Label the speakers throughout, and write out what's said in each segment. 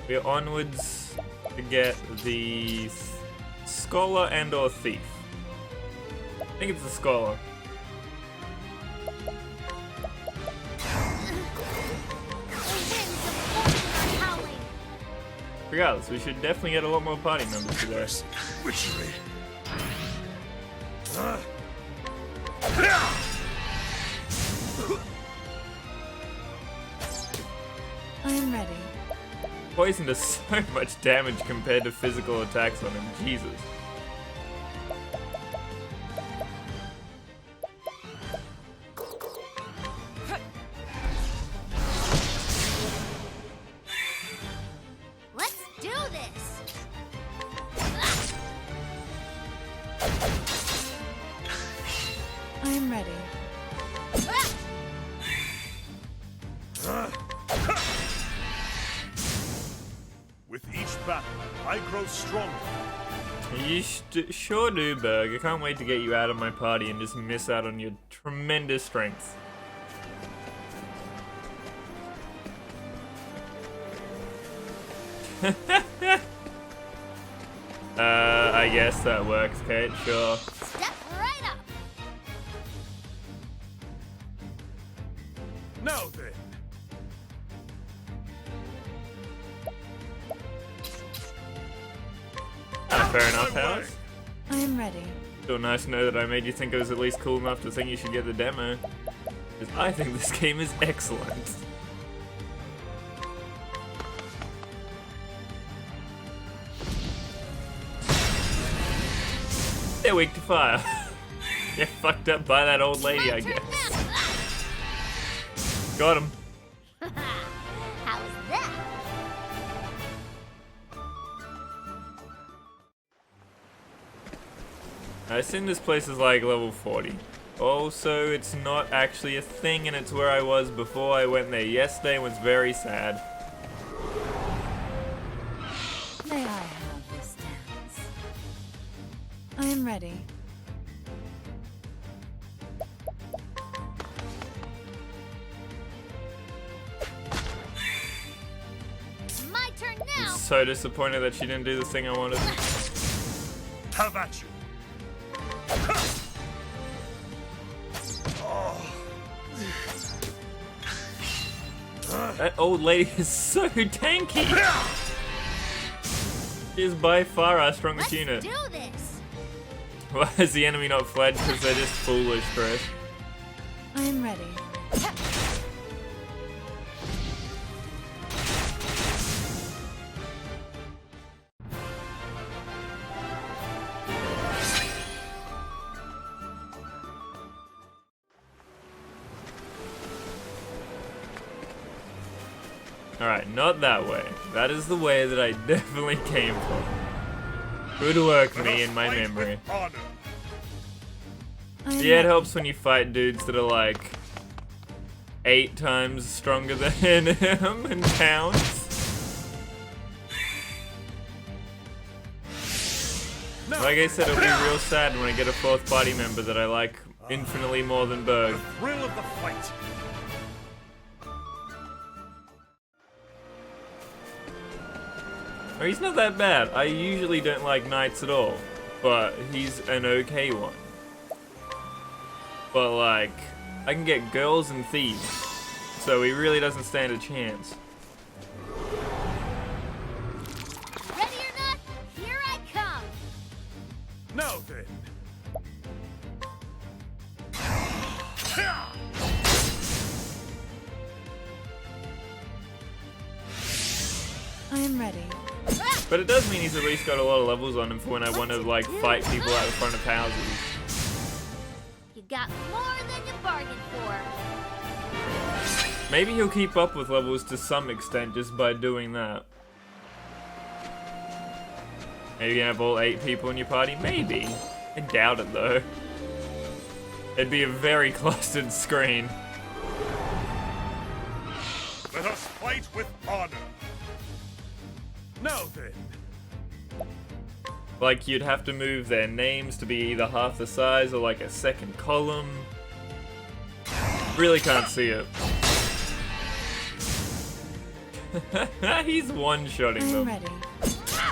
Speaker 1: We're onwards to get the Scholar and or Thief. I think it's the Scholar. Regardless, we should definitely get a lot more party members today.
Speaker 2: Witchery.
Speaker 3: I'm ready.
Speaker 1: Poison does so much damage compared to physical attacks on him. Jesus.
Speaker 4: Let's do this.
Speaker 3: I'm ready.
Speaker 2: With each battle, I grow stronger.
Speaker 1: You sure do, Berg. I can't wait to get you out of my party and just miss out on your tremendous strength. I guess that works, Kate. Sure.
Speaker 4: Step right up.
Speaker 2: Now then.
Speaker 1: Fair enough, House.
Speaker 3: I'm ready.
Speaker 1: Still nice to know that I made you think it was at least cool enough to think you should get the demo. Because I think this game is excellent. They're weak to fire. Get fucked up by that old lady, I guess. Got him.
Speaker 4: How's that?
Speaker 1: I assume this place is like level 40. Also, it's not actually a thing and it's where I was before I went there yesterday and was very sad.
Speaker 3: May I have this dance? I am ready.
Speaker 4: My turn
Speaker 1: I'm
Speaker 4: now.
Speaker 1: so disappointed that she didn't do the thing I wanted.
Speaker 2: Have at you.
Speaker 1: That old lady is so tanky! She is by far our strongest
Speaker 4: Let's
Speaker 1: unit.
Speaker 4: do this.
Speaker 1: Why is the enemy not fled? Because they're just foolish, Chris.
Speaker 3: I am ready.
Speaker 1: Alright, not that way. That is the way that I definitely came from. Good work, me and my memory.
Speaker 3: I am
Speaker 1: Yeah, it
Speaker 3: ready.
Speaker 1: helps when you fight dudes that are like 8 times stronger than him and pounds. Like I said, it'll be real sad when I get a 4th party member that I like infinitely more than Berg.
Speaker 2: The thrill of the fight.
Speaker 1: Oh, he's not that bad. I usually don't like knights at all, but he's an okay one. But like, I can get girls and thieves, so he really doesn't stand a chance.
Speaker 4: Ready or not, here I come.
Speaker 2: Now then.
Speaker 3: I am ready.
Speaker 1: But it does mean he's at least got a lot of levels on him for when I want to like fight people out the front of houses.
Speaker 4: You got more than you bargained for.
Speaker 1: Maybe he'll keep up with levels to some extent just by doing that. Maybe you can have all 8 people in your party? Maybe. I doubt it though. It'd be a very clustered screen.
Speaker 2: Let us fight with honor. Now then.
Speaker 1: Like, you'd have to move their names to be either half the size or like a second column. Really can't see it. He's one-shotting
Speaker 3: I'm
Speaker 1: them.
Speaker 3: ready.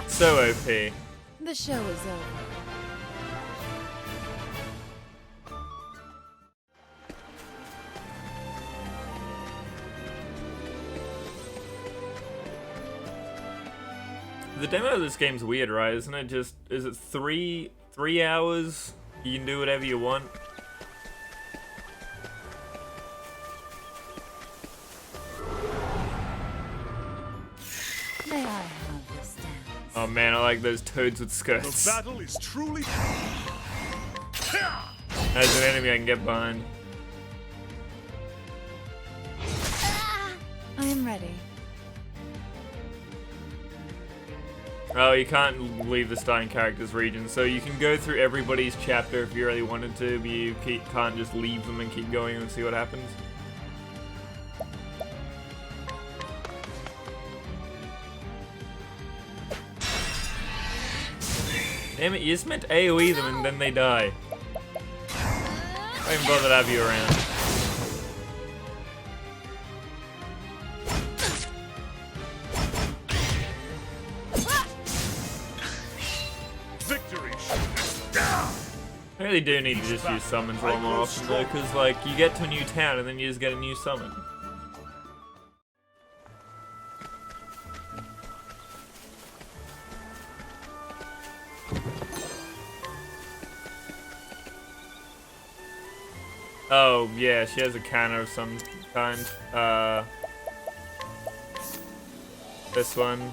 Speaker 1: So OP.
Speaker 3: The show is over.
Speaker 1: The demo of this game's weird, right? Isn't it just, is it three hours? You can do whatever you want?
Speaker 3: May I have this dance?
Speaker 1: Oh man, I like those toads with
Speaker 2: The
Speaker 1: skirts.
Speaker 2: battle is truly.
Speaker 1: As an enemy I can get behind.
Speaker 3: I am ready.
Speaker 1: Oh, you can't leave the starting characters region, so you can go through everybody's chapter if you really wanted to, but you can't just leave them and keep going and see what happens. Damn it, you just meant AoE them and then they die. I don't even bother to have you around.
Speaker 2: Victory!
Speaker 1: I really do need to just use summons a lot more often though, because like, you get to a new town and then you just get a new summon. Oh, yeah, she has a counter of some kind. This one.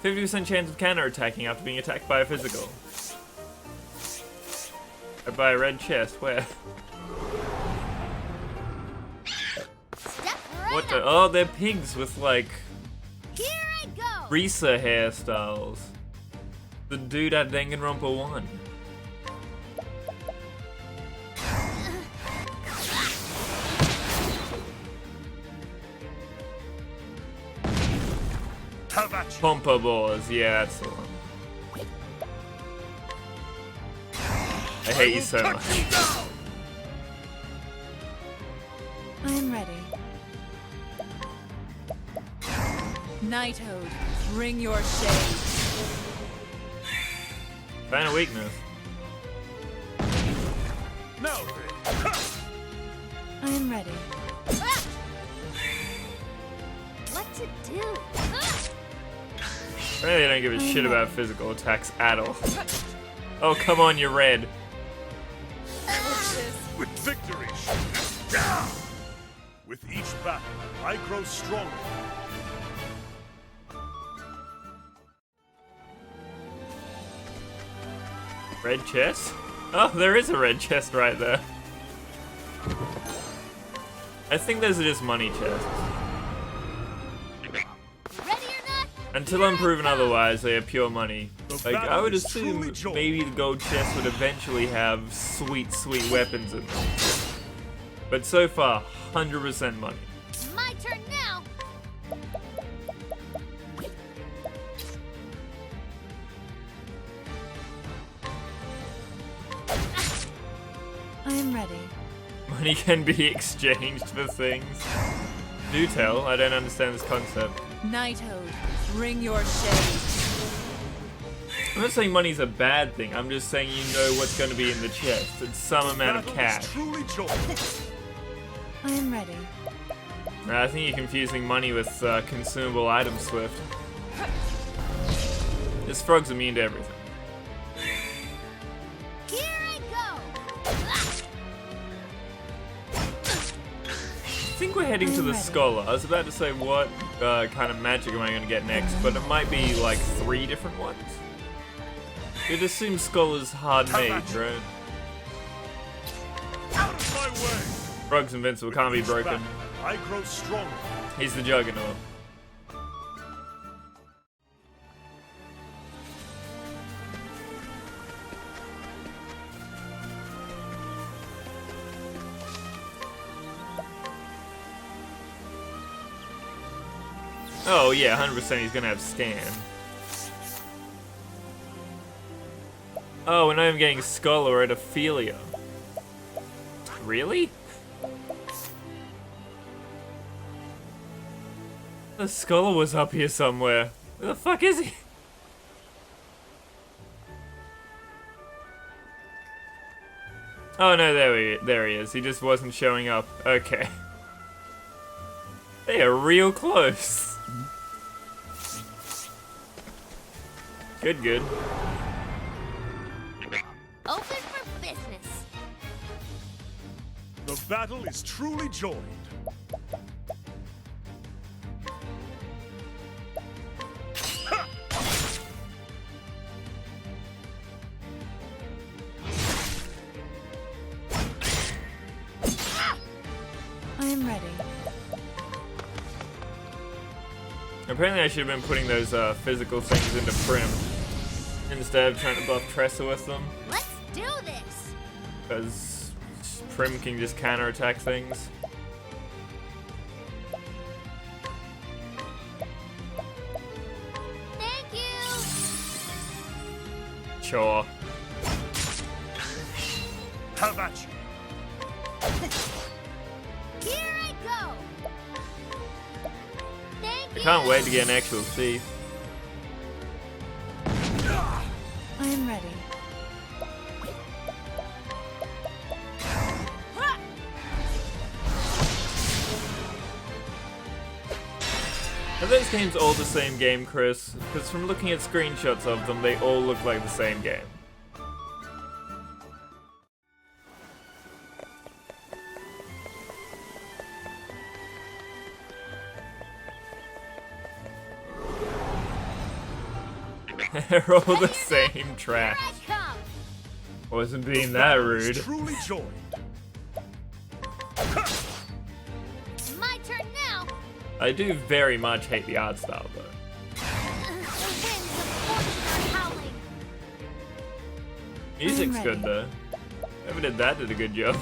Speaker 1: 50% chance of counter attacking after being attacked by a physical. By a red chest, where?
Speaker 4: Step right
Speaker 1: What the?
Speaker 4: up.
Speaker 1: Oh, they're pigs with like
Speaker 4: Here I go.
Speaker 1: Risa hairstyles. The dude at Danganronpa 1.
Speaker 2: Tavachi!
Speaker 1: Pompa Boars, yeah, that's the one. I hate you so
Speaker 2: Cut
Speaker 1: much.
Speaker 2: you down!
Speaker 3: I am ready. Nighthode, bring your shade.
Speaker 1: Find a weakness.
Speaker 2: Now then!
Speaker 3: I am ready.
Speaker 4: Ah! What to do? Ah!
Speaker 1: Apparently I don't give a shit about physical attacks at all. Oh, come on, you're red.
Speaker 2: With victory! With each battle, I grow stronger.
Speaker 1: Red chest? Oh, there is a red chest right there. I think those are just money chests.
Speaker 4: Ready or not?
Speaker 1: Until I'm proven otherwise, they are pure money.
Speaker 2: The
Speaker 1: Like, I
Speaker 2: battle
Speaker 1: would
Speaker 2: is
Speaker 1: assume
Speaker 2: truly joined.
Speaker 1: maybe the gold chest would eventually have sweet, sweet weapons in them. But so far, 100% money.
Speaker 4: My turn now.
Speaker 3: I am ready.
Speaker 1: Money can be exchanged for things. Do tell, I don't understand this concept.
Speaker 3: Nighthode, bring your shade.
Speaker 1: I'm not saying money's a bad thing, I'm just saying you know what's going to be in the chest. It's some amount of
Speaker 2: Battle
Speaker 1: cash.
Speaker 2: is truly joined.
Speaker 3: I am ready.
Speaker 1: I think you're confusing money with consumable items, Swift. This frog's immune to everything.
Speaker 4: Here I go. Ah!
Speaker 1: I think we're heading to the Scholar. I was about to say what kind of magic am I going to get next, but it might be like 3 different ones. You'd assume Scholar's hard mage, right?
Speaker 2: Out of my way!
Speaker 1: Frog's invincible, can't be
Speaker 2: Each
Speaker 1: broken.
Speaker 2: battle, I grow stronger.
Speaker 1: He's the Juggernaut. Oh yeah, 100% he's gonna have Stan. Oh, and I'm getting Scholar at Ophelia. Really? The scholar was up here somewhere. Where the fuck is he? Oh no, there he is. He just wasn't showing up. Okay. They are real close. Good, good.
Speaker 4: Open for business.
Speaker 2: The battle is truly joined.
Speaker 3: I am ready.
Speaker 1: Apparently I should have been putting those physical things into Prim instead of trying to buff Tressa with them.
Speaker 4: Let's do this.
Speaker 1: Because Prim can just counterattack things.
Speaker 4: Thank you.
Speaker 1: Sure.
Speaker 2: How about you?
Speaker 4: Here I go. Thank
Speaker 1: I
Speaker 4: you.
Speaker 1: can't wait to get an actual thief.
Speaker 3: I am ready.
Speaker 1: Are those games all the same game, Chris? Because from looking at screenshots of them, they all look like the same game. They're all the same track.
Speaker 4: Here I come.
Speaker 1: Wasn't being
Speaker 2: The
Speaker 1: that
Speaker 2: battle is
Speaker 1: rude.
Speaker 2: truly joined.
Speaker 4: My turn now.
Speaker 1: I do very much hate the art style, though.
Speaker 4: The winds of fortune are howling.
Speaker 1: Music's
Speaker 3: ready.
Speaker 1: good, though. Whoever did that did a good job.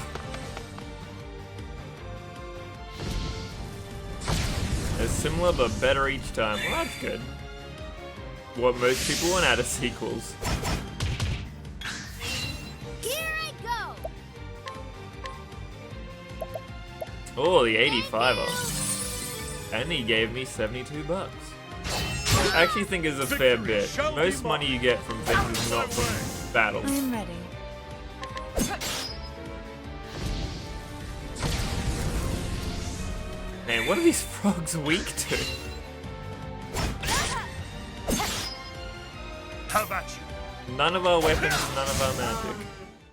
Speaker 1: They're similar but better each time. Well, that's good. What most people want out of sequels.
Speaker 4: Here I go.
Speaker 1: Oh, the 85er. And he gave me 72 bucks. I actually think is a fair
Speaker 2: Victory
Speaker 1: bit.
Speaker 2: shall be
Speaker 1: Most
Speaker 2: mine.
Speaker 1: money you get from things is not from battles.
Speaker 3: I am ready.
Speaker 1: Man, what are these frogs weak to?
Speaker 2: How about you?
Speaker 1: None of our weapons, none of our magic.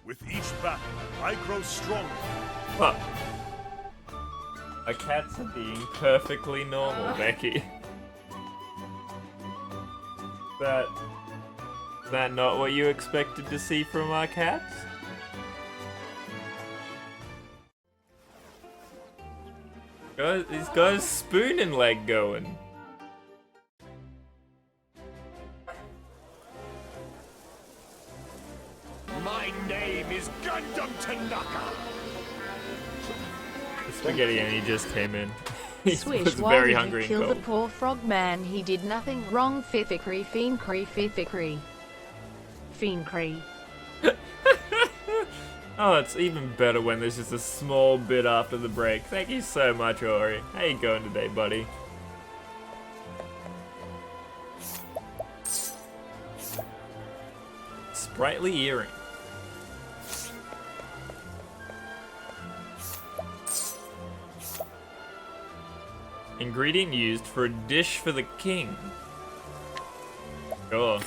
Speaker 2: With each battle, I grow stronger.
Speaker 1: What? Our cats are being perfectly normal, Becky. That not what you expected to see from our cats? Guys, these guys spoon and leg going.
Speaker 2: My name is Gundam Tanaka.
Speaker 1: The spaghetti and he just came in. He
Speaker 5: Swish,
Speaker 1: was
Speaker 5: why
Speaker 1: very
Speaker 5: did
Speaker 1: hungry
Speaker 5: you
Speaker 1: and
Speaker 5: kill the
Speaker 1: cold.
Speaker 5: poor frog man? He did nothing wrong. Fificry, fiendcry, fificry. Fiendcry.
Speaker 1: Oh, it's even better when there's just a small bit after the break. Thank you so much, Ori. How you going today, buddy? Sprightly earring. Ingredient used for a dish for the king. Sure.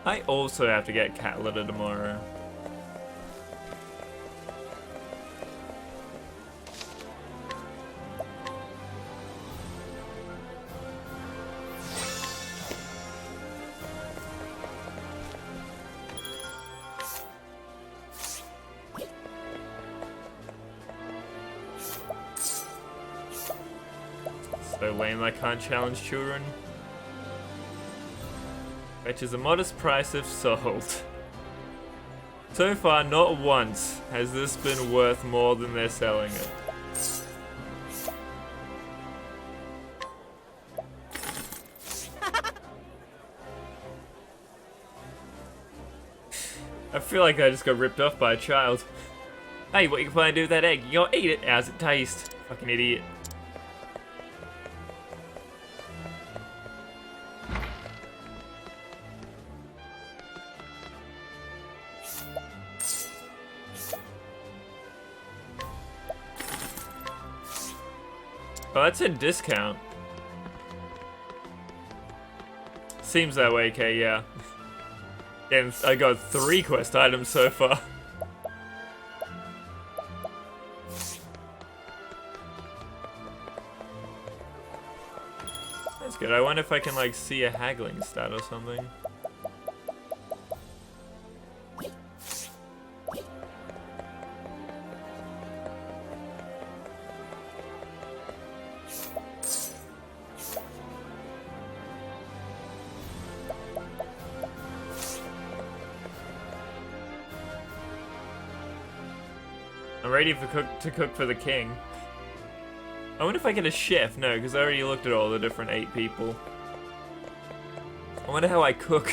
Speaker 1: I also have to get cat litter tomorrow. So lame I can't challenge children. Fetches a modest price if sold. So far, not once has this been worth more than they're selling it. I feel like I just got ripped off by a child. Hey, what you planning to do with that egg? You gotta eat it. How's it taste? Fucking idiot. Oh, that's a discount. Seems that way, Kay, yeah. And I got 3 quest items so far. That's good. I wonder if I can, like, see a haggling stat or something. I'm ready to cook for the king. I wonder if I get a chef. No, because I already looked at all the different 8 people. I wonder how I cook.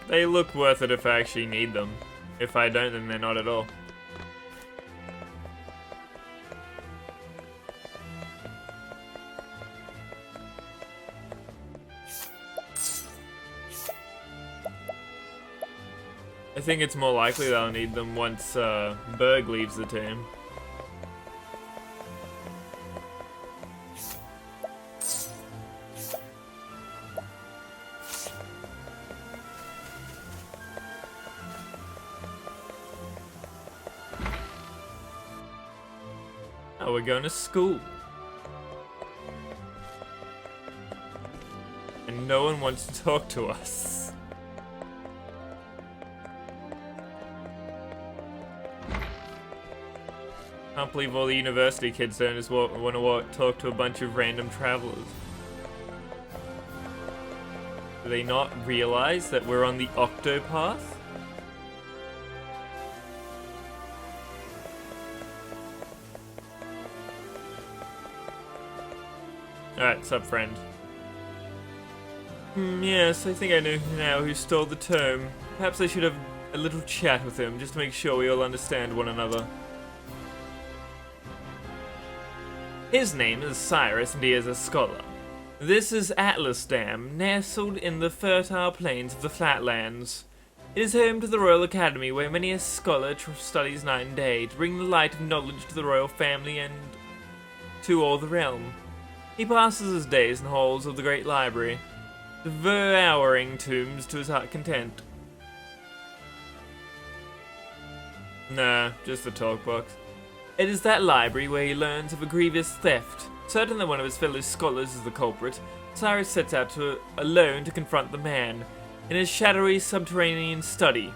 Speaker 1: They look worth it if I actually need them. If I don't, then they're not at all. I think it's more likely that I'll need them once Berg leaves the team. Oh, we're going to school. And no one wants to talk to us. Can't believe all the university kids don't just want to talk to a bunch of random travelers. Do they not realize that we're on the Octopath? Alright, sup friend. Yes, I think I know now who stole the tome. Perhaps I should have a little chat with him, just to make sure we all understand one another. His name is Cyrus, and he is a scholar. This is Atlas Dam, nestled in the fertile plains of the Flatlands. It is home to the Royal Academy, where many a scholar studies night and day, to bring the light of knowledge to the royal family and to all the realm. He passes his days in the halls of the great library, devouring tomes to his heart's content. Nah, just the talk box. It is that library where he learns of a grievous theft. Certain that one of his fellow scholars is the culprit, Cyrus sets out alone to confront the man, in his shadowy subterranean study.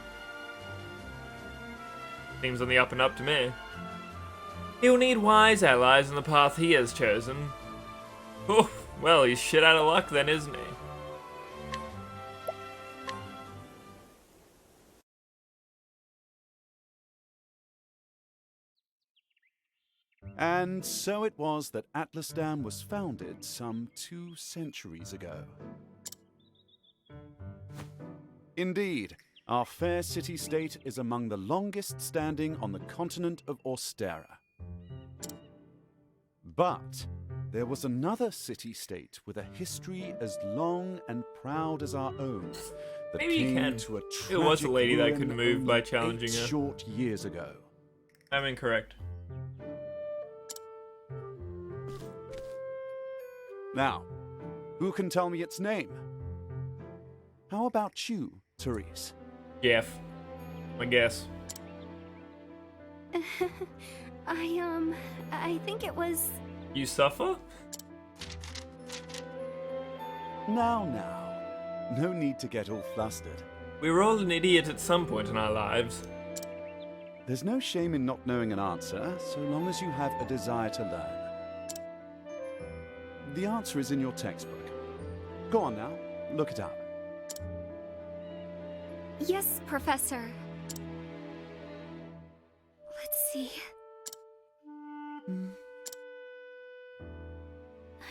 Speaker 1: Seems on the up and up to me. He'll need wise allies in the path he has chosen. Oh, well, he's shit out of luck then, isn't he?
Speaker 6: And so it was that Atlas Dam was founded some 2 centuries ago. Indeed, our fair city-state is among the longest standing on the continent of Austera. But there was another city-state with a history as long and proud as our own that
Speaker 1: Maybe you
Speaker 6: came
Speaker 1: can.
Speaker 6: to a
Speaker 1: It was a
Speaker 6: tragic
Speaker 1: lady that
Speaker 6: ruin
Speaker 1: could move by
Speaker 6: only
Speaker 1: challenging
Speaker 6: 8
Speaker 1: her.
Speaker 6: short years ago.
Speaker 1: I'm incorrect.
Speaker 6: Now, who can tell me its name? How about you, Therese?
Speaker 1: Jeff. I guess.
Speaker 4: I think it was...
Speaker 1: You suffer?
Speaker 6: Now. No need to get all flustered.
Speaker 1: We were all an idiot at some point in our lives.
Speaker 6: There's no shame in not knowing an answer, so long as you have a desire to learn. The answer is in your textbook. Go on now, look it up.
Speaker 7: Yes, Professor. Let's see.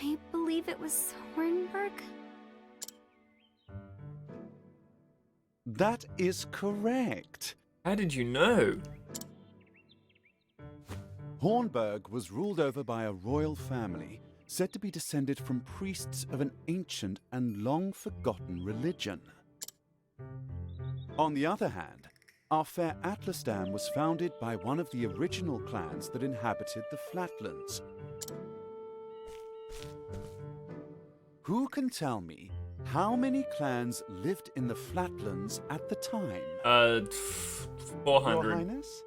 Speaker 7: I believe it was Hornburg.
Speaker 6: That is correct.
Speaker 1: How did you know?
Speaker 6: Hornburg was ruled over by a royal family, said to be descended from priests of an ancient and long-forgotten religion. On the other hand, our fair Atlastan was founded by one of the original clans that inhabited the Flatlands. Who can tell me how many clans lived in the Flatlands at the time?
Speaker 1: 400.
Speaker 6: Your Highness?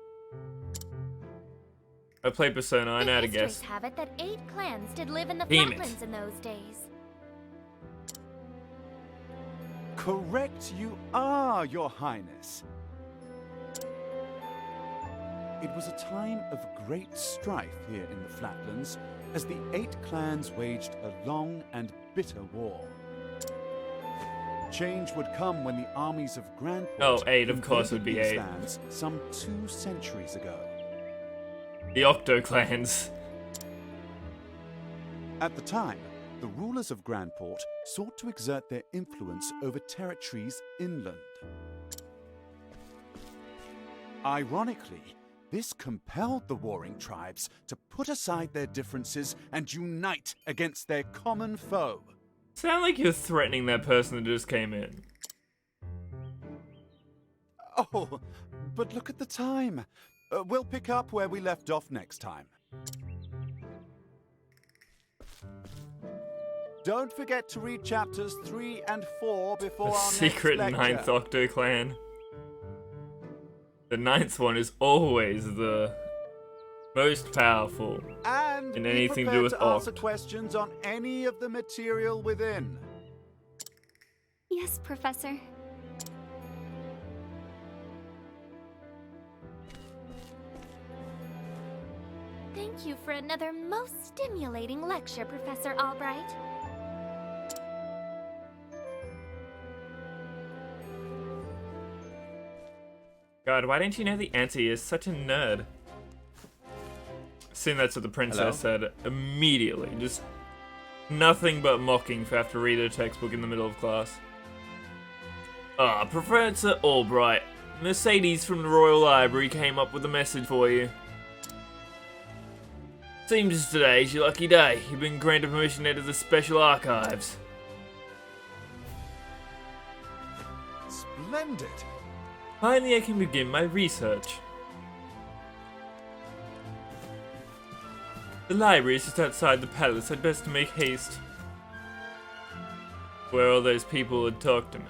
Speaker 1: I played Persona, I know how to
Speaker 4: Histories
Speaker 1: guess.
Speaker 4: have it that 8 clans did live in the
Speaker 1: Damn it.
Speaker 4: Flatlands in those days.
Speaker 6: Correct you are, Your Highness. It was a time of great strife here in the Flatlands as the 8 clans waged a long and bitter war. Change would come when the armies of Grandport
Speaker 1: Oh, 8, of course it would be
Speaker 6: invaded
Speaker 1: 8.
Speaker 6: these lands some 2 centuries ago.
Speaker 1: The Octo clans.
Speaker 6: At the time, the rulers of Grandport sought to exert their influence over territories inland. Ironically, this compelled the warring tribes to put aside their differences and unite against their common foe.
Speaker 1: Sound like you're threatening that person that just came in.
Speaker 6: Oh, but look at the time. We'll pick up where we left off next time. Don't forget to read chapters 3 and 4 before
Speaker 1: The
Speaker 6: our
Speaker 1: secret
Speaker 6: next
Speaker 1: 9th
Speaker 6: lecture.
Speaker 1: Octo clan. The 9th one is always the most powerful.
Speaker 6: And
Speaker 1: in
Speaker 6: be
Speaker 1: anything to
Speaker 6: prepared
Speaker 1: do with
Speaker 6: to answer
Speaker 1: Oct.
Speaker 6: questions on any of the material within.
Speaker 7: Yes, Professor.
Speaker 4: Thank you for another most stimulating lecture, Professor Albright.
Speaker 1: God, why didn't you know the answer? You're such a nerd. Soon that's what the princess said immediately. Just nothing but mocking for have to read a textbook in the middle of class. Ah, Professor Albright. Mercedes from the Royal Library came up with a message for you. Seems today's your lucky day. You've been granted permission to enter the special archives.
Speaker 6: Splendid.
Speaker 1: Finally, I can begin my research. The library is just outside the palace. I'd best make haste. Where all those people had talked to me.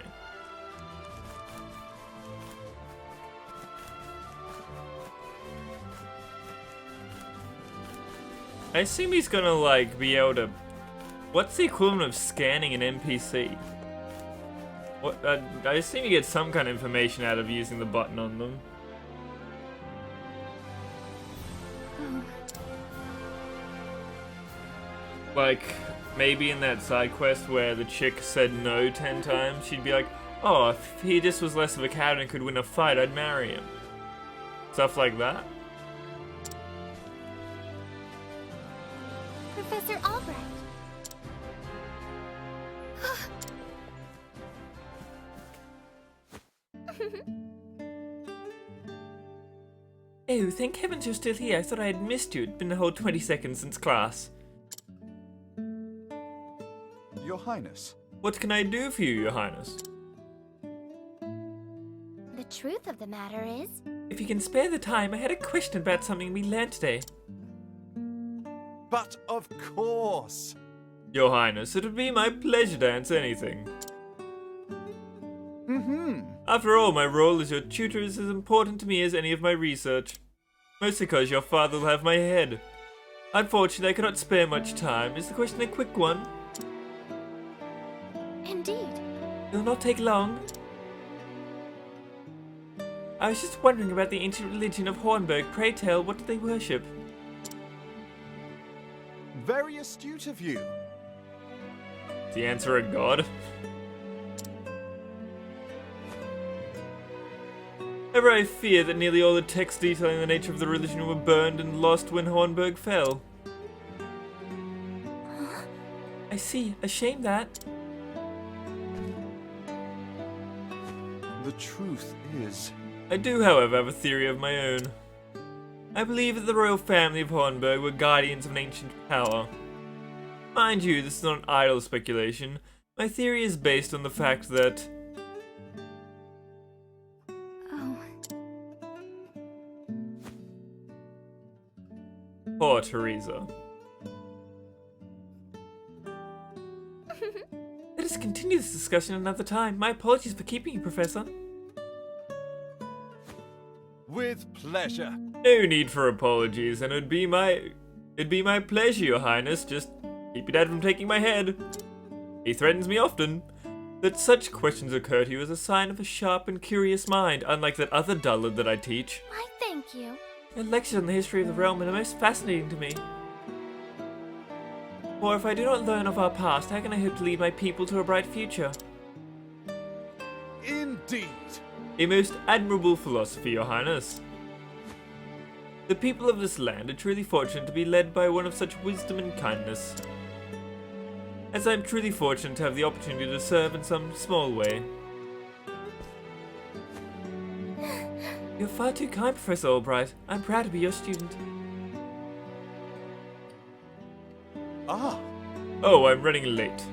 Speaker 1: I assume he's gonna, like, be able to... What's the equivalent of scanning an NPC? What? I assume you get some kind of information out of using the button on them. Like, maybe in that side quest where the chick said no 10 times, she'd be like, oh, if he just was less of a coward and could win a fight, I'd marry him. Stuff like that.
Speaker 4: Professor Albright.
Speaker 1: Oh, thank heavens you're still here. I thought I had missed you. It's been a whole 20 seconds since class.
Speaker 6: Your Highness.
Speaker 1: What can I do for you, Your Highness?
Speaker 4: The truth of the matter is,
Speaker 1: If you can spare the time, I had a question about something we learned today.
Speaker 6: But of course.
Speaker 1: Your Highness, it would be my pleasure to answer anything. After all, my role as your tutor is as important to me as any of my research. Mostly because your father will have my head. Unfortunately, I cannot spare much time. Is the question a quick one?
Speaker 4: indeed,
Speaker 1: It will not take long. I was just wondering about the ancient religion of Hornburg. Pray tell, what do they worship?
Speaker 6: Very astute of you.
Speaker 1: Is the answer a god? However, I fear that nearly all the texts detailing the nature of the religion were burned and lost when Hornburg fell. I see. A shame that.
Speaker 6: The truth is...
Speaker 1: I do, however, have a theory of my own. I believe that the royal family of Hornburg were guardians of an ancient power. Mind you, this is not an idle speculation. My theory is based on the fact that...
Speaker 7: Oh,
Speaker 1: Poor Teresa. Let us continue this discussion another time. My apologies for keeping you, Professor.
Speaker 6: With pleasure.
Speaker 1: No need for apologies, and it'd be my pleasure, Your Highness. Just keep your dad from taking my head. He threatens me often. That such questions occur to you is a sign of a sharp and curious mind, unlike that other dullard that I teach.
Speaker 4: Why, thank you.
Speaker 1: Your lectures on the history of the realm are the most fascinating to me. For if I do not learn of our past, how can I hope to lead my people to a bright future?
Speaker 6: Indeed.
Speaker 1: A most admirable philosophy, Your Highness. The people of this land are truly fortunate to be led by one of such wisdom and kindness. As I am truly fortunate to have the opportunity to serve in some small way. You're far too kind, Professor Albright. I'm proud to be your student.
Speaker 6: Ah,
Speaker 1: Oh, I'm running late.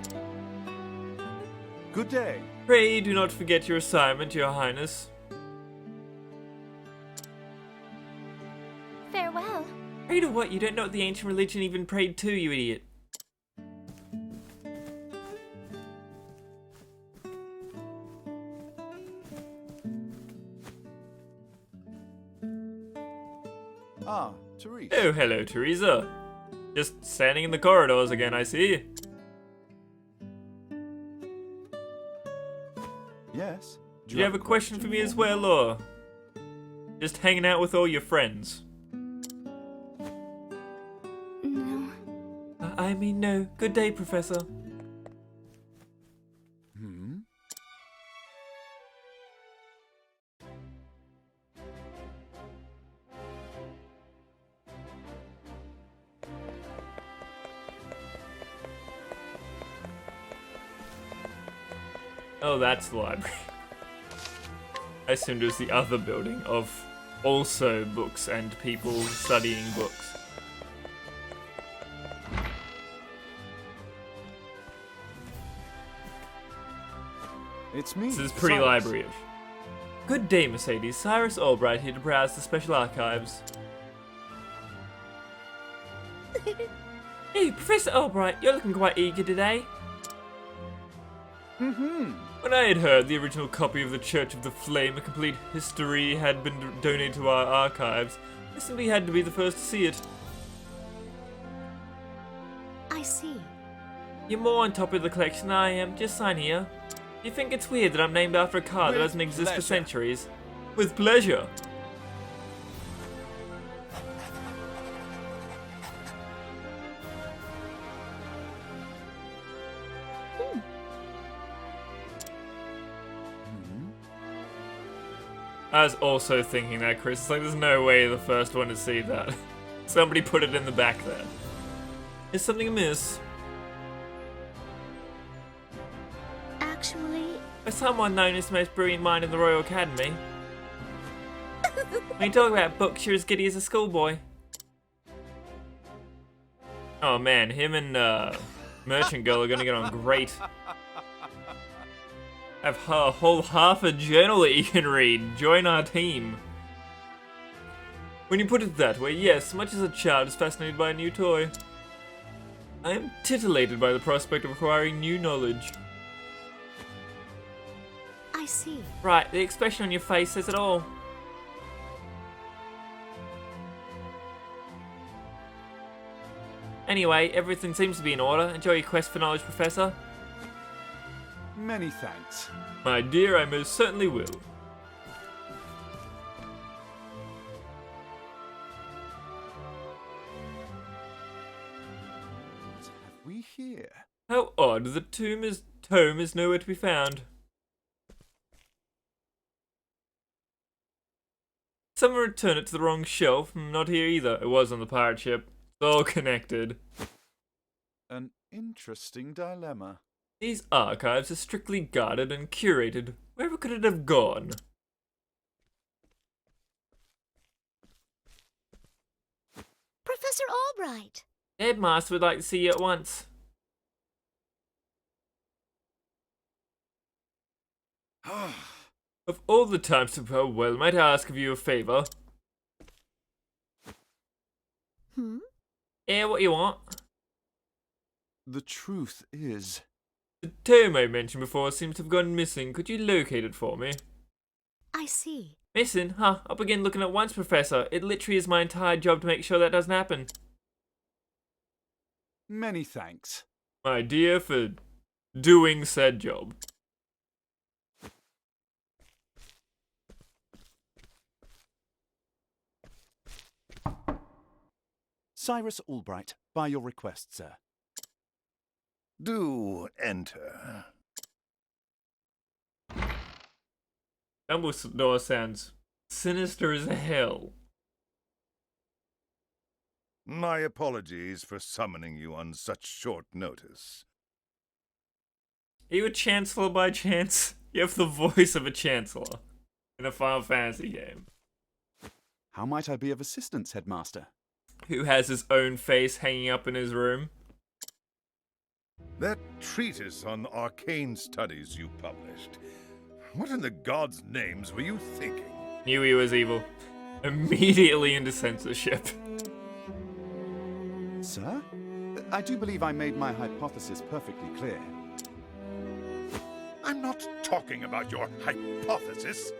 Speaker 6: good day.
Speaker 1: Pray do not forget your assignment, Your Highness.
Speaker 4: Farewell.
Speaker 1: Pray to what? You don't know what the ancient religion even prayed to, you idiot.
Speaker 6: Ah, Therese.
Speaker 1: Oh, hello, Teresa. Just standing in the corridors again, I see.
Speaker 6: Yes.
Speaker 1: Do you have a question for me as well, or just hanging out with all your friends?
Speaker 7: no.
Speaker 1: I mean, no. Good day, Professor.
Speaker 6: Hmm?
Speaker 1: Oh, that's the library. I assumed it was the other building of also books and people studying books.
Speaker 6: It's me.
Speaker 1: This is pretty
Speaker 6: Cyrus.
Speaker 1: library-ish. Good day, Mercedes. Cyrus Albright here to browse the special archives. Hey, Professor Albright, you're looking quite eager today.
Speaker 6: Mm-hmm.
Speaker 1: When I had heard the original copy of the Church of the Flame, a complete history, had been donated to our archives, I simply had to be the first to see it.
Speaker 5: I see.
Speaker 1: You're more on top of the collection than I am. Just sign here. You think it's weird that I'm named after a car that
Speaker 6: With
Speaker 1: doesn't exist for
Speaker 6: pleasure.
Speaker 1: centuries? With pleasure. I was also thinking that, Chris. It's like, there's no way you're the first one to see that. Somebody put it in the back there. Is something amiss?
Speaker 4: Actually,
Speaker 1: By someone known as the most brilliant mind in the Royal Academy. When you talk about books, you're as giddy as a schoolboy. Oh man, him and Merchant Girl are gonna get on great. Have a whole half a journal that you can read. Join our team. When you put it that way, yes, much as a child is fascinated by a new toy. I am titillated by the prospect of acquiring new knowledge.
Speaker 5: I see.
Speaker 1: Right, the expression on your face says it all. Anyway, everything seems to be in order. Enjoy your quest for knowledge, Professor.
Speaker 6: Many thanks.
Speaker 1: My dear, I most certainly will.
Speaker 6: What have we here?
Speaker 1: How odd, the tome is nowhere to be found. Someone returned it to the wrong shelf. Not here either. It was on the pirate ship. It's all connected.
Speaker 6: An interesting dilemma.
Speaker 1: These archives are strictly guarded and curated. Wherever could it have gone?
Speaker 4: Professor Albright!
Speaker 1: Headmaster would like to see you at once. Of all the times to go, well, might I ask of you a favor? Yeah, what you want?
Speaker 6: The truth is,
Speaker 1: The tome I mentioned before seems to have gone missing. Could you locate it for me?
Speaker 4: I see.
Speaker 1: Missing? Huh, I'll begin looking at once, Professor. It literally is my entire job to make sure that doesn't happen.
Speaker 6: many thanks.
Speaker 1: My dear, for doing said job.
Speaker 6: Cyrus Albright, by your request, sir.
Speaker 2: Do enter.
Speaker 1: Dumbledore sounds sinister as hell.
Speaker 2: My apologies for summoning you on such short notice.
Speaker 1: Are you a Chancellor by chance? You have the voice of a Chancellor in a Final Fantasy game.
Speaker 6: How might I be of assistance, Headmaster?
Speaker 1: Who has his own face hanging up in his room?
Speaker 2: That treatise on arcane studies you published. What in the gods' names were you thinking?
Speaker 1: Knew he was evil. Immediately into censorship.
Speaker 6: Sir? I do believe I made my hypothesis perfectly clear.
Speaker 2: I'm not talking about your hypothesis.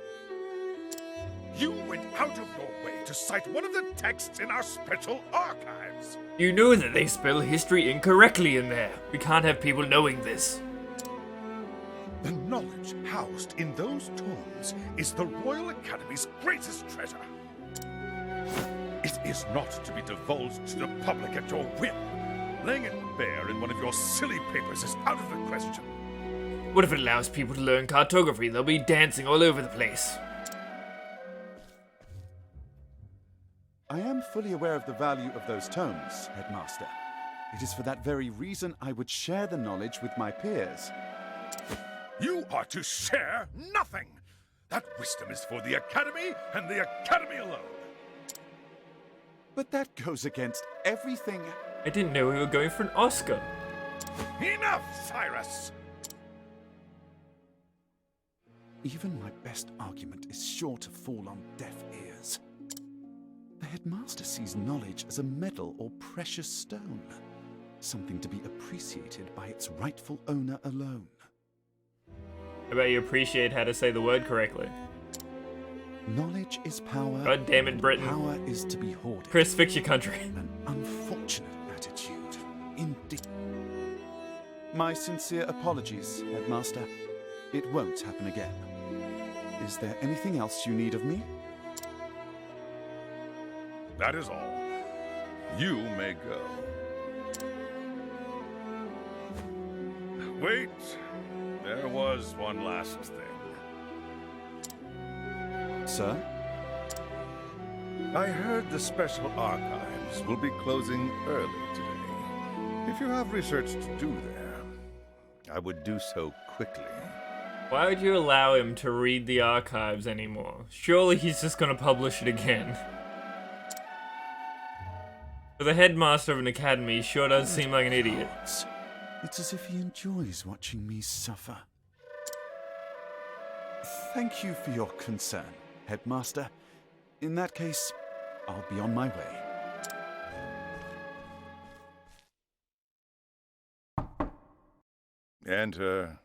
Speaker 2: You went out of your way to cite one of the texts in our special archives.
Speaker 1: You know that they spell history incorrectly in there. We can't have people knowing this.
Speaker 2: The knowledge housed in those tomes is the Royal Academy's greatest treasure. It is not to be divulged to the public at your whim. Laying it bare in one of your silly papers is out of the question.
Speaker 1: What if it allows people to learn cartography? They'll be dancing all over the place.
Speaker 6: I am fully aware of the value of those tomes, Headmaster. It is for that very reason I would share the knowledge with my peers.
Speaker 2: You are to share nothing. That wisdom is for the Academy and the Academy alone.
Speaker 6: But that goes against everything.
Speaker 1: I didn't know we were going for an Oscar.
Speaker 2: Enough, Cyrus!
Speaker 6: Even my best argument is sure to fall on deaf ears. The Headmaster sees knowledge as a medal or precious stone, something to be appreciated by its rightful owner alone.
Speaker 1: I bet you appreciate how to say the word correctly.
Speaker 6: Knowledge is power.
Speaker 1: God damn it, Britain.
Speaker 6: Power is to be hoarded.
Speaker 1: Chris, fix your country.
Speaker 6: An unfortunate attitude, indeed. My sincere apologies, Headmaster. It won't happen again. Is there anything else you need of me?
Speaker 2: That is all. You may go. Wait. There was one last thing.
Speaker 6: Sir?
Speaker 2: I heard the Special Archives will be closing early today. If you have research to do there, I would do so quickly.
Speaker 1: Why would you allow him to read the archives anymore? Surely he's just gonna publish it again. For the headmaster of an academy, he sure does seem like an idiot.
Speaker 6: It's as if he enjoys watching me suffer. Thank you for your concern, Headmaster. In that case, I'll be on my way.
Speaker 2: Enter.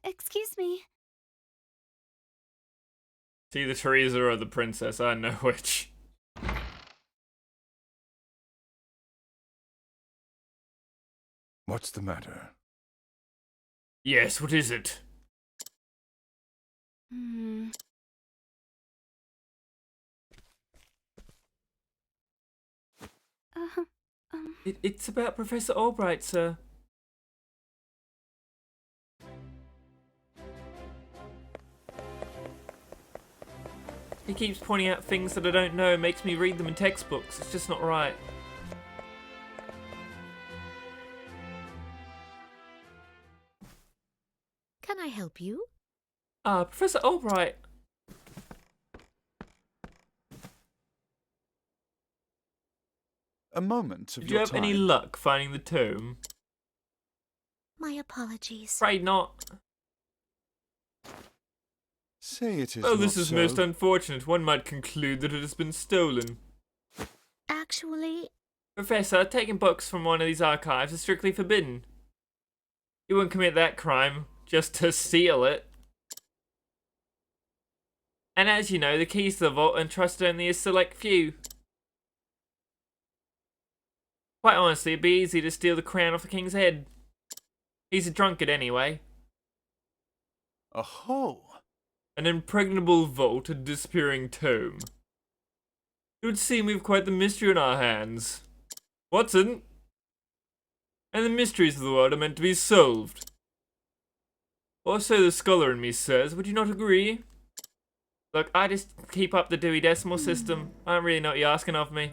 Speaker 7: Excuse me.
Speaker 1: See the Teresa or the princess, I know which.
Speaker 2: What's the matter?
Speaker 1: Yes, what is it? It's about Professor Albright, sir. He keeps pointing out things that I don't know, makes me read them in textbooks. It's just not right.
Speaker 8: Can I help you?
Speaker 1: Ah, Professor Albright.
Speaker 6: A moment of
Speaker 1: Did you
Speaker 6: your
Speaker 1: have
Speaker 6: time.
Speaker 1: any luck finding the tome?
Speaker 8: My apologies.
Speaker 1: Afraid not.
Speaker 6: Say it is
Speaker 1: Well,
Speaker 6: not
Speaker 1: this is
Speaker 6: so.
Speaker 1: most unfortunate. One might conclude that it has been stolen.
Speaker 8: Actually,
Speaker 1: Professor, taking books from one of these archives is strictly forbidden. You wouldn't commit that crime just to steal it. And as you know, the keys to the vault are entrusted only a select few. Quite honestly, it'd be easy to steal the crown off the king's head. He's a drunkard anyway.
Speaker 6: Aho!
Speaker 1: An impregnable vault, a disappearing tome. It would seem we've quite the mystery on our hands. Watson? And the mysteries of the world are meant to be solved. Or so the scholar in me says, would you not agree? Look, I just keep up the Dewey Decimal System. I don't really know what you're asking of me.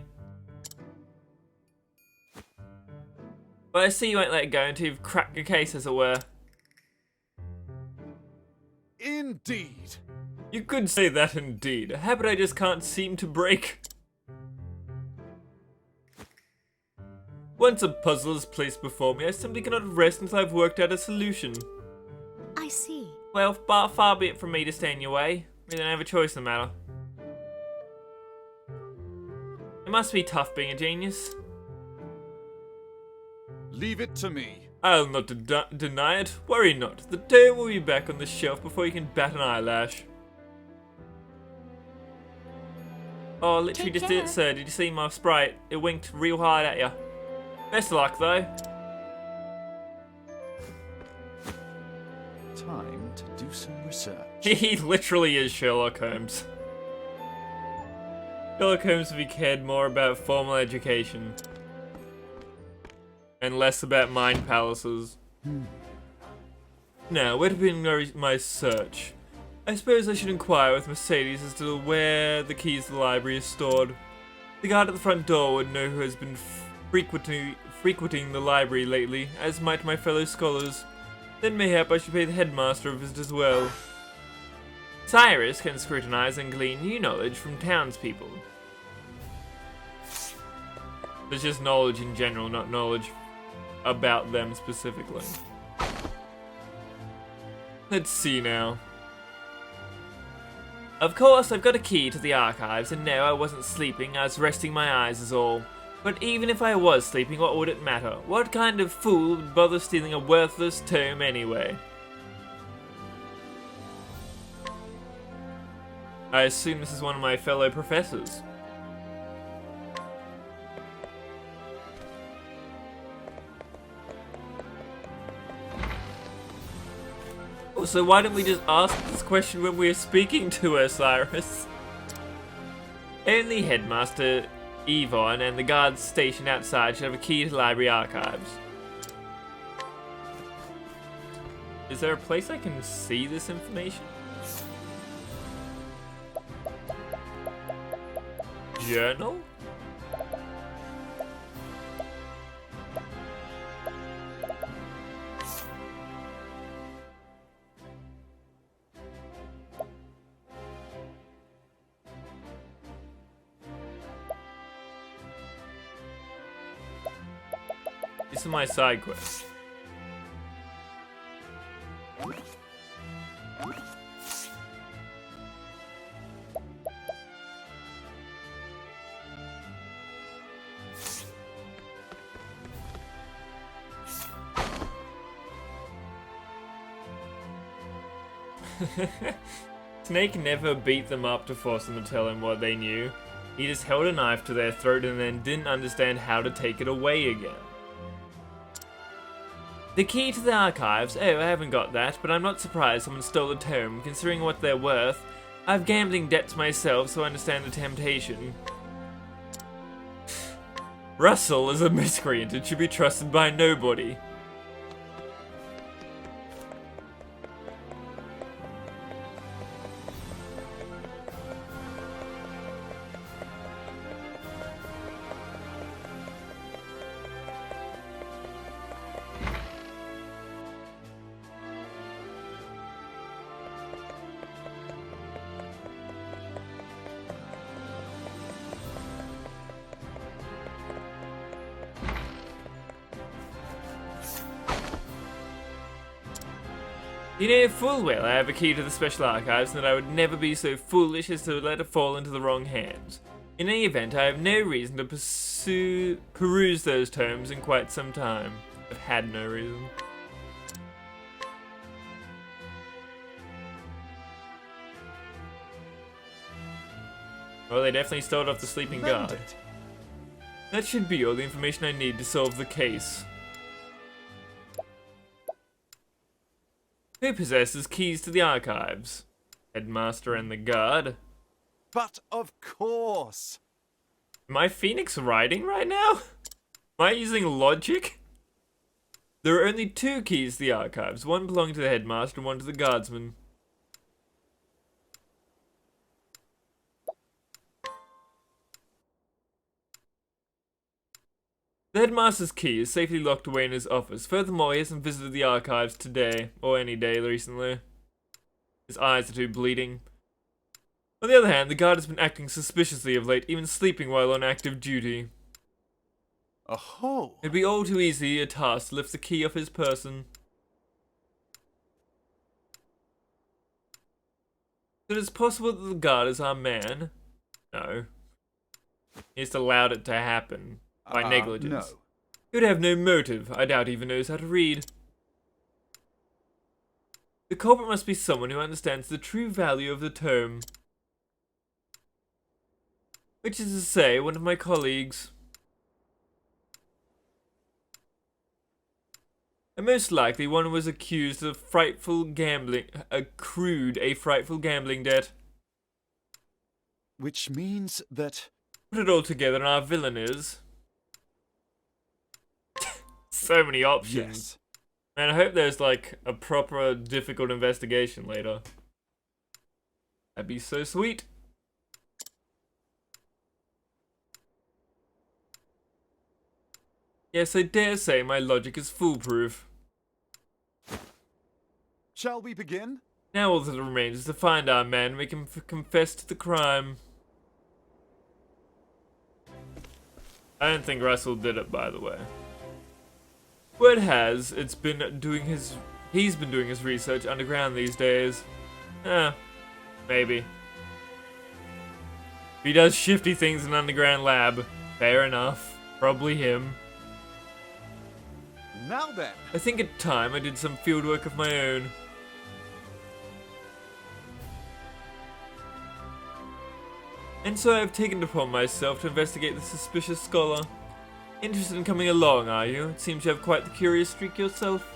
Speaker 1: But I see you won't let it go until you've cracked your case, as it were.
Speaker 6: Indeed!
Speaker 1: You could say that indeed. A habit I just can't seem to break. Once a puzzle is placed before me, I simply cannot rest until I've worked out a solution.
Speaker 8: I see.
Speaker 1: Well, far be it from me to stand in your way. We don't have a choice in the matter. It must be tough being a genius.
Speaker 6: Leave it to me.
Speaker 1: I'll not deny it. Worry not. The tome will be back on the shelf before you can bat an eyelash. Oh, literally
Speaker 8: Take
Speaker 1: just did
Speaker 8: care.
Speaker 1: it, sir. Did you see my sprite? It winked real hard at you. Best of luck, though.
Speaker 6: Time to do some research.
Speaker 1: He literally is Sherlock Holmes. Sherlock Holmes if he cared more about formal education. And less about mind palaces. Now, where to begin my search? I suppose I should inquire with Mercedes as to where the keys to the library is stored. The guard at the front door would know who has been frequenting the library lately, as might my fellow scholars. Then mayhap I should pay the headmaster a visit as well. Cyrus can scrutinize and glean new knowledge from townspeople. There's just knowledge in general, not knowledge about them specifically. Let's see now. Of course, I've got a key to the archives, and no, I wasn't sleeping, I was resting my eyes is all. But even if I was sleeping, what would it matter? What kind of fool would bother stealing a worthless tome anyway? I assume this is one of my fellow professors. So why don't we just ask this question when we're speaking to her, Cyrus? Only Headmaster Yvonne and the guards stationed outside should have a key to the library archives. Is there a place I can see this information? Journal? This is my side quest. Snake never beat them up to force them to tell him what they knew. He just held a knife to their throat and then didn't understand how to take it away again. The key to the archives? Oh, I haven't got that, but I'm not surprised someone stole the tome, considering what they're worth. I've gambling debts myself, so I understand the temptation. Russell is a miscreant and should be trusted by nobody. You know full well I have a key to the special archives and that I would never be so foolish as to let it fall into the wrong hands. In any event, I have no reason to peruse those tomes in quite some time. I've had no reason. Well, they definitely stole off the sleeping guard.
Speaker 6: Splendid.
Speaker 1: That should be all the information I need to solve the case. Who possesses keys to the archives? Headmaster and the guard?
Speaker 6: But of course.
Speaker 1: Am I Phoenix Writing right now? Am I using logic? There are only 2 keys to the archives, one belonging to the headmaster and one to the guardsman. The headmaster's key is safely locked away in his office. Furthermore, he hasn't visited the archives today, or any day recently. His eyes are too bleeding. On the other hand, the guard has been acting suspiciously of late, even sleeping while on active duty.
Speaker 6: Oh.
Speaker 1: It'd be all too easy a task to lift the key off his person. So it's possible that the guard is our man? No. He just allowed it to happen. By negligence.
Speaker 6: No.
Speaker 1: He would have no motive. I doubt he even knows how to read. The culprit must be someone who understands the true value of the tome. Which is to say, one of my colleagues. And most likely one was accused of accrued a frightful gambling debt.
Speaker 6: Which means that...
Speaker 1: Put it all together and our villain is... So many options.
Speaker 6: Yes.
Speaker 1: Man, I hope there's like a proper difficult investigation later. That'd be so sweet. Yes, I dare say my logic is foolproof.
Speaker 6: Shall we begin?
Speaker 1: Now all that remains is to find our man and make him confess to the crime. I don't think Russell did it, by the way. Word has, he's been doing his research underground these days. Maybe. If he does shifty things in an underground lab, fair enough. Probably him.
Speaker 6: Now then.
Speaker 1: I think at time I did some fieldwork of my own. And so I have taken it upon myself to investigate the suspicious scholar. Interested in coming along, are you? It seems you have quite the curious streak yourself.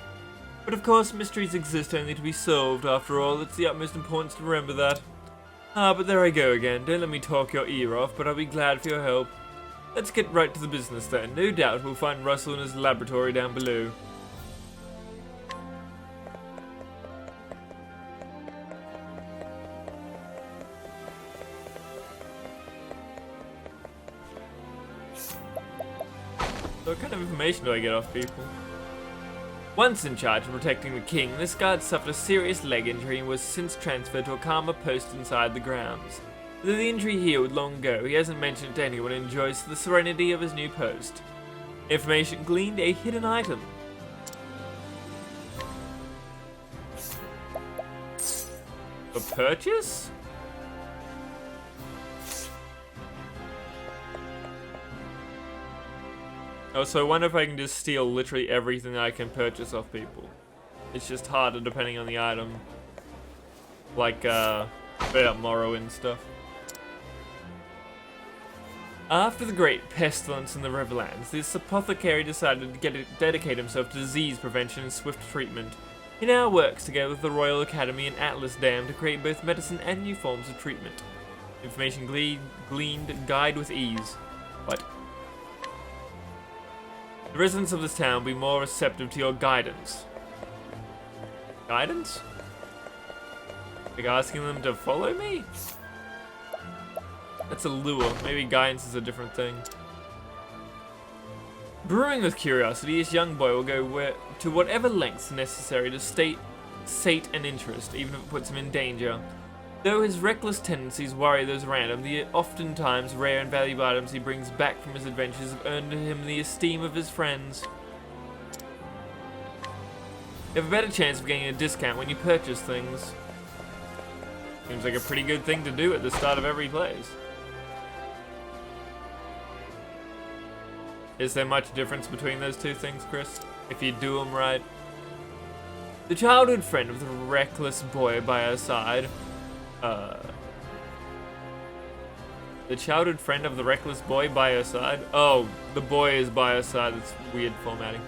Speaker 1: But of course, mysteries exist only to be solved. After all, it's the utmost importance to remember that. But there I go again. Don't let me talk your ear off, but I'll be glad for your help. Let's get right to the business then. No doubt we'll find Russell in his laboratory down below. So what kind of information do I get off people? Once in charge of protecting the king, this guard suffered a serious leg injury and was since transferred to a calmer post inside the grounds. Though the injury healed long ago, he hasn't mentioned it to anyone and enjoys the serenity of his new post. Information gleaned: a hidden item. For purchase? Oh, so I wonder if I can just steal literally everything I can purchase off people. It's just harder depending on the item. Like, straight up Morrowind stuff. After the great pestilence in the Riverlands, this apothecary decided to dedicate himself to disease prevention and swift treatment. He now works together with the Royal Academy and Atlas Dam to create both medicine and new forms of treatment. Information gleaned, guide with ease. What? The residents of this town will be more receptive to your guidance. Guidance? Like asking them to follow me? That's a lure. Maybe guidance is a different thing. Brewing with curiosity, this young boy will go to whatever lengths necessary to sate an interest, even if it puts him in danger. Though his reckless tendencies worry those around him, the oftentimes rare and valuable items he brings back from his adventures have earned him the esteem of his friends. You have a better chance of getting a discount when you purchase things. Seems like a pretty good thing to do at the start of every place. Is there much difference between those two things, Chris? If you do them right? The childhood friend of the reckless boy by her side. The childhood friend of the reckless boy by her side? Oh, the boy is by her side. That's weird formatting.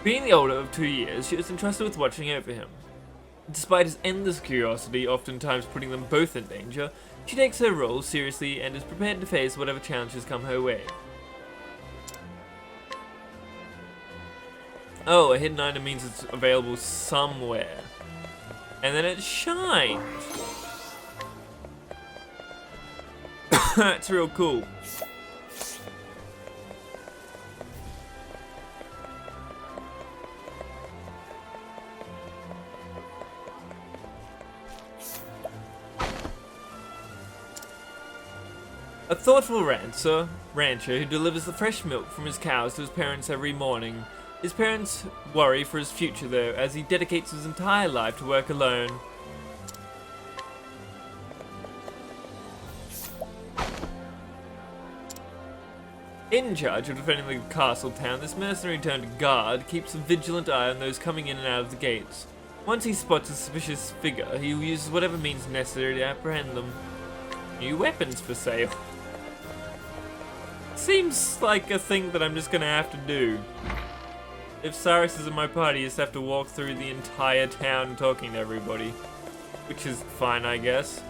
Speaker 1: Being the older of 2 years, she was entrusted with watching over him. Despite his endless curiosity, oftentimes putting them both in danger, she takes her role seriously and is prepared to face whatever challenges come her way. Oh, a hidden item means it's available somewhere. And then it shines. That's real cool. A thoughtful rancher who delivers the fresh milk from his cows to his parents every morning. His parents worry for his future though, as he dedicates his entire life to work alone. In charge of defending the castle town, this mercenary turned guard keeps a vigilant eye on those coming in and out of the gates. Once he spots a suspicious figure, he uses whatever means necessary to apprehend them. New weapons for sale. Seems like a thing that I'm just gonna have to do. If Cyrus is in my party, you just have to walk through the entire town talking to everybody. Which is fine, I guess.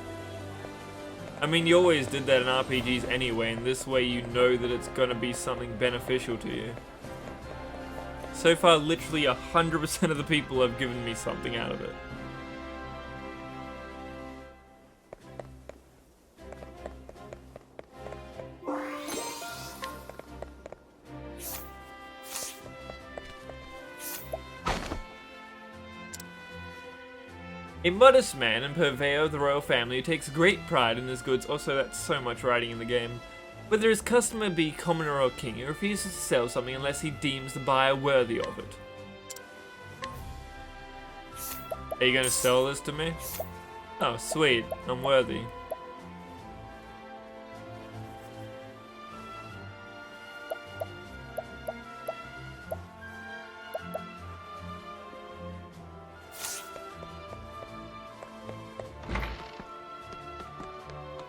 Speaker 1: I mean, you always did that in RPGs anyway, and this way you know that it's gonna be something beneficial to you. So far, literally 100% of the people have given me something out of it. A modest man and purveyor of the royal family who takes great pride in his goods. Also, that's so much writing in the game. Whether his customer be commoner or king, he refuses to sell something unless he deems the buyer worthy of it. Are you gonna sell this to me? Oh, sweet. I'm worthy.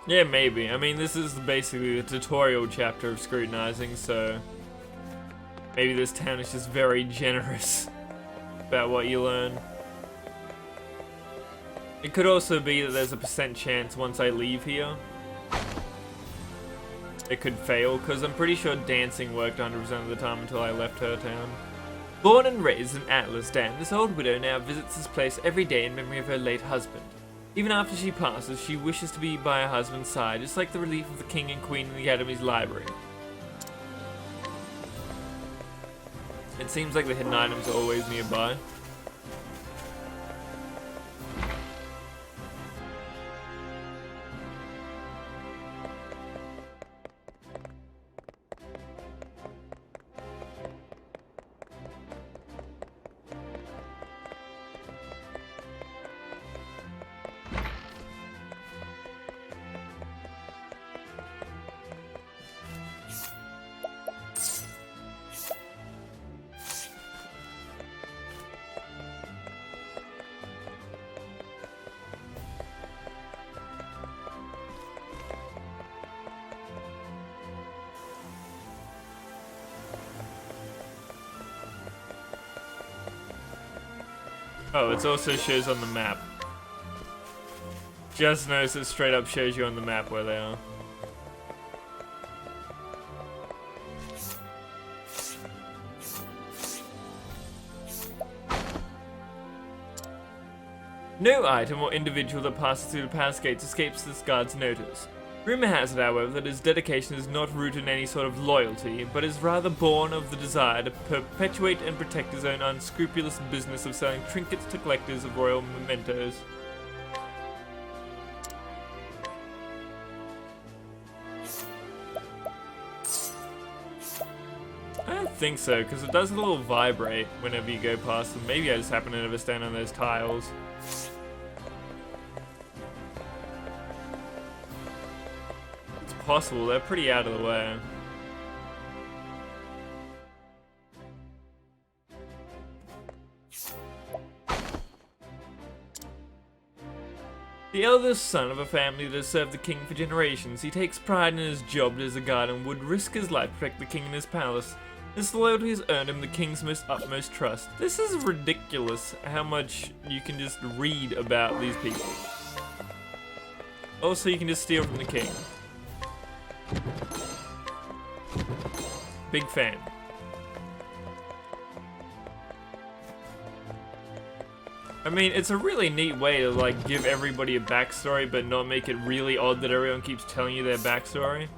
Speaker 1: Yeah, maybe. I mean, this is basically the tutorial chapter of scrutinizing, so maybe this town is just very generous about what you learn. It could also be that there's a % chance once I leave here, it could fail, because I'm pretty sure dancing worked 100% of the time until I left her town. Born and raised in Atlas Dam, this old widow now visits this place every day in memory of her late husband. Even after she passes, she wishes to be by her husband's side, just like the relief of the king and queen in the Academy's library. It seems like the hidden items are always nearby. Oh, it also shows on the map. Just notice it straight up shows you on the map where they are. No item or individual that passes through the palace gates escapes this guard's notice. Rumor has it, however, that his dedication is not rooted in any sort of loyalty, but is rather born of the desire to perpetuate and protect his own unscrupulous business of selling trinkets to collectors of royal mementos. I think so, because it does a little vibrate whenever you go past them. Maybe I just happen to never stand on those tiles. It's possible, they're pretty out of the way. The eldest son of a family that has served the king for generations, he takes pride in his job as a guard and would risk his life to protect the king in his palace. This loyalty has earned him the king's utmost trust. This is ridiculous how much you can just read about these people. Also, you can just steal from the king. Big fan. I mean, it's a really neat way to, like, give everybody a backstory, but not make it really odd that everyone keeps telling you their backstory.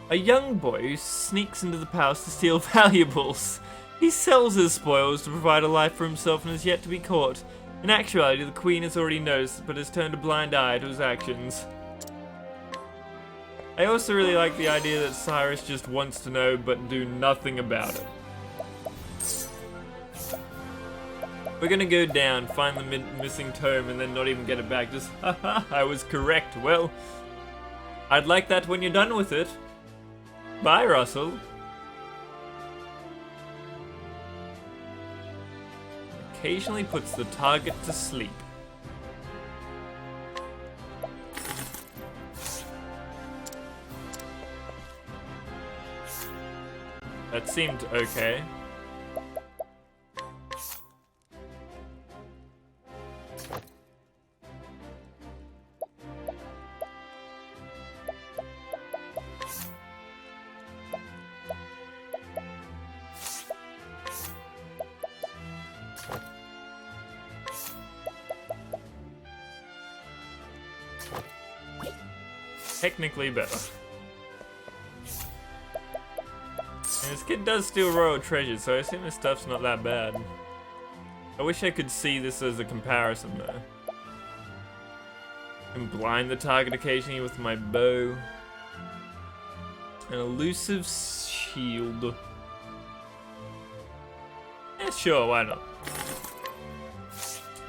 Speaker 1: A young boy who sneaks into the palace to steal valuables. He sells his spoils to provide a life for himself and is yet to be caught. In actuality, the queen has already noticed, but has turned a blind eye to his actions. I also really like the idea that Cyrus just wants to know, but do nothing about it. We're gonna go down, find the missing tome, and then not even get it back. Just, haha, I was correct. Well, I'd like that when you're done with it. Bye, Russell. Occasionally puts the target to sleep. That seemed okay. Technically better. And this kid does steal royal treasures, so I assume this stuff's not that bad. I wish I could see this as a comparison though. I can blind the target occasionally with my bow. An elusive shield. Yeah, sure, why not?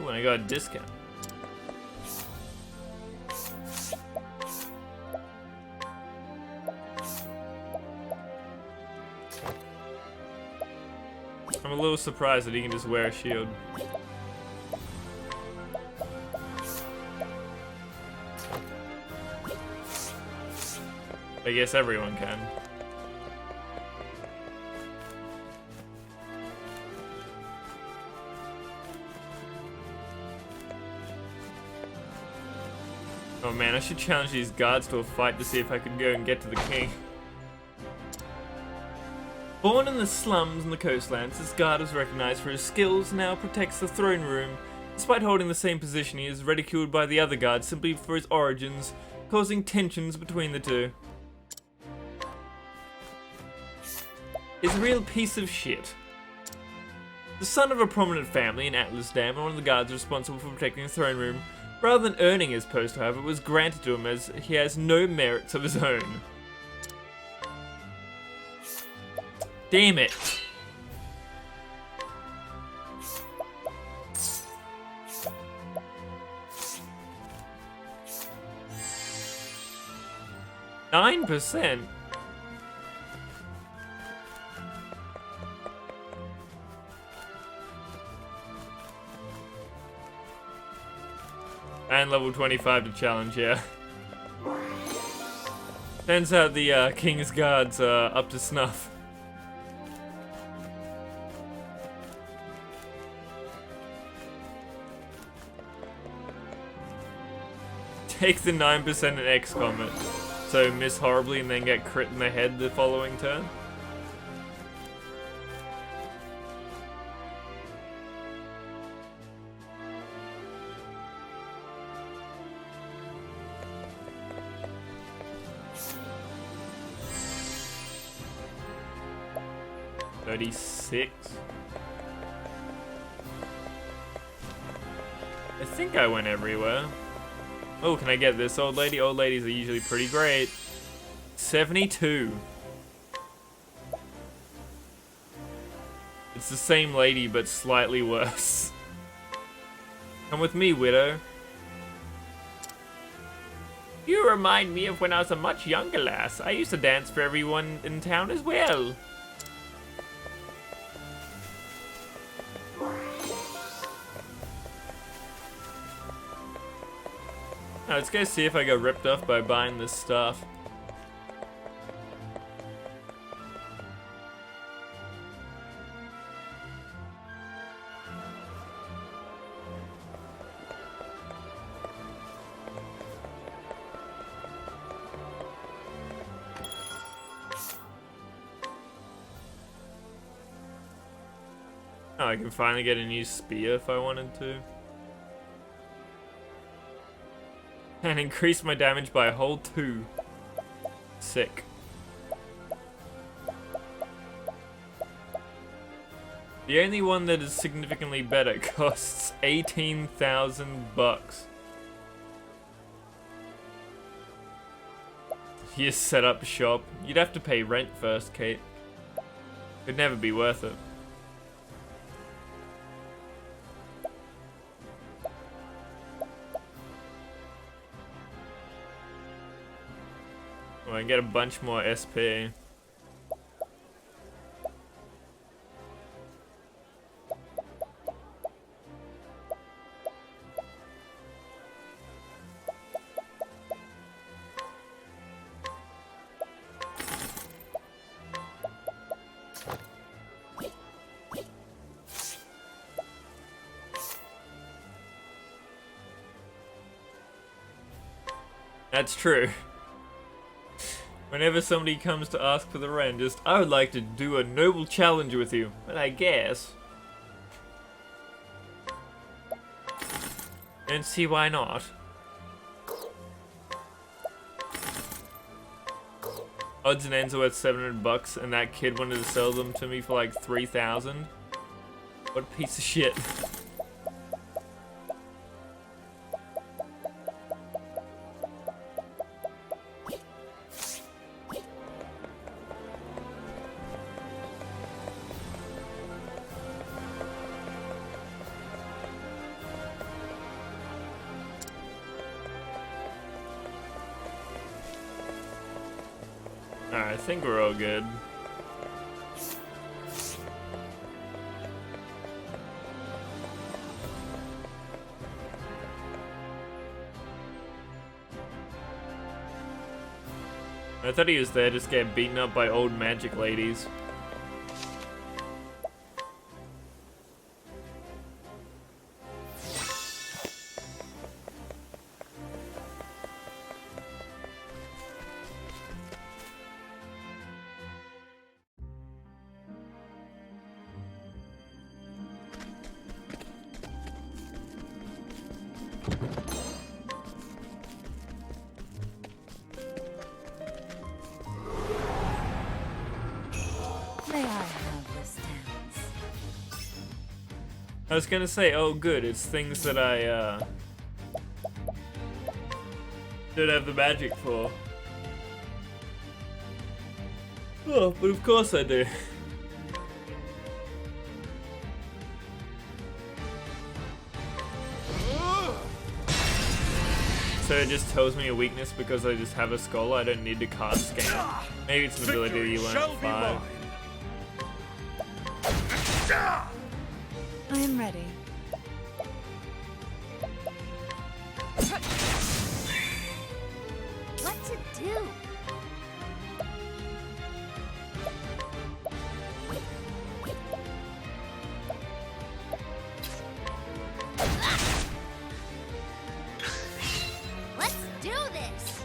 Speaker 1: Ooh, and I got a discount. I'm a little surprised that he can just wear a shield. I guess everyone can. Oh man, I should challenge these guards to a fight to see if I can go and get to the king. Born in the slums and the coastlands, this guard is recognized for his skills and now protects the throne room. Despite holding the same position, he is ridiculed by the other guards simply for his origins, causing tensions between the two. Is a real piece of shit. The son of a prominent family in Atlas Dam and one of the guards responsible for protecting the throne room, rather than earning his post, however, was granted to him as he has no merits of his own. Damn it. %. And level 25 to challenge, yeah. Turns out the King's Guards are up to snuff. Take the 9% in X combat, so miss horribly and then get crit in the head the following turn. $36. I think I went everywhere. Oh, can I get this old lady? Old ladies are usually pretty great. 72. It's the same lady, but slightly worse. Come with me, widow. You remind me of when I was a much younger lass. I used to dance for everyone in town as well. Now, let's go see if I got ripped off by buying this stuff. Oh, I can finally get a new spear if I wanted to. And increase my damage by a whole 2. Sick. The only one that is significantly better costs 18,000 bucks. You set up shop. You'd have to pay rent first, Kate. It'd never be worth it. Well, I can get a bunch more SP. That's true. Whenever somebody comes to ask for the rent, just, I would like to do a noble challenge with you, but I guess. Don't see why not. Odds and ends are worth 700 bucks, and that kid wanted to sell them to me for like 3,000. What a piece of shit. Alright, I think we're all good. I thought he was there just get beaten up by old magic ladies.
Speaker 3: May I have this dance?
Speaker 1: I was gonna say, oh good, it's things that I, don't have the magic for. Oh, but of course I do. So it just tells me a weakness because I just have a skull, I don't need to cast scan. Maybe it's an ability that you learn at 5.
Speaker 3: I am ready.
Speaker 4: What to do? Let's do this!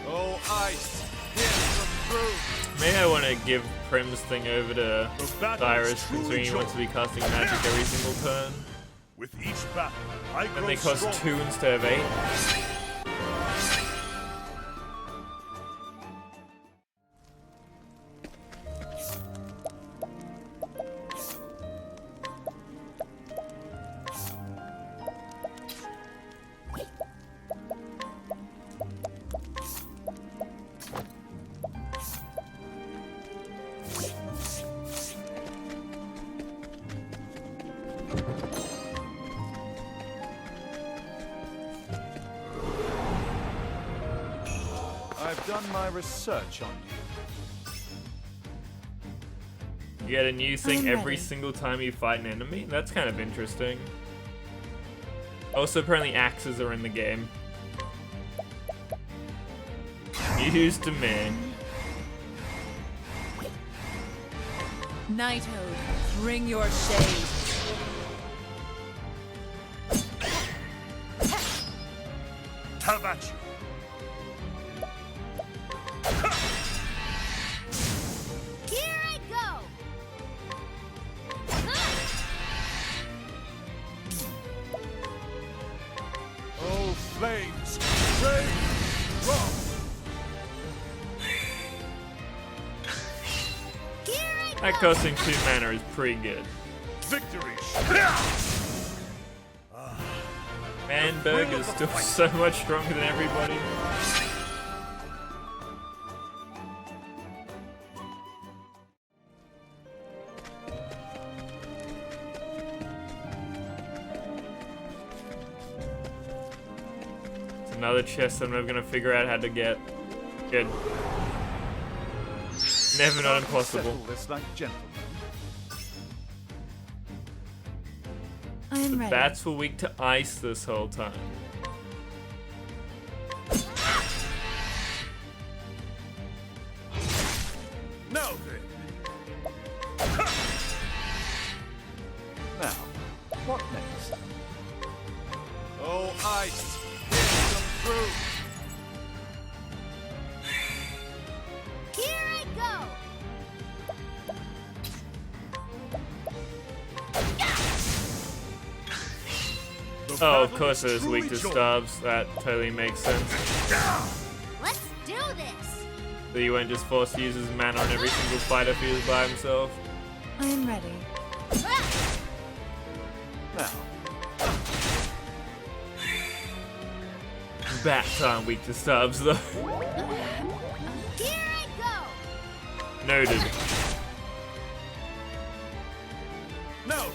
Speaker 2: Oh, ice! Here's the proof!
Speaker 1: Maybe I want to give Prim's thing over to
Speaker 2: The battle
Speaker 1: Cyrus,
Speaker 2: is truly
Speaker 1: considering he wants to be casting magic every single turn.
Speaker 2: With each battle, I grow
Speaker 1: And they cost
Speaker 2: stronger.
Speaker 1: 2 instead of 8.
Speaker 6: I've done my research on you.
Speaker 1: You get a new thing
Speaker 3: I'm
Speaker 1: every
Speaker 3: ready.
Speaker 1: single time you fight an enemy? That's kind of interesting. Also, apparently axes are in the game. Used to me.
Speaker 3: Knighthood, bring your shade.
Speaker 2: Have at you.
Speaker 4: Here I go!
Speaker 2: Oh, flames! Rain! Rock!
Speaker 1: That costing 2 mana is pretty good.
Speaker 2: Victory!
Speaker 1: Man, Berg is still so much stronger than everybody. It's another chest I'm never gonna figure out how to get. Good. Never not impossible.
Speaker 6: Settle this like gentlemen.
Speaker 3: I am ready.
Speaker 1: Bats were weak to ice this whole time.
Speaker 2: Now then,
Speaker 6: Now, what next?
Speaker 2: oh ice, come through.
Speaker 4: Here I go!
Speaker 2: The
Speaker 1: Oh, of
Speaker 2: battle
Speaker 1: course
Speaker 2: is
Speaker 1: it is weak to
Speaker 2: truly joined.
Speaker 1: starbs. That totally makes sense.
Speaker 4: Let's do this!
Speaker 1: So you won't just force to use his mana on every single fighter if he was by himself.
Speaker 3: I am ready.
Speaker 6: Now,
Speaker 1: Bats aren't weak to starbs though.
Speaker 4: Here I go!
Speaker 1: Noted.
Speaker 2: Now then,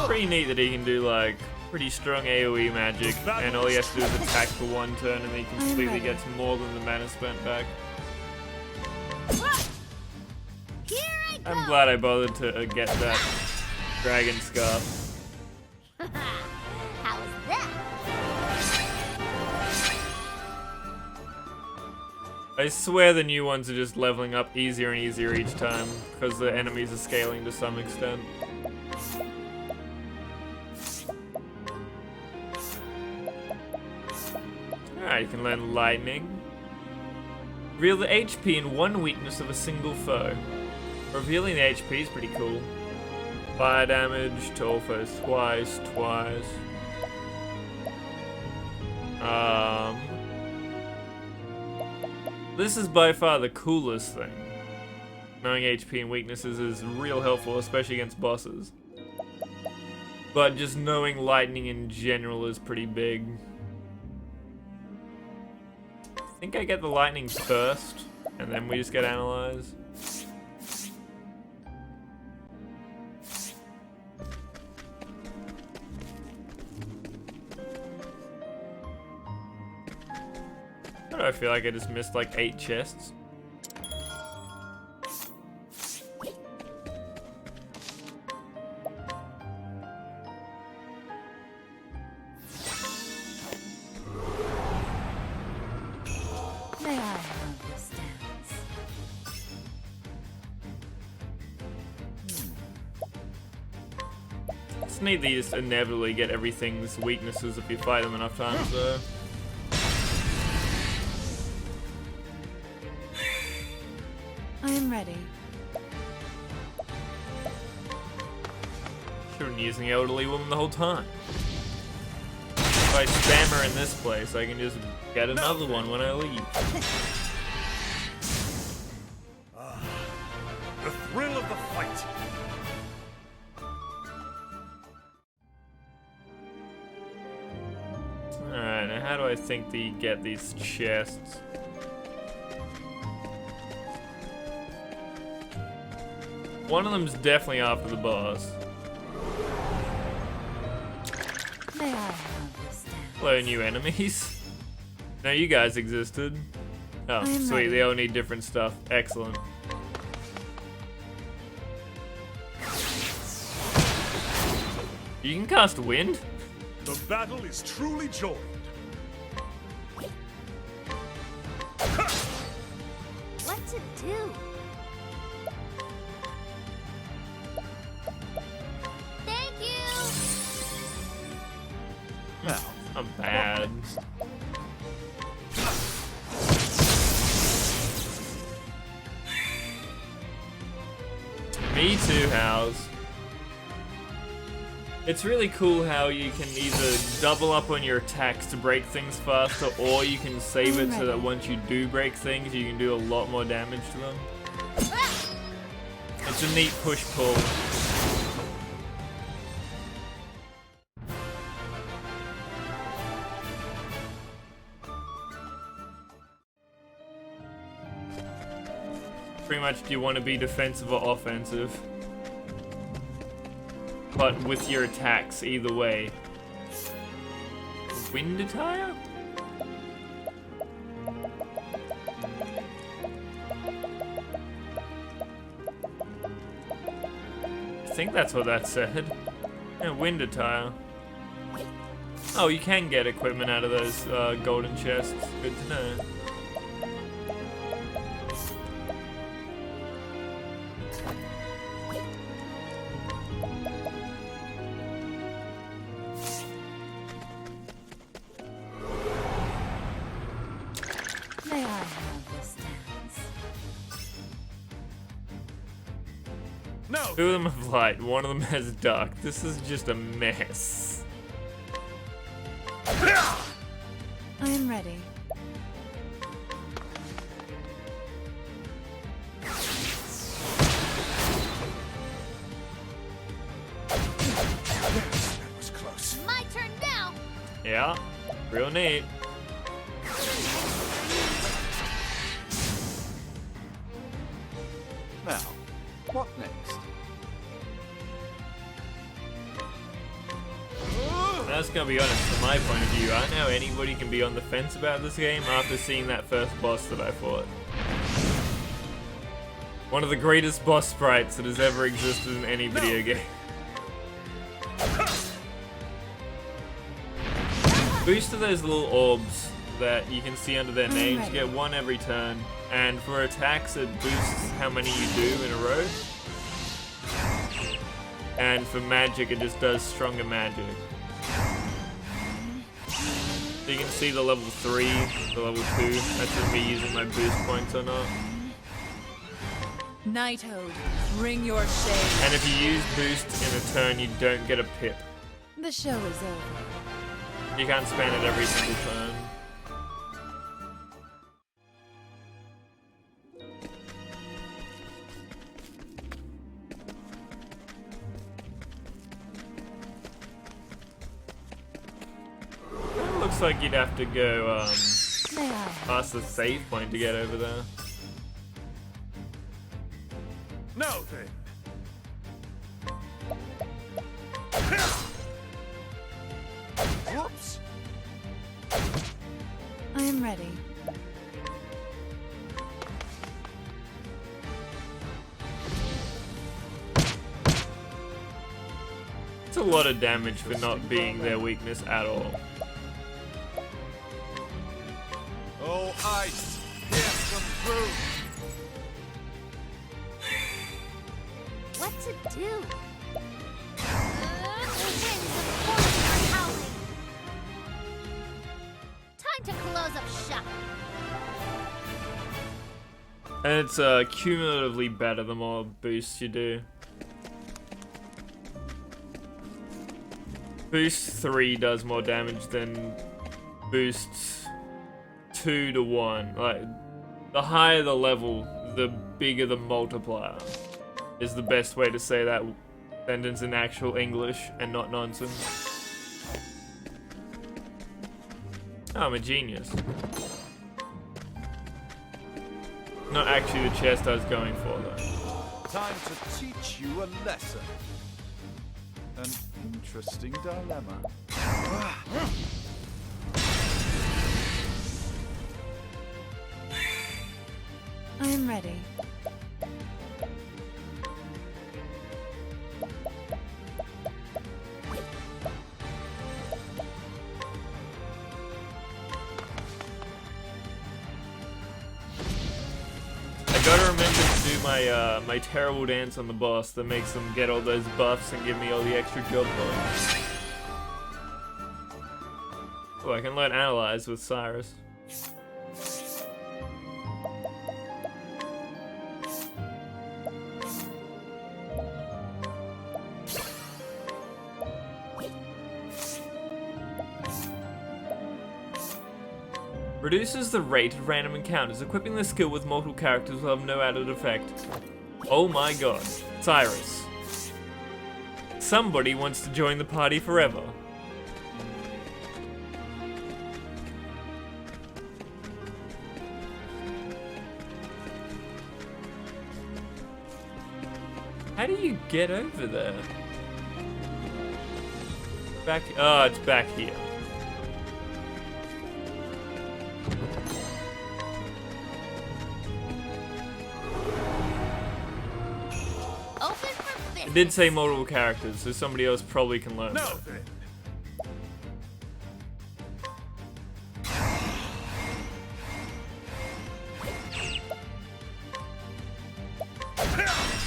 Speaker 1: Pretty neat that he can do like pretty strong AoE magic, and all he has to do is attack for 1 turn, and then he completely
Speaker 3: ready.
Speaker 1: gets more than the mana spent back.
Speaker 4: Here I go!
Speaker 1: I'm glad I bothered to get that dragon scarf.
Speaker 4: How's that?
Speaker 1: I swear the new ones are just leveling up easier and easier each time, because the enemies are scaling to some extent. Alright, you can learn lightning. Reveal the HP and 1 weakness of a single foe. Revealing the HP is pretty cool. Fire damage to all foes twice. This is by far the coolest thing. Knowing HP and weaknesses is real helpful, especially against bosses. But just knowing lightning in general is pretty big. I think I get the lightning first, and then we just get analyzed. Why do I feel like I just missed like 8 chests?
Speaker 3: May I have this dance?
Speaker 1: It's neat that you just inevitably get everything's weaknesses if you fight them enough times, though.
Speaker 3: I am ready.
Speaker 1: Should've been using the elderly woman the whole time. If I spam her in this place, I can just get another one when I leave.
Speaker 2: the thrill of the fight.
Speaker 1: how do I think that you get these chests? One of them's definitely after the boss.
Speaker 3: May I have this dance?
Speaker 1: Hello, new enemies. No, you guys existed. Oh,
Speaker 3: I am
Speaker 1: sweet.
Speaker 3: ready.
Speaker 1: They all need different stuff. Excellent. You can cast wind?
Speaker 2: The battle is truly joined.
Speaker 4: What to do? Thank you!
Speaker 6: Now,
Speaker 1: I'm bad. Me too, House. It's really cool how you can either double up on your attacks to break things faster, or you can save it so that once you do break things, you can do a lot more damage to them. It's a neat push-pull. Pretty much, do you want to be defensive or offensive? But with your attacks, either way. Wind attire? I think that's what that said. Yeah, wind attire. Oh, you can get equipment out of those golden chests. Good to know.
Speaker 3: May I have this dance?
Speaker 2: No!
Speaker 1: Two of them have light, one of them has dark. This is just a mess.
Speaker 3: I am ready.
Speaker 2: Yes, that was close.
Speaker 4: My turn now!
Speaker 1: Yeah, real neat.
Speaker 6: now, what next?
Speaker 1: That's gonna be honest, from my point of view, I don't know how anybody can be on the fence about this game after seeing that first boss that I fought. One of the greatest boss sprites that has ever existed in any video game. Boost to those little orbs that you can see under their names. You get one every turn, and for attacks it boosts how many you do in a row. And for magic it just does stronger magic. So you can see the level 3, the level 2, that's just me using my boost points or not.
Speaker 3: Nighthode, bring your shade.
Speaker 1: And if you use boost in a turn, you don't get a pip.
Speaker 3: The show is over.
Speaker 1: You can't spam it every single turn. It looks like you'd have to go
Speaker 3: May I have
Speaker 1: past the save point to get over there.
Speaker 2: Now then. Whoops!
Speaker 3: I am ready.
Speaker 1: It's a lot of damage for not being their weakness at all.
Speaker 2: Oh, ice! Pierce them through!
Speaker 4: What to do? The winds of fortune are howling. Time to close up shop.
Speaker 1: And it's cumulatively better the more boosts you do. Boost 3 does more damage than boost 2 to 1. Like, the higher the level, the bigger the multiplier. Is the best way to say that sentence in actual English and not nonsense. Oh, I'm a genius. Not actually the chest I was going for, though.
Speaker 6: Time to teach you a lesson. An interesting dilemma.
Speaker 3: I am ready.
Speaker 1: I gotta remember to do my terrible dance on the boss that makes them get all those buffs and give me all the extra job points. Oh, I can learn Analyze with Cyrus. Reduces the rate of random encounters. Equipping the skill with multiple characters will have no added effect. Oh my god. Cyrus. Somebody wants to join the party forever. How do you get over there? Back. Oh, it's back here. It did say multiple characters, so somebody else probably can learn
Speaker 2: Now
Speaker 1: that.
Speaker 2: then.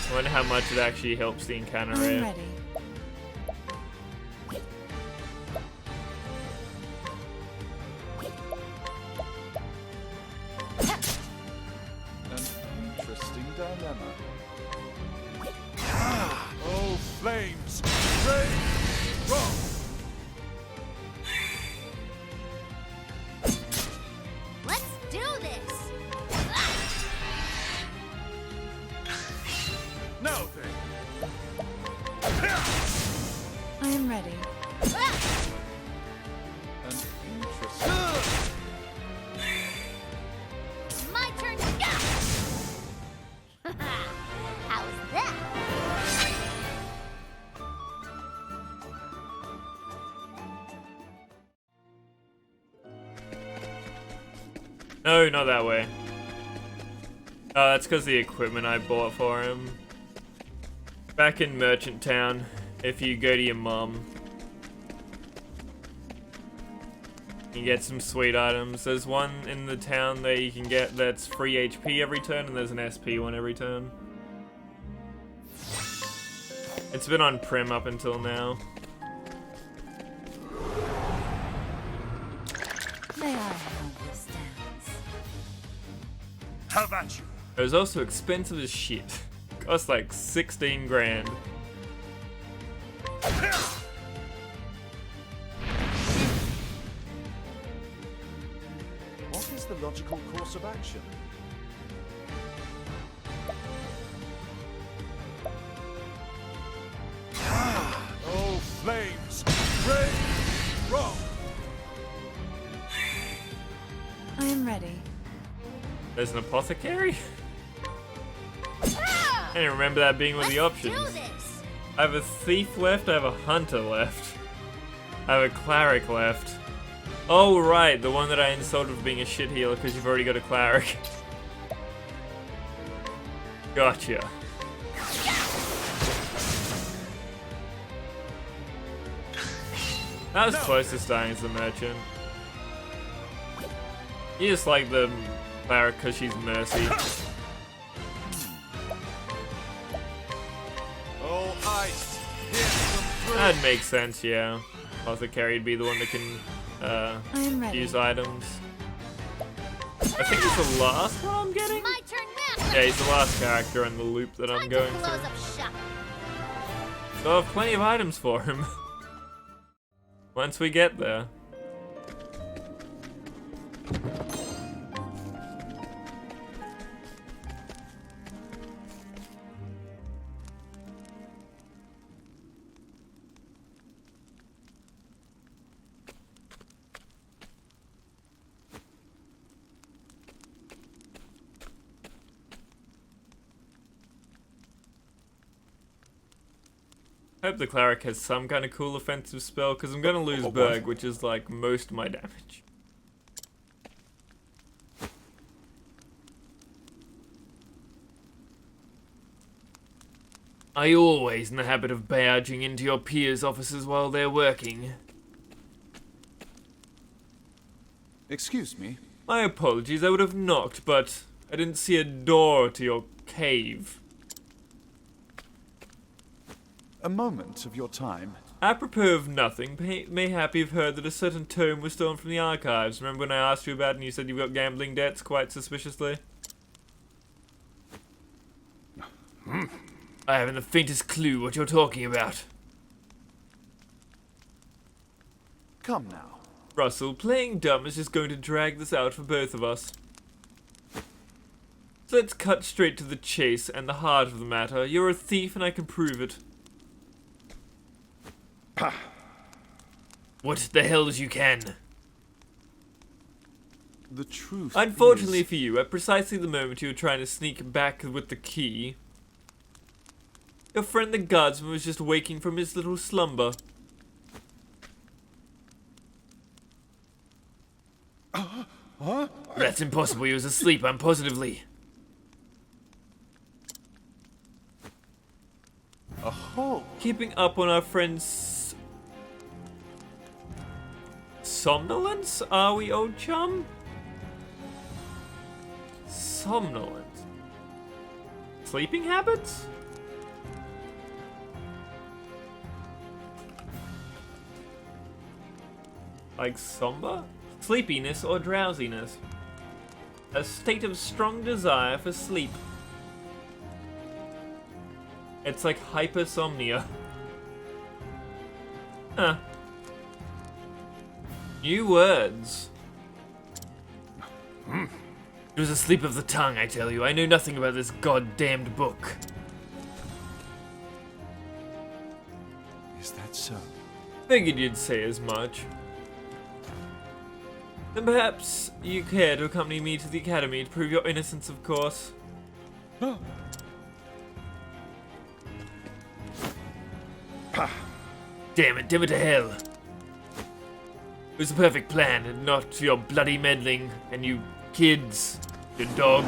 Speaker 1: I wonder how much it actually helps the encounter
Speaker 3: I'm
Speaker 1: rate.
Speaker 3: ready.
Speaker 6: An interesting dilemma.
Speaker 2: Oh, flames! Rain! Rock!
Speaker 4: Let's do this!
Speaker 2: Now then.
Speaker 3: I am ready.
Speaker 6: An interesting.
Speaker 4: My turn to go! How's that?
Speaker 1: No, not that way. Oh, that's because the equipment I bought for him. Back in Merchant Town, if you go to your mum, you get some sweet items. There's one in the town that you can get that's free HP every turn, and there's an SP one every turn. It's been on Prim up until now.
Speaker 3: May I have this dance?
Speaker 2: Have at you.
Speaker 1: It was also expensive as shit. Cost like 16 grand.
Speaker 6: What is the logical course of action?
Speaker 2: Oh, flames! Rain! Rock!
Speaker 3: I am ready.
Speaker 1: There's an apothecary? I didn't remember that being one of the options.
Speaker 4: Do this!
Speaker 1: I have a thief left, I have a hunter left. I have a cleric left. Oh right, the one that I insulted for being a shit healer because you've already got a cleric. Gotcha. That was close to dying as the merchant. You just like the cleric because she's mercy.
Speaker 2: Oh, ice! Here's some through.
Speaker 1: That'd make sense, yeah. Apothecary would be the one that can
Speaker 3: I am ready.
Speaker 1: use items. I think he's the last one I'm getting?
Speaker 4: My turn now!
Speaker 1: Yeah, he's the last character in the loop that I'm
Speaker 4: Time to
Speaker 1: going
Speaker 4: close
Speaker 1: through.
Speaker 4: up shop.
Speaker 1: So I have plenty of items for him. Once we get there. I hope the cleric has some kind of cool offensive spell, because I'm gonna lose Berg, which is like most of my damage. Are you always in the habit of barging into your peers' offices while they're working?
Speaker 6: Excuse me.
Speaker 1: My apologies, I would have knocked, but I didn't see a door to your cave.
Speaker 6: A moment of your time.
Speaker 1: Apropos of nothing, mayhap you've heard that a certain tome was stolen from the archives. Remember when I asked you about it and you said you've got gambling debts quite suspiciously? I haven't the faintest clue what you're talking about.
Speaker 6: Come now.
Speaker 1: Russell, playing dumb is just going to drag this out for both of us. So let's cut straight to the chase and the heart of the matter. You're a thief and I can prove it.
Speaker 2: Pah!
Speaker 1: What the hells you can?
Speaker 6: The truth
Speaker 1: Unfortunately
Speaker 6: is...
Speaker 1: for you, at precisely the moment you were trying to sneak back with the key, your friend the guardsman was just waking from his little slumber.
Speaker 2: Huh?
Speaker 1: That's impossible, he was asleep, I'm positively.
Speaker 6: Oh,
Speaker 1: Keeping up on our friend's somnolence, are we, old chum? Somnolence. Sleeping habits? Like somber? Sleepiness or drowsiness. A state of strong desire for sleep. It's like hypersomnia. Huh. New words. It was a slip of the tongue, I tell you. I know nothing about this goddamned book.
Speaker 6: is that so?
Speaker 1: Figured you'd say as much. Then perhaps you care to accompany me to the academy to prove your innocence, of course. Damn it to hell. It was a perfect plan, and not your bloody meddling, and you kids, your dog.
Speaker 6: I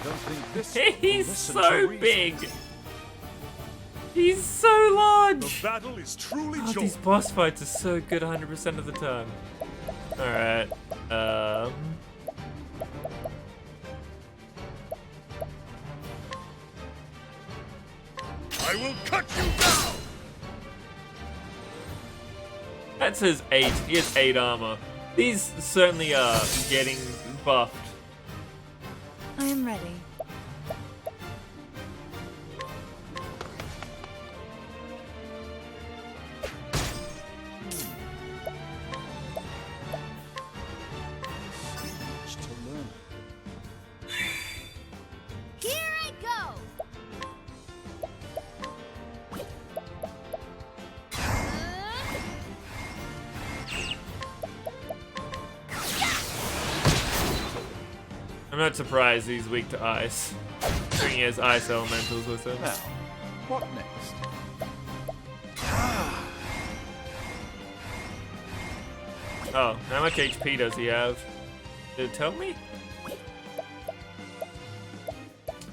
Speaker 6: don't think this
Speaker 1: He's
Speaker 6: will listen
Speaker 1: so
Speaker 6: to reason.
Speaker 1: big. He's so large.
Speaker 2: The battle is truly
Speaker 1: Oh,
Speaker 2: joined.
Speaker 1: these boss fights are so good 100% of the time. Alright,
Speaker 2: I will cut you down!
Speaker 1: that says 8. He has 8 armor. These certainly are getting buffed.
Speaker 3: I am ready.
Speaker 6: Much to learn.
Speaker 4: Here I go!
Speaker 1: I'm not surprised he's weak to ice. Considering he has ice elementals with him.
Speaker 6: Now, what next?
Speaker 1: Oh, how much HP does he have? Did it tell me?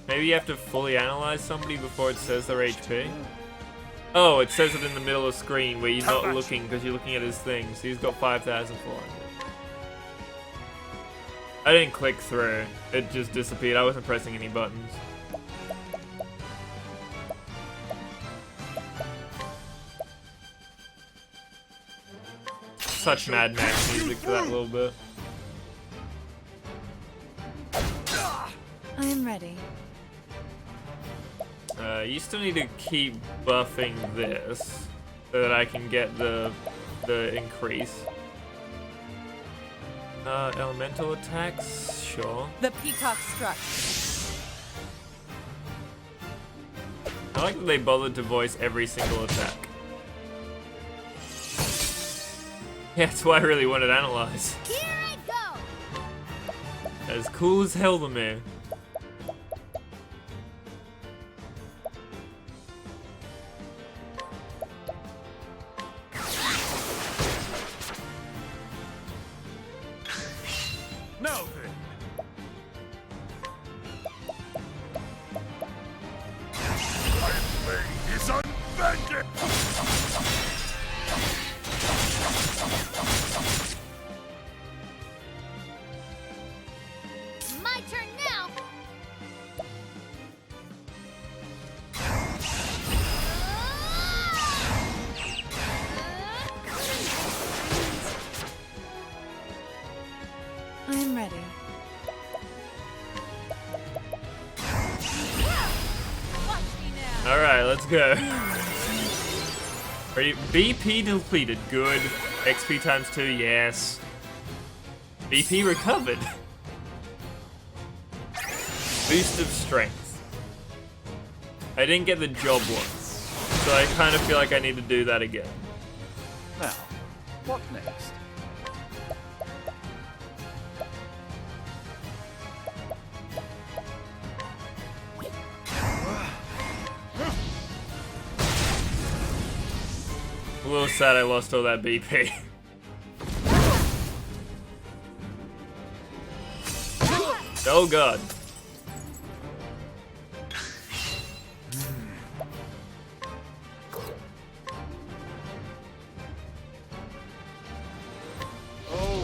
Speaker 1: Maybe you have to fully analyze somebody before it says their HP? Oh, it says it in the middle of the screen where you're not looking because you're looking at his thing. So he's got 5,400. I didn't click through. It just disappeared. I wasn't pressing any buttons. Such Mad Max music for that little bit.
Speaker 3: I am ready.
Speaker 1: You still need to keep buffing this so that I can get the increase. Elemental attacks, sure.
Speaker 9: The peacock struck.
Speaker 1: I like that they bothered to voice every single attack. Yeah, that's why I really wanted to analyze.
Speaker 4: Here I go!
Speaker 1: As cool as hell to me.
Speaker 2: unbending!
Speaker 4: My turn now!
Speaker 3: I'm ready.
Speaker 1: Alright, let's go. Ready? BP depleted, good. XP times 2, yes. BP recovered. Boost of strength. I didn't get the job once, so I kind of feel like I need to do that again.
Speaker 6: Now, what next?
Speaker 1: A little sad I lost all that BP. Oh god.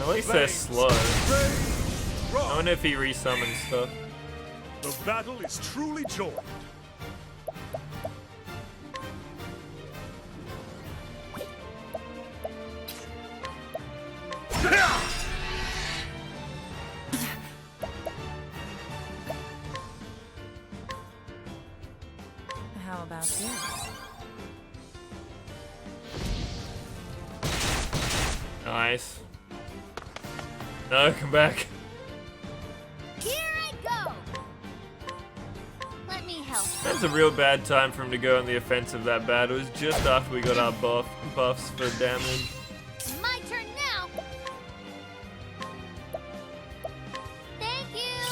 Speaker 1: At least they're slow. I wonder if he resummons stuff.
Speaker 2: The battle is truly joined.
Speaker 3: How about this?
Speaker 1: Nice. No, come back.
Speaker 4: Here I go! Let me help.
Speaker 1: That's a real bad time for him to go on the offensive that bad. It was just after we got our buffs for damage.
Speaker 4: My turn now! Thank you!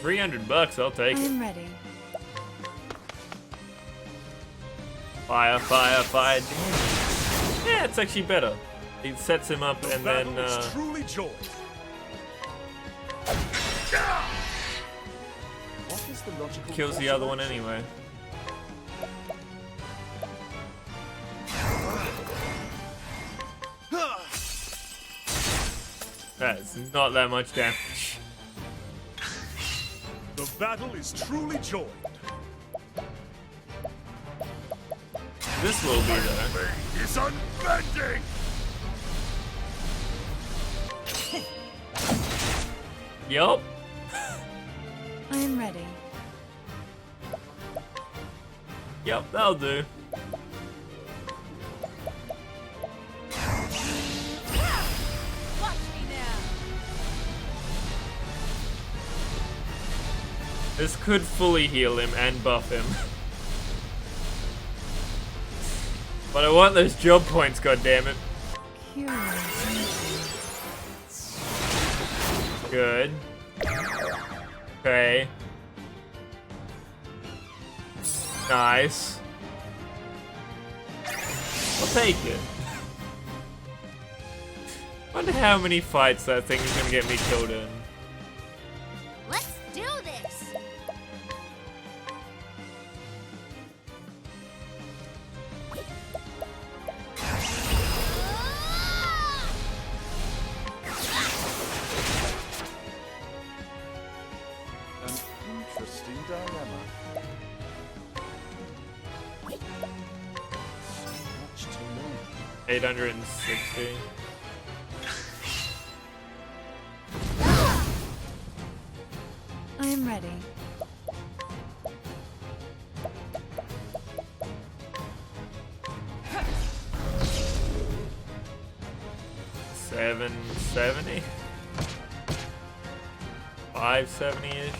Speaker 1: 300 bucks, I'll take it.
Speaker 3: I'm ready.
Speaker 1: Fire, fire, fire. Damn. Yeah, it's actually better. He sets him up and then
Speaker 2: Truly joined.
Speaker 6: What is the logical
Speaker 1: kills the other one anyway. That's not that much damage.
Speaker 2: The battle is truly joined.
Speaker 1: This will be there.
Speaker 2: Blade is unbending!
Speaker 1: Yup.
Speaker 3: I am ready.
Speaker 1: Yup, that'll do.
Speaker 4: Watch me now!
Speaker 1: This could fully heal him and buff him. But I want those job points, goddammit.
Speaker 3: Curious.
Speaker 1: Good. Okay. Nice. I'll take it. Wonder how many fights that thing is gonna get me killed in.
Speaker 4: Let's do this!
Speaker 6: An interesting dilemma. So much to learn.
Speaker 1: 860.
Speaker 3: I am ready.
Speaker 1: $770? $570-ish?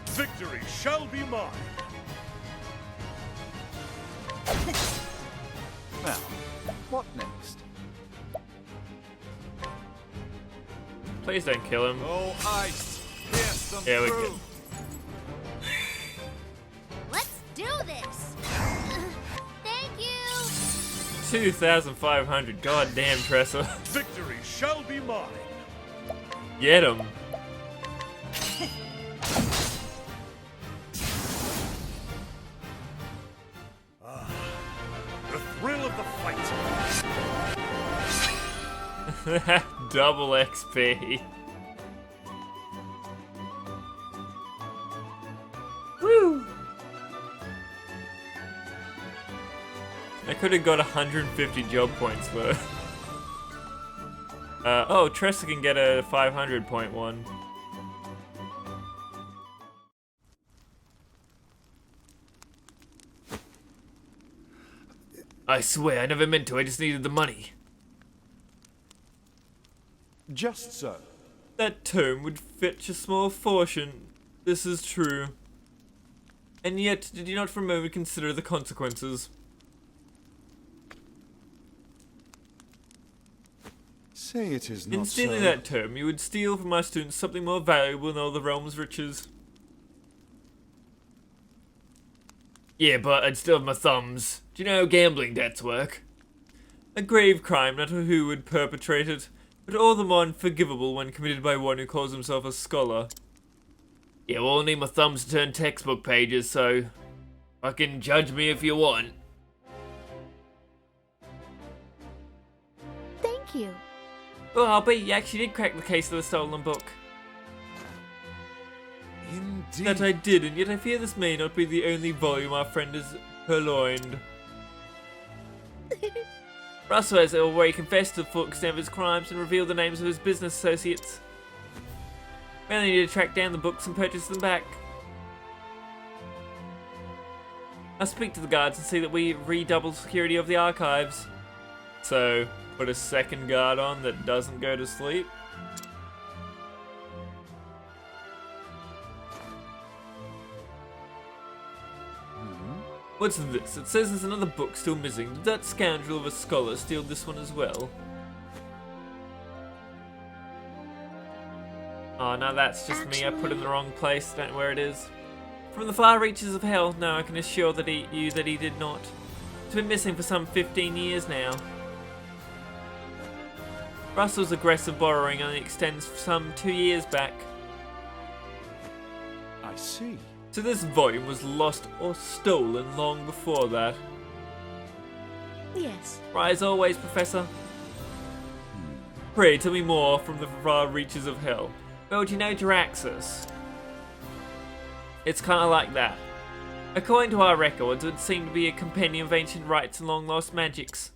Speaker 2: Victory shall be mine.
Speaker 6: Now, what next?
Speaker 1: Please don't kill him.
Speaker 2: Oh, ice, pierce them
Speaker 1: Yeah, we
Speaker 2: through.
Speaker 1: could.
Speaker 4: Let's do this! Thank you!
Speaker 1: 2,500. God damn, Tressa.
Speaker 2: Victory shall be mine.
Speaker 1: Get him. Double XP. Woo! I could have got 150 job points though. Oh, Tressa can get a 500 point one. I swear, I never meant to, I just needed the money.
Speaker 6: Just so.
Speaker 1: That tome would fetch a small fortune. This is true. And yet, did you not for a moment consider the consequences?
Speaker 6: Say it is not
Speaker 1: In stealing
Speaker 6: so.
Speaker 1: that tome, you would steal from our students something more valuable than all the realm's riches. Yeah, but I'd still have my thumbs. Do you know how gambling debts work? A grave crime, not who would perpetrate it, but all the more unforgivable when committed by one who calls himself a scholar. Yeah, well, I'll need my thumbs to turn textbook pages, so fucking judge me if you want.
Speaker 8: Thank you.
Speaker 1: Well, I'll bet you actually did crack the case of the stolen book.
Speaker 6: Indeed.
Speaker 1: That I did, and yet I fear this may not be the only volume our friend has purloined. Russell has already confessed to the full extent of his crimes and revealed the names of his business associates. We only need to track down the books and purchase them back. I'll speak to the guards and see that we redouble security of the archives. So, put a second guard on that doesn't go to sleep. What's this? It says there's another book still missing. Did that scoundrel of a scholar steal this one as well? Oh, now that's just me. I put it in the wrong place. Don't know where it is. From the far reaches of hell. No, I can assure you that he did not. It's been missing for some 15 years now. Russell's aggressive borrowing only extends some 2 years back.
Speaker 6: I see.
Speaker 1: So this volume was lost or stolen long before that.
Speaker 8: Yes.
Speaker 1: Right as always, Professor. Pray tell me more from the far reaches of hell. Well, do you know Jaraxxus? It's kind of like that. According to our records, it would seem to be a compendium of ancient rites and long-lost magics.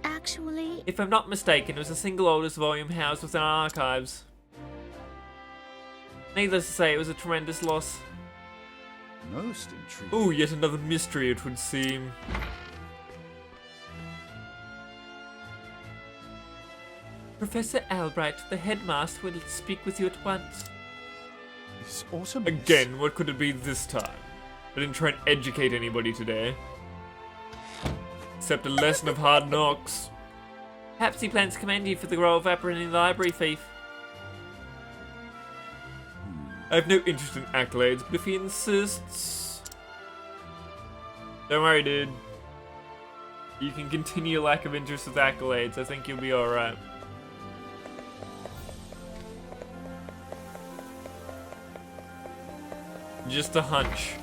Speaker 8: Actually,
Speaker 1: If I'm not mistaken, it was the single oldest volume housed within our archives. Needless to say, it was a tremendous loss.
Speaker 6: Most intriguing.
Speaker 1: Ooh, yet another mystery it would seem. Professor Albright, the headmaster, will speak with you at once.
Speaker 6: This autumn.
Speaker 1: Again, what could it be this time? I didn't try and educate anybody today. Except a lesson of hard knocks. Perhaps he plans to commend you for the role of apprehending the library thief. I have no interest in accolades, but if he insists... Don't worry, dude. You can continue your lack of interest with accolades. I think you'll be alright. Just a hunch.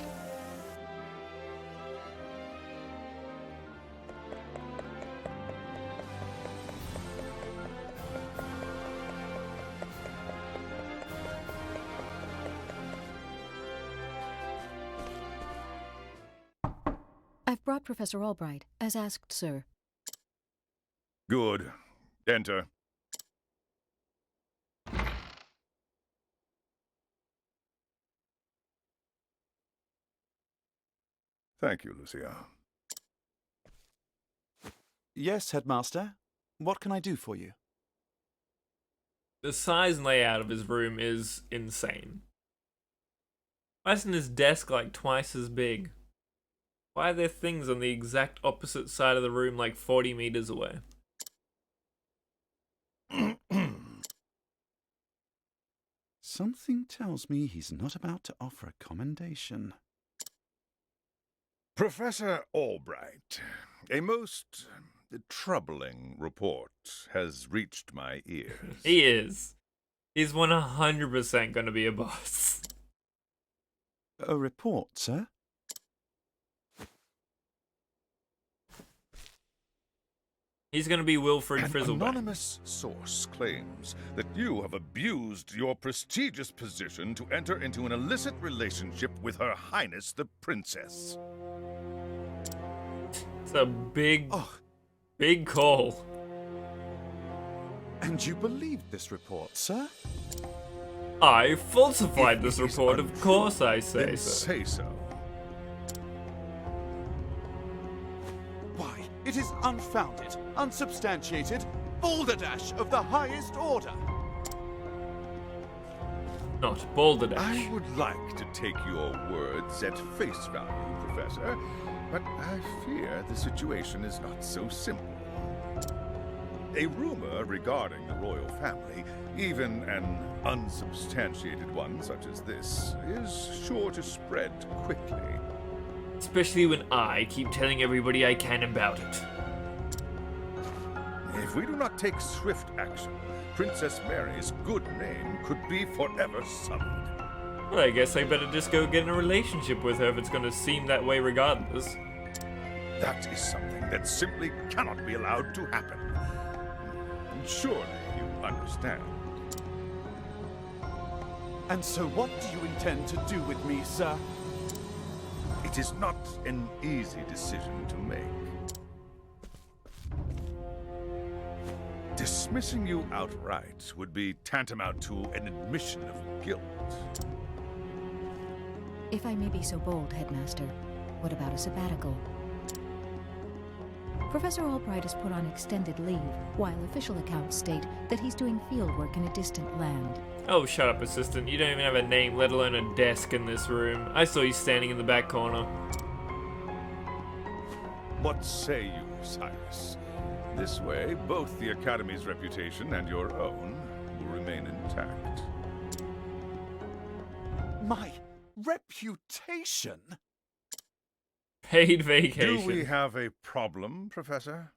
Speaker 9: I've brought Professor Albright, as asked, sir.
Speaker 2: Good. Enter. Thank you, Lucia.
Speaker 6: Yes, Headmaster. What can I do for you?
Speaker 1: The size and layout of his room is insane. Why isn't his desk like twice as big? Why are there things on the exact opposite side of the room like 40 meters away?
Speaker 6: Something tells me he's not about to offer a commendation.
Speaker 2: Professor Albright, a most troubling report has reached my ears.
Speaker 1: He is. He's 100% gonna be a boss.
Speaker 6: A report, sir?
Speaker 1: He's gonna be Wilfred
Speaker 2: An
Speaker 1: Frizzlebank.
Speaker 2: anonymous source claims that you have abused your prestigious position to enter into an illicit relationship with Her Highness the Princess.
Speaker 1: It's a big,
Speaker 6: Oh,
Speaker 1: big call.
Speaker 6: and you believed this report, sir?
Speaker 1: I falsified this
Speaker 2: If it is
Speaker 1: report, of
Speaker 2: untrue,
Speaker 1: course I say
Speaker 2: then
Speaker 1: so.
Speaker 2: say so.
Speaker 6: Why, it is unfounded, unsubstantiated, balderdash of the highest order.
Speaker 1: Not balderdash.
Speaker 2: I would like to take your words at face value, Professor, but I fear the situation is not so simple. A rumor regarding the royal family, even an unsubstantiated one such as this, is sure to spread quickly.
Speaker 1: Especially when I keep telling everybody I can about it.
Speaker 2: If we do not take swift action, Princess Mary's good name could be forever sullied.
Speaker 1: Well, I guess I better just go get in a relationship with her if it's gonna seem that way regardless.
Speaker 2: That is something that simply cannot be allowed to happen. Surely you understand.
Speaker 6: And so what do you intend to do with me, sir?
Speaker 2: It is not an easy decision to make. Dismissing you outright would be tantamount to an admission of guilt.
Speaker 9: If I may be so bold, Headmaster, what about a sabbatical? Professor Albright is put on extended leave, while official accounts state that he's doing fieldwork in a distant land.
Speaker 1: Oh, shut up, assistant. You don't even have a name, let alone a desk in this room. I saw you standing in the back corner.
Speaker 2: What say you, Cyrus? This way, both the Academy's reputation and your own will remain intact.
Speaker 6: My reputation?
Speaker 1: Paid vacation.
Speaker 2: Do we have a problem, Professor?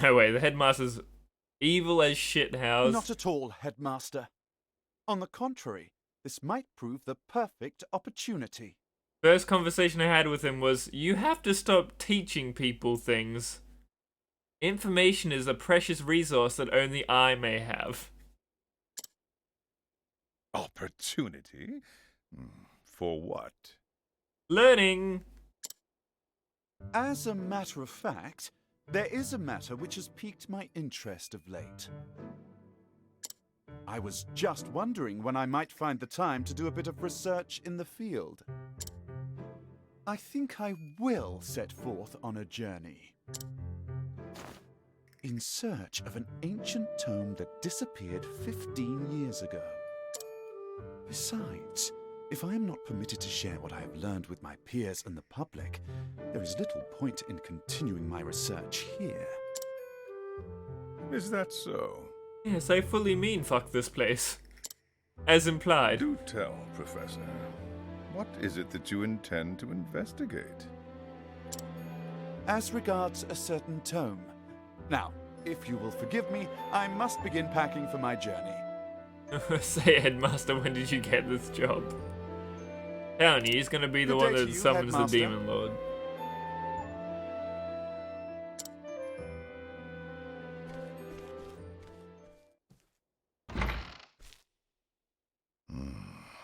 Speaker 1: No way, the headmaster's evil as shit house.
Speaker 6: Not at all, Headmaster. On the contrary, this might prove the perfect opportunity.
Speaker 1: First conversation I had with him was, you have to stop teaching people things. Information is a precious resource that only I may have.
Speaker 2: Opportunity? For what?
Speaker 1: Learning!
Speaker 6: As a matter of fact, there is a matter which has piqued my interest of late. I was just wondering when I might find the time to do a bit of research in the field. I think I will set forth on a journey. In search of an ancient tome that disappeared 15 years ago. Besides, if I am not permitted to share what I have learned with my peers and the public, there is little point in continuing my research here.
Speaker 2: Is that so?
Speaker 1: Yes, I fully mean fuck this place. As implied.
Speaker 2: Do tell, Professor. What is it that you intend to investigate?
Speaker 6: As regards a certain tome. Now, if you will forgive me, I must begin packing for my journey.
Speaker 1: Say, Headmaster, when did you get this job? Telling you, he's gonna be the
Speaker 6: Good
Speaker 1: one
Speaker 6: day to
Speaker 1: that
Speaker 6: you,
Speaker 1: summons the
Speaker 6: Headmaster.
Speaker 1: Demon Lord.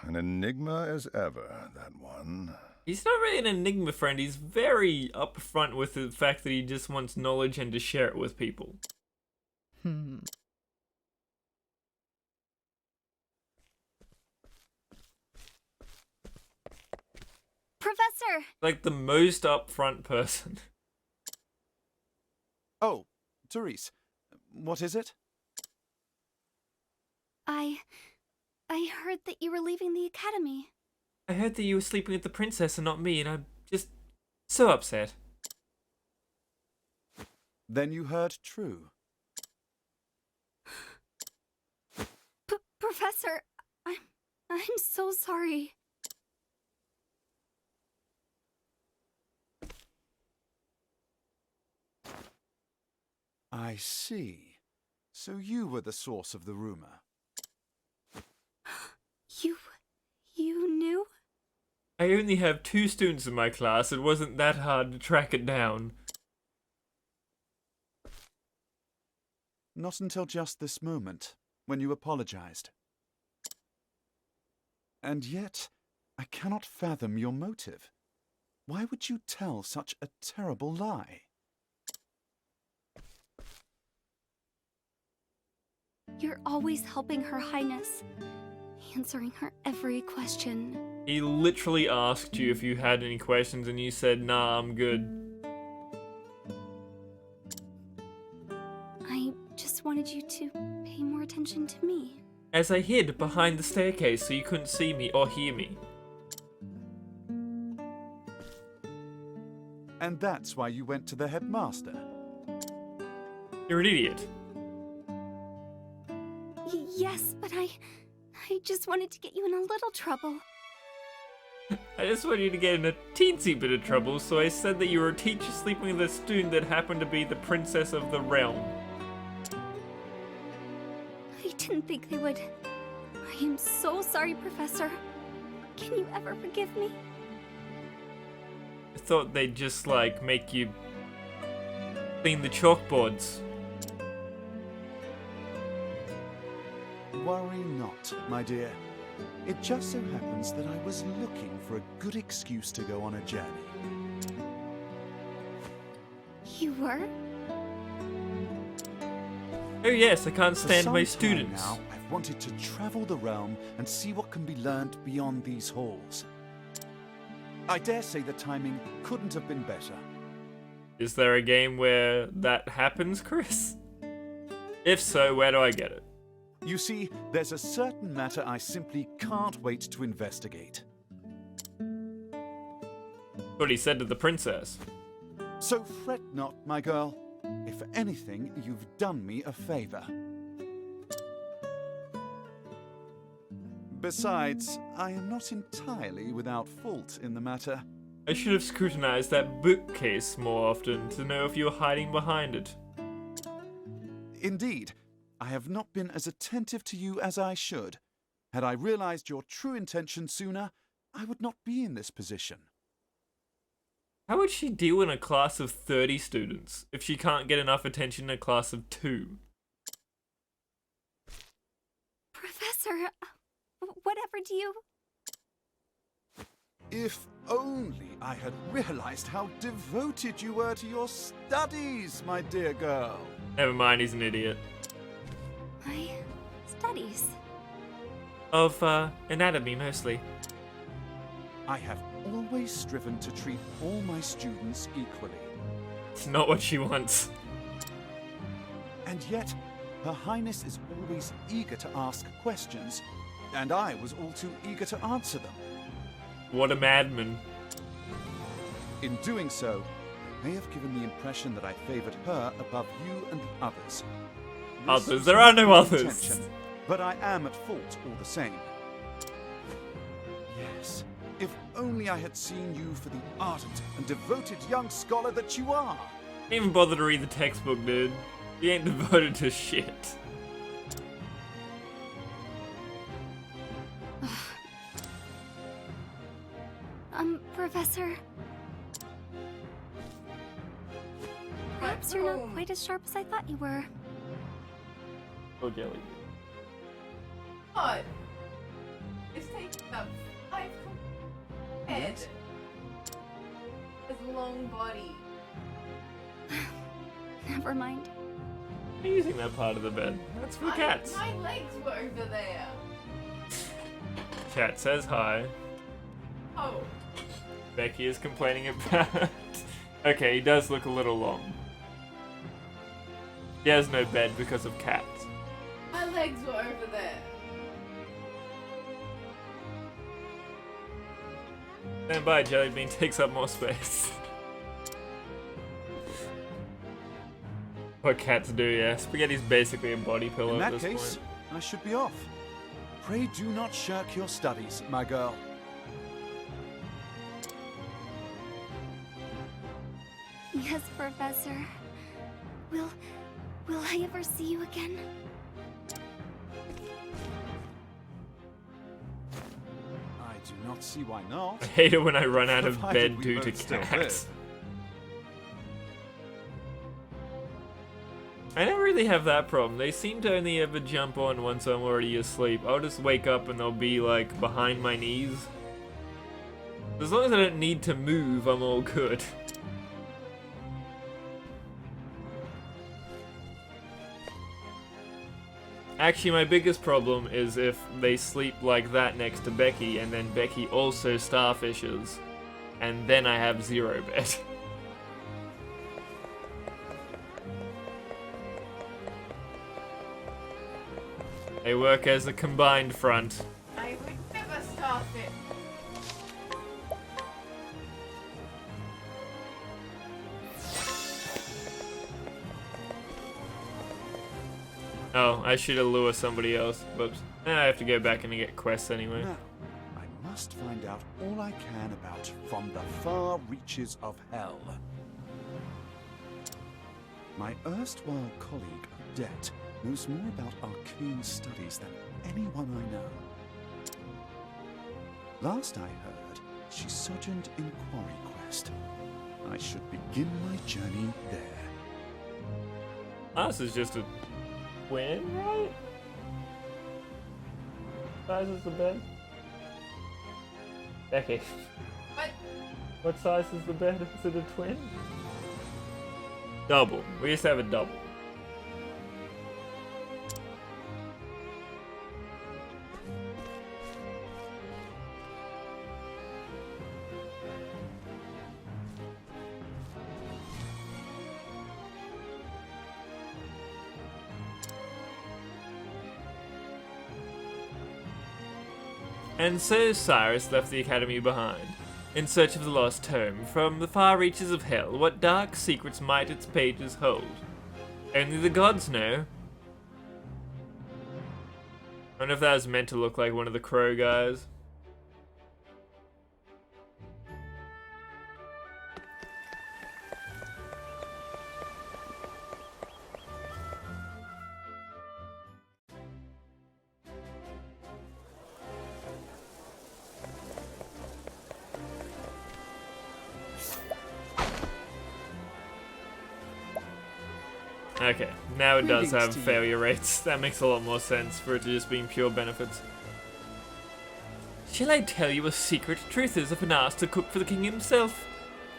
Speaker 2: An enigma as ever, that one.
Speaker 1: He's not really an enigma friend, he's very upfront with the fact that he just wants knowledge and to share it with people.
Speaker 4: Professor!
Speaker 1: Like the most upfront person.
Speaker 6: Oh, Therese, what is it?
Speaker 4: I heard that you were leaving the academy.
Speaker 1: I heard that you were sleeping with the princess and not me, and I'm just so upset.
Speaker 6: Then you heard true.
Speaker 4: Professor, I'm so sorry.
Speaker 6: I see. So you were the source of the rumor.
Speaker 4: You knew?
Speaker 1: I only have 2 students in my class. It wasn't that hard to track it down.
Speaker 6: Not until just this moment, when you apologized. And yet, I cannot fathom your motive. Why would you tell such a terrible lie?
Speaker 7: You're always helping Her Highness, answering her every question.
Speaker 1: He literally asked you if you had any questions and you said, nah, I'm good.
Speaker 7: I just wanted you to pay more attention to me.
Speaker 1: As I hid behind the staircase so you couldn't see me or hear me.
Speaker 6: And that's why you went to the headmaster.
Speaker 1: You're an idiot.
Speaker 7: Yes, but I just wanted to get you in a little trouble.
Speaker 1: I just wanted you to get in a teensy bit of trouble, so I said that you were a teacher sleeping with a student that happened to be the princess of the realm.
Speaker 7: I didn't think they would. I am so sorry, Professor. Can you ever forgive me?
Speaker 1: I thought they'd just, like, make you clean the chalkboards.
Speaker 6: Worry not, my dear. It just so happens that I was looking for a good excuse to go on a journey.
Speaker 7: You were?
Speaker 1: Oh yes, I can't stand
Speaker 6: For
Speaker 1: my
Speaker 6: some time
Speaker 1: students.
Speaker 6: now, I've wanted to travel the realm and see what can be learned beyond these halls. I dare say the timing couldn't have been better.
Speaker 1: Is there a game where that happens, Chris? If so, where do I get it?
Speaker 6: You see, there's a certain matter I simply can't wait to investigate.
Speaker 1: What he said to the princess.
Speaker 6: So fret not, my girl. If anything, you've done me a favor. Besides, I am not entirely without fault in the matter.
Speaker 1: I should have scrutinized that bookcase more often to know if you were hiding behind it.
Speaker 6: Indeed, I have not been as attentive to you as I should. Had I realized your true intention sooner, I would not be in this position.
Speaker 1: How would she deal in a class of 30 students if she can't get enough attention in a class of 2?
Speaker 7: Professor, whatever do you...
Speaker 6: If only I had realized how devoted you were to your studies, my dear girl.
Speaker 1: Never mind, he's an idiot.
Speaker 7: My studies.
Speaker 1: Of, anatomy mostly.
Speaker 6: I have always striven to treat all my students equally.
Speaker 1: It's not what she wants.
Speaker 6: And yet, Her Highness is always eager to ask questions, and I was all too eager to answer them.
Speaker 1: What a madman.
Speaker 6: In doing so, I may have given the impression that I favored her above you and the others. This
Speaker 1: Others?
Speaker 6: was
Speaker 1: There are no
Speaker 6: not my
Speaker 1: others.
Speaker 6: intention, but I am at fault all the same. Yes, if only I had seen you for the ardent and devoted young scholar that you are.
Speaker 1: Can't even bother to read the textbook, dude. He ain't devoted to shit.
Speaker 7: Professor... Perhaps you're not quite as sharp as I thought you were.
Speaker 1: Oh, jelly.
Speaker 10: God. It's taking about 5 head. His long body.
Speaker 7: Never mind.
Speaker 1: I'm using that part of the bed. That's for cats.
Speaker 10: My legs were over there.
Speaker 1: Cat says hi.
Speaker 10: Oh.
Speaker 1: Becky is complaining about... Okay, he does look a little long. He has no bed because of cats.
Speaker 10: My legs were over there.
Speaker 1: Stand by, Jellybean takes up more space. What cats do, yeah. Spaghetti's basically a body pillow
Speaker 6: In
Speaker 1: at
Speaker 6: that
Speaker 1: this
Speaker 6: case,
Speaker 1: point.
Speaker 6: I should be off. Pray do not shirk your studies, my girl.
Speaker 7: Yes, Professor. Will I ever see you again?
Speaker 6: I do not see why not.
Speaker 1: I hate it when I run out of
Speaker 6: Provided
Speaker 1: bed
Speaker 6: we
Speaker 1: due to
Speaker 6: both still
Speaker 1: cats.
Speaker 6: live.
Speaker 1: I don't really have that problem. They seem to only ever jump on once I'm already asleep. I'll just wake up and they'll be like behind my knees. As long as I don't need to move, I'm all good. Actually, my biggest problem is if they sleep like that next to Becky and then Becky also starfishes. And then I have 0 bed. They work as a combined front.
Speaker 10: I would never start it.
Speaker 1: Oh, I should have lured somebody else. Whoops. I have to go back and get quests anyway.
Speaker 6: Now, I must find out all I can about From the Far Reaches of Hell. My erstwhile colleague Odette knows more about arcane studies than anyone I know. Last I heard, she sojourned in Quarry Quest. I should begin my journey there.
Speaker 1: Ah, this is just a twin, right? Size is the bed? Becky.
Speaker 10: What?
Speaker 1: What size is the bed? Is it a twin? Double. We just have a double. And so Cyrus left the academy behind, in search of the lost tome. From the far reaches of hell, what dark secrets might its pages hold? Only the gods know. I wonder if that was meant to look like one of the crow guys. Okay, now it does have failure rates. That makes a lot more sense for it to just being pure benefits. Shall I tell you a secret? Truth is, I've been asked to cook for the king himself.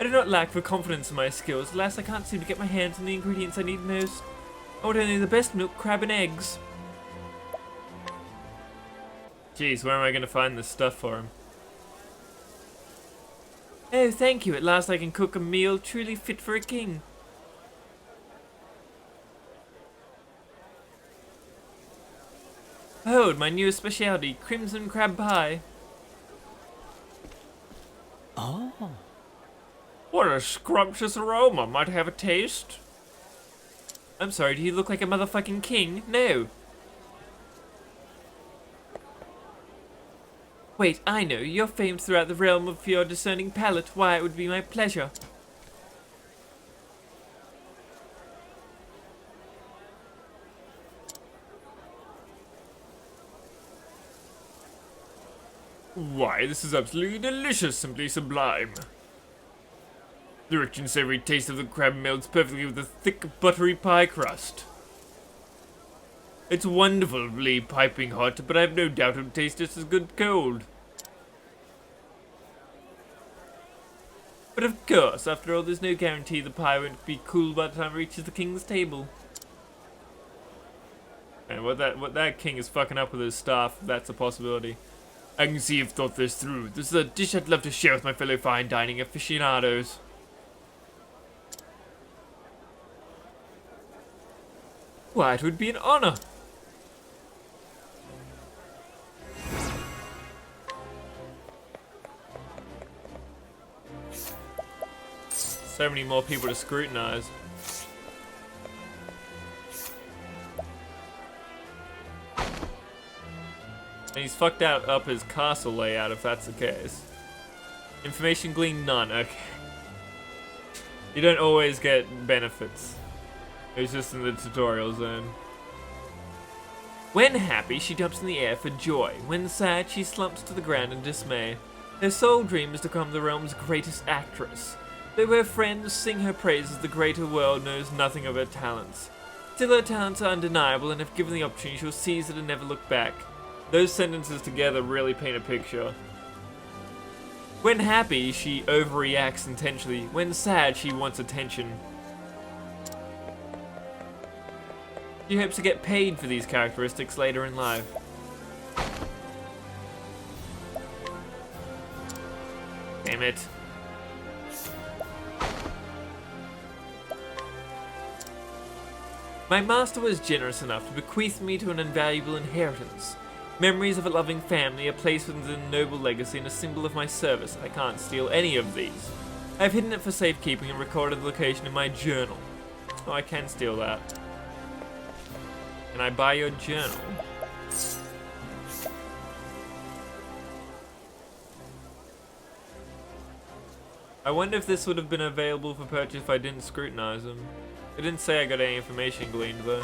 Speaker 1: I do not lack for confidence in my skills. Alas, I can't seem to get my hands on the ingredients I need most. I want only the best milk, crab, and eggs. Jeez, where am I going to find this stuff for him? Oh, thank you. At last I can cook a meal truly fit for a king. Behold, my newest specialty, crimson crab pie.
Speaker 11: Oh.
Speaker 1: What a scrumptious aroma. Might I have a taste? I'm sorry, do you look like a motherfucking king? No. Wait, I know. You're famed throughout the realm of your discerning palate. Why, it would be my pleasure. Why, this is absolutely delicious, simply sublime. The rich and savory taste of the crab melts perfectly with the thick, buttery pie crust. It's wonderfully piping hot, but I have no doubt it would taste just as good cold. But of course, after all, there's no guarantee the pie won't be cool by the time it reaches the king's table. And what that king is fucking up with his staff, that's a possibility. I can see you've thought this through. This is a dish I'd love to share with my fellow fine dining aficionados. Why, it would be an honor. So many more people to scrutinize. And he's fucked up his castle layout if that's the case. Information gleaned, none. Okay. You don't always get benefits. It's just in the tutorial zone. When happy, she jumps in the air for joy. When sad, she slumps to the ground in dismay. Their sole dream is to become the realm's greatest actress. Though her friends sing her praises, the greater world knows nothing of her talents. Still, her talents are undeniable, and if given the opportunity, she'll seize it and never look back. Those sentences together really paint a picture. When happy, she overreacts intentionally. When sad, she wants attention. She hopes to get paid for these characteristics later in life. Damn it. My master was generous enough to bequeath me to an invaluable inheritance. Memories of a loving family, a place within a noble legacy, and a symbol of my service. I can't steal any of these. I've hidden it for safekeeping and recorded the location in my journal. Oh, I can steal that. Can I buy your journal? I wonder if this would have been available for purchase if I didn't scrutinize them. It didn't say I got any information gleaned though.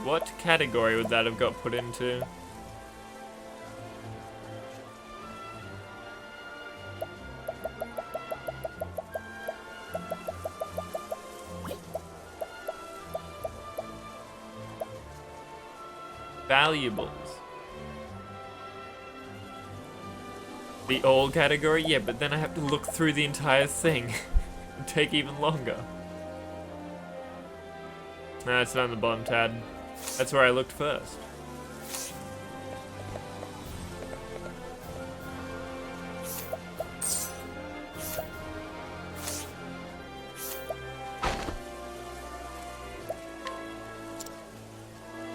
Speaker 1: What category would that have got put into? Valuables. The all category? Yeah, but then I have to look through the entire thing. It'd take even longer. Nah, it's not on the bottom tab. That's where I looked first.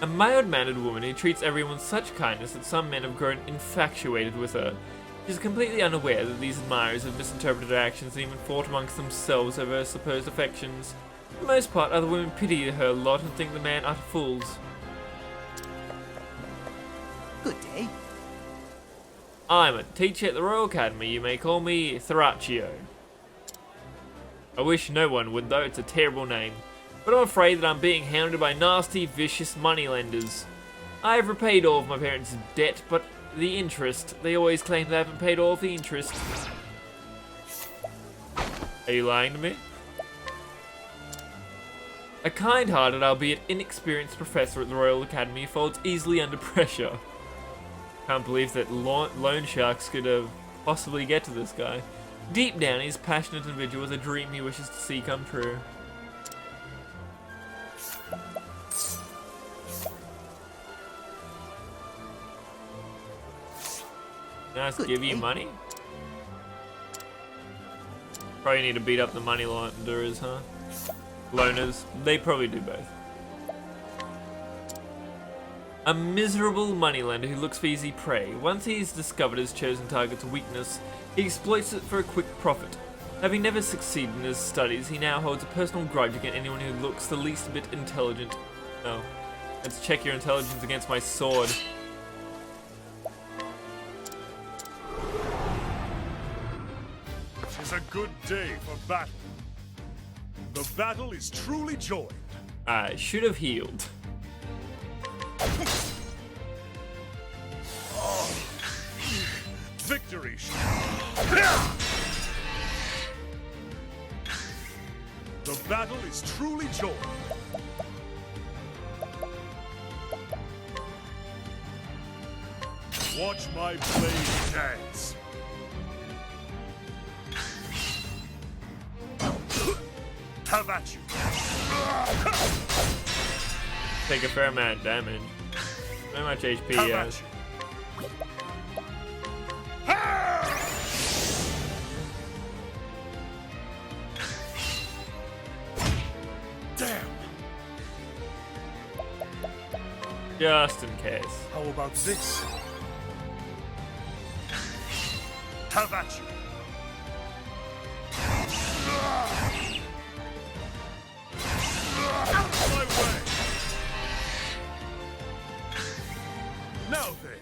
Speaker 1: A mild-mannered woman who treats everyone with such kindness that some men have grown infatuated with her. She is completely unaware that these admirers have misinterpreted her actions and even fought amongst themselves over her supposed affections. For the most part, other women pity her lot and think the man utter fools.
Speaker 11: Good day.
Speaker 1: I'm a teacher at the Royal Academy. You may call me Thraccio. I wish no one would, though. It's a terrible name. But I'm afraid that I'm being hounded by nasty, vicious moneylenders. I have repaid all of my parents' debt, but the interest, they always claim they haven't paid all of the interest. Are you lying to me? A kind-hearted, albeit inexperienced professor at the Royal Academy folds easily under pressure. Can't believe that loan sharks could possibly get to this guy. Deep down, he's a passionate individual with a dream he wishes to see come true. Can I just give you money? Probably need to beat up the money launderers, huh? Loaners. They probably do both. A miserable moneylender who looks for easy prey. Once he's discovered his chosen target's weakness, he exploits it for a quick profit. Having never succeeded in his studies, he now holds a personal grudge against anyone who looks the least bit intelligent. Oh. Let's check your intelligence against my sword.
Speaker 2: It is a good day for battle. The battle is truly joined.
Speaker 1: I should have healed.
Speaker 2: Victory! The battle is truly joined. Watch my blade dance. Have at you.
Speaker 1: Take a fair amount of damage. How much HP he has.
Speaker 2: Damn.
Speaker 1: Just in case.
Speaker 2: How about this? Have at you. Out of my way. Now then.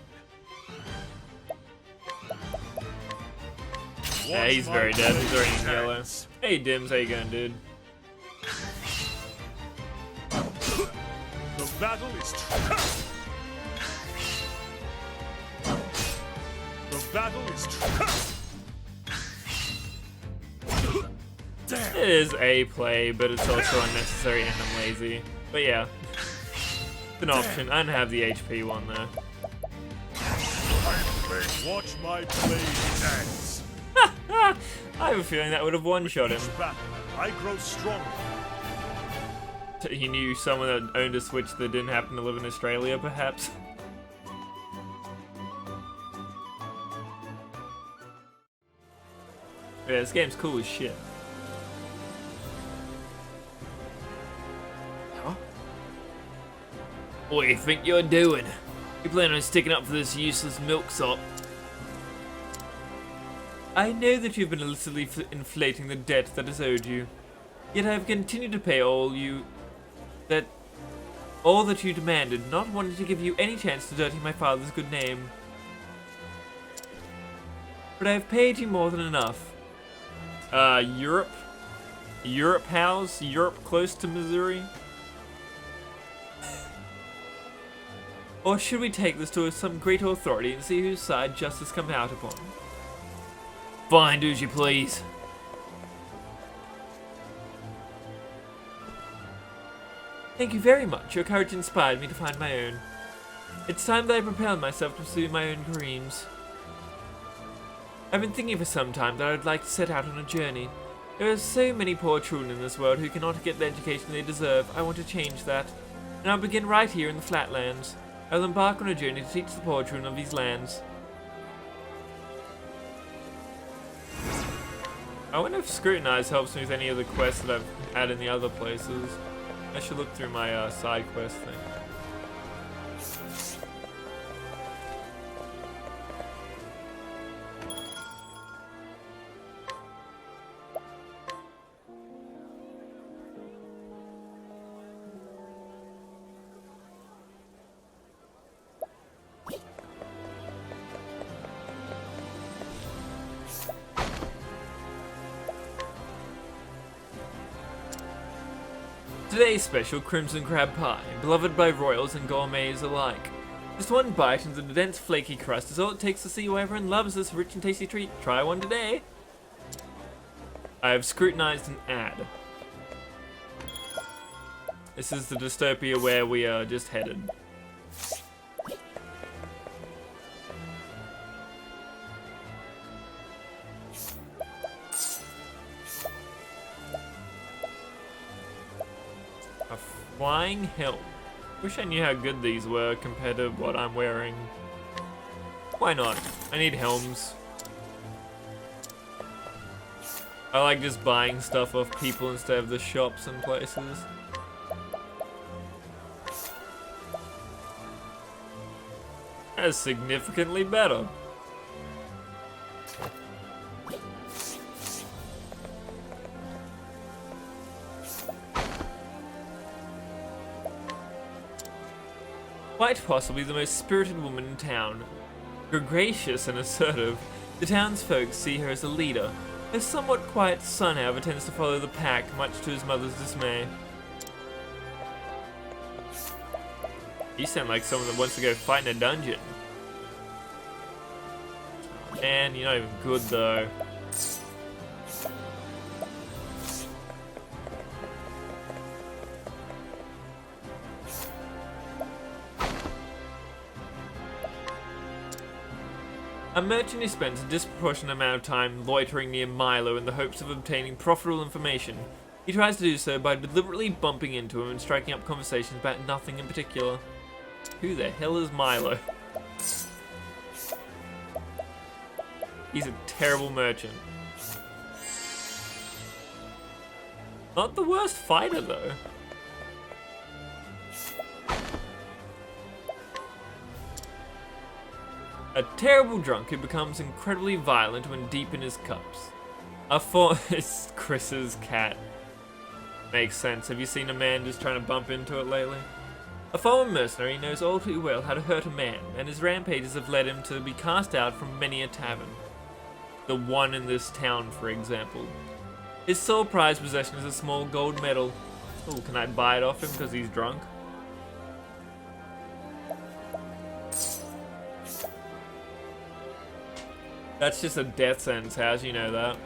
Speaker 1: Yeah, he's very dead. He's already in yellow. Hey, Dims, how you going, dude?
Speaker 2: The battle is The battle is Damn.
Speaker 1: It is a play, but it's also unnecessary and I'm lazy. But yeah, it's an option. I don't have the HP one though.
Speaker 2: Watch my blade dance.
Speaker 1: I have a feeling that would have one-shot him.
Speaker 2: I grow stronger.
Speaker 1: He knew someone that owned a Switch that didn't happen to live in Australia, perhaps. Yeah, this game's cool as shit. Huh? What do you think you're doing? You plan on sticking up for this useless milksop? I know that you've been illicitly inflating the debt that is owed you, yet I have continued to pay all that you demanded, not wanting to give you any chance to dirty my father's good name. But I have paid you more than enough. Europe? Europe house? Europe close to Missouri? Or should we take this to some great authority and see whose side justice comes out upon? Fine, do as you please. Thank you very much. Your courage inspired me to find my own. It's time that I propelled myself to pursue my own dreams. I've been thinking for some time that I would like to set out on a journey. There are so many poor children in this world who cannot get the education they deserve. I want to change that. And I'll begin right here in the Flatlands. I will embark on a journey to teach the poor children of these lands. I wonder if Scrutinize helps me with any of the quests that I've had in the other places. I should look through my side quest thing. Today's special Crimson Crab Pie, beloved by royals and gourmets alike. Just one bite into the dense flaky crust is all it takes to see why everyone loves this rich and tasty treat. Try one today. I have scrutinized an ad. This is the dystopia where we are just headed. Flying helm. Wish I knew how good these were compared to what I'm wearing. Why not? I need helms. I like just buying stuff off people instead of the shops and places. That's significantly better. Quite possibly the most spirited woman in town. Gracious and assertive, the townsfolk see her as a leader. Her somewhat quiet son, however, tends to follow the pack, much to his mother's dismay. You sound like someone that wants to go fight in a dungeon. Man, you're not even good though. A merchant who spends a disproportionate amount of time loitering near Milo in the hopes of obtaining profitable information. He tries to do so by deliberately bumping into him and striking up conversations about nothing in particular. Who the hell is Milo? He's a terrible merchant. Not the worst fighter though. A terrible drunk who becomes incredibly violent when deep in his cups. It's Chris's cat. Makes sense. Have you seen a man just trying to bump into it lately? A fallen mercenary knows all too well how to hurt a man, and his rampages have led him to be cast out from many a tavern. The one in this town, for example. His sole prized possession is a small gold medal. Oh, can I buy it off him because he's drunk? That's just a death sentence, how do you know that?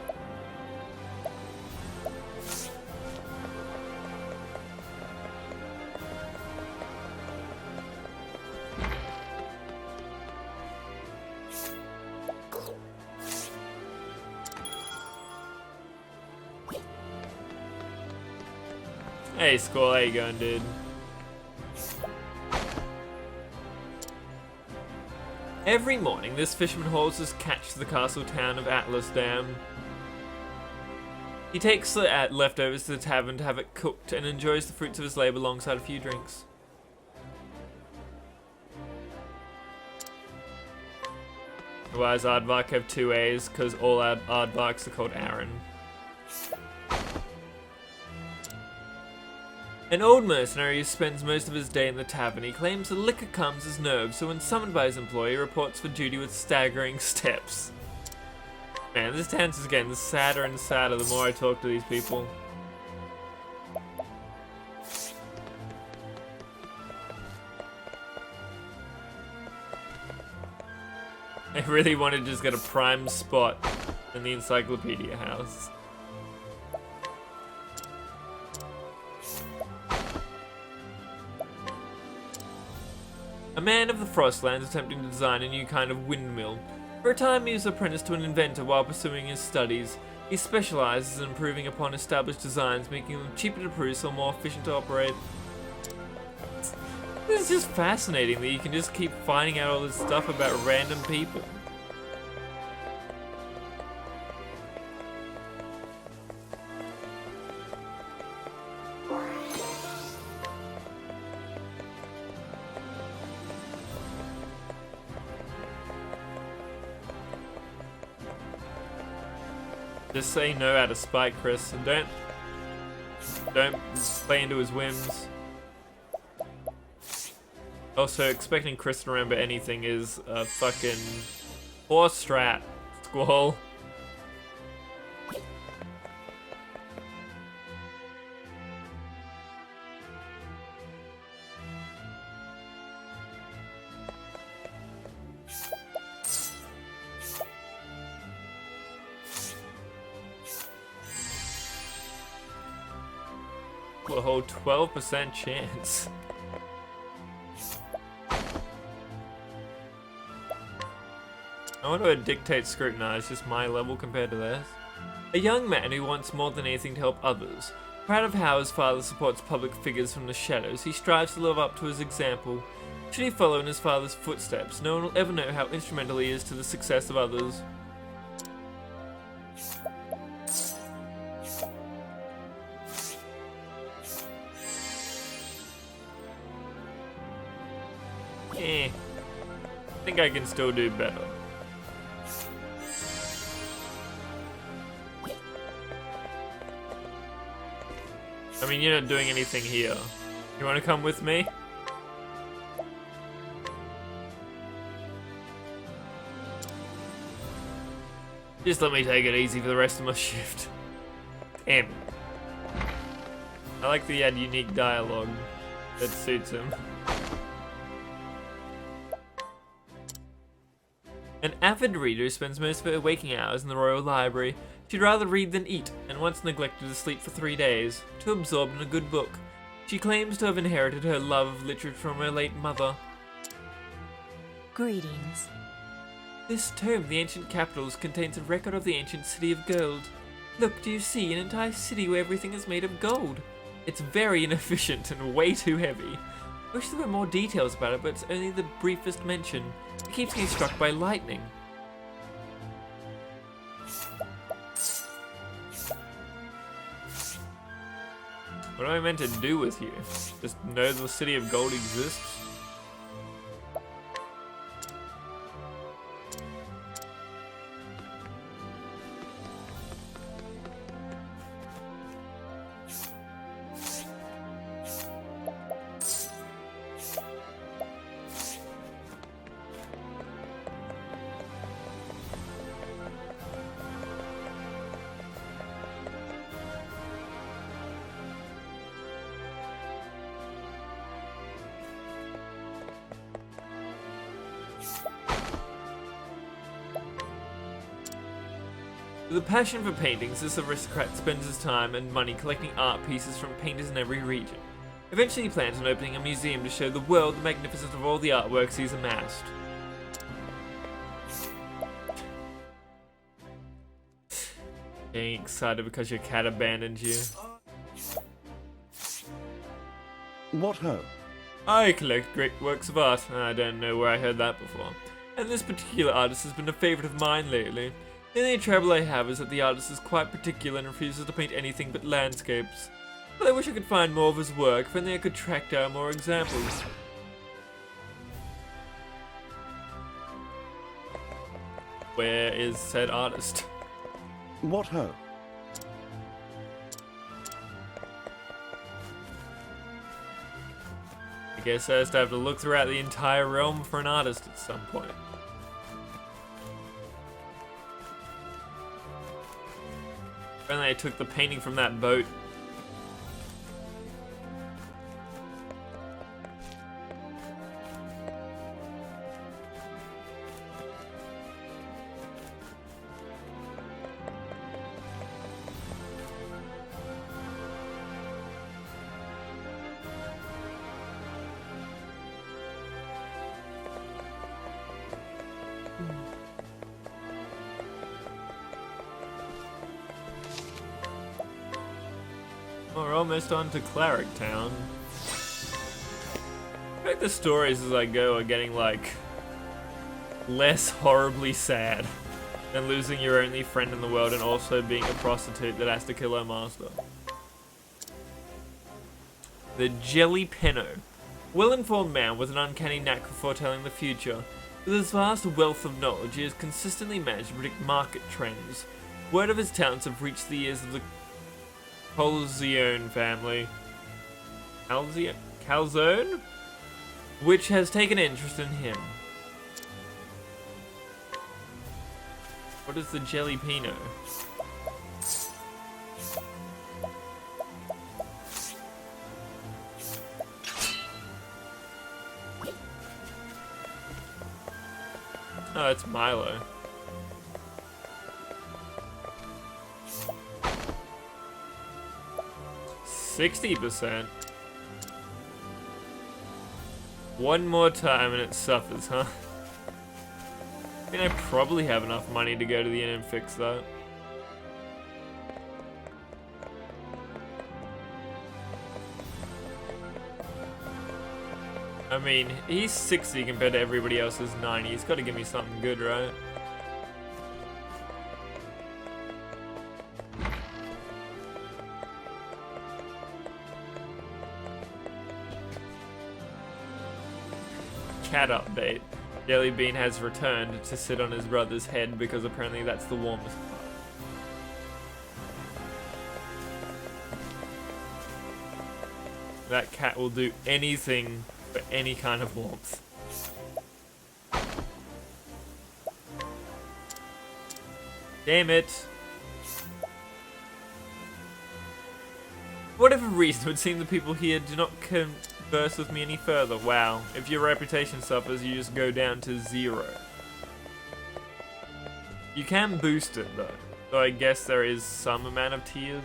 Speaker 1: Hey, Skull, how you going, dude? Every morning, this fisherman hauls his catch to the castle town of Atlas Dam. He takes the leftovers to the tavern to have it cooked and enjoys the fruits of his labor alongside a few drinks. Why does Aardvark have 2 A's? Because all Aardvarks are called Aaron. An old mercenary who spends most of his day in the tavern. He claims the liquor calms his nerves, so when summoned by his employer, he reports for duty with staggering steps. Man, this town is getting sadder and sadder the more I talk to these people. I really want to just get a prime spot in the encyclopedia house. A man of the Frostlands attempting to design a new kind of windmill. For a time he was apprenticed to an inventor while pursuing his studies. He specializes in improving upon established designs, making them cheaper to produce or more efficient to operate. This is just fascinating that you can just keep finding out all this stuff about random people. Just say no out of spite, Chris, and don't play into his whims. Also, expecting Chris to remember anything is a fucking poor strat, Squall. A whole 12% chance. I wonder what dictates scrutinize, just my level compared to theirs. A young man who wants more than anything to help others. Proud of how his father supports public figures from the shadows, he strives to live up to his example. Should he follow in his father's footsteps, no one will ever know how instrumental he is to the success of others. I think I can still do better. I mean, you're not doing anything here. You want to come with me? Just let me take it easy for the rest of my shift. Damn. I like that he had unique dialogue that suits him. An avid reader who spends most of her waking hours in the Royal Library. She'd rather read than eat, and once neglected to sleep for 3 days, too absorbed in a good book. She claims to have inherited her love of literature from her late mother.
Speaker 11: Greetings.
Speaker 1: This tome, The Ancient Capitals, contains a record of the ancient city of gold. Look, do you see an entire city where everything is made of gold? It's very inefficient and way too heavy. I wish there were more details about it, but it's only the briefest mention. It keeps getting struck by lightning. What am I meant to do with you? Just know the city of gold exists? With a passion for paintings, this aristocrat spends his time and money collecting art pieces from painters in every region. Eventually he plans on opening a museum to show the world the magnificence of all the artworks he's amassed. Getting excited because your cat abandoned you.
Speaker 6: What ho?
Speaker 1: I collect great works of art. I don't know where I heard that before. And this particular artist has been a favorite of mine lately. The only trouble I have is that the artist is quite particular and refuses to paint anything but landscapes. But I wish I could find more of his work, if only I could track down more examples. Where is said artist?
Speaker 6: What ho?
Speaker 1: I guess I just have to look throughout the entire realm for an artist at some point. Apparently I took the painting from that boat. We're almost on to Cleric Town. I feel like the stories as I go are getting, like, less horribly sad than losing your only friend in the world and also being a prostitute that has to kill her master. The Jelly Penno. Well-informed man with an uncanny knack for foretelling the future. With his vast wealth of knowledge, he has consistently managed to predict market trends. Word of his talents have reached the ears of the Calzone family. Calzone? Which has taken interest in him. What is the Jelly Penno? Oh, it's Milo. %60%. One more time and it suffers, huh? I mean, I probably have enough money to go to the inn and fix that. I mean, he's 60 compared to everybody else's 90. He's got to give me something good, right? Cat update. Jelly Bean has returned to sit on his brother's head because apparently that's the warmest part. That cat will do anything for any kind of warmth. Damn it. For whatever reason, it would seem the people here do not converse with me any further. Wow. If your reputation suffers, you just go down to 0. You can boost it though. So I guess there is some amount of tiers.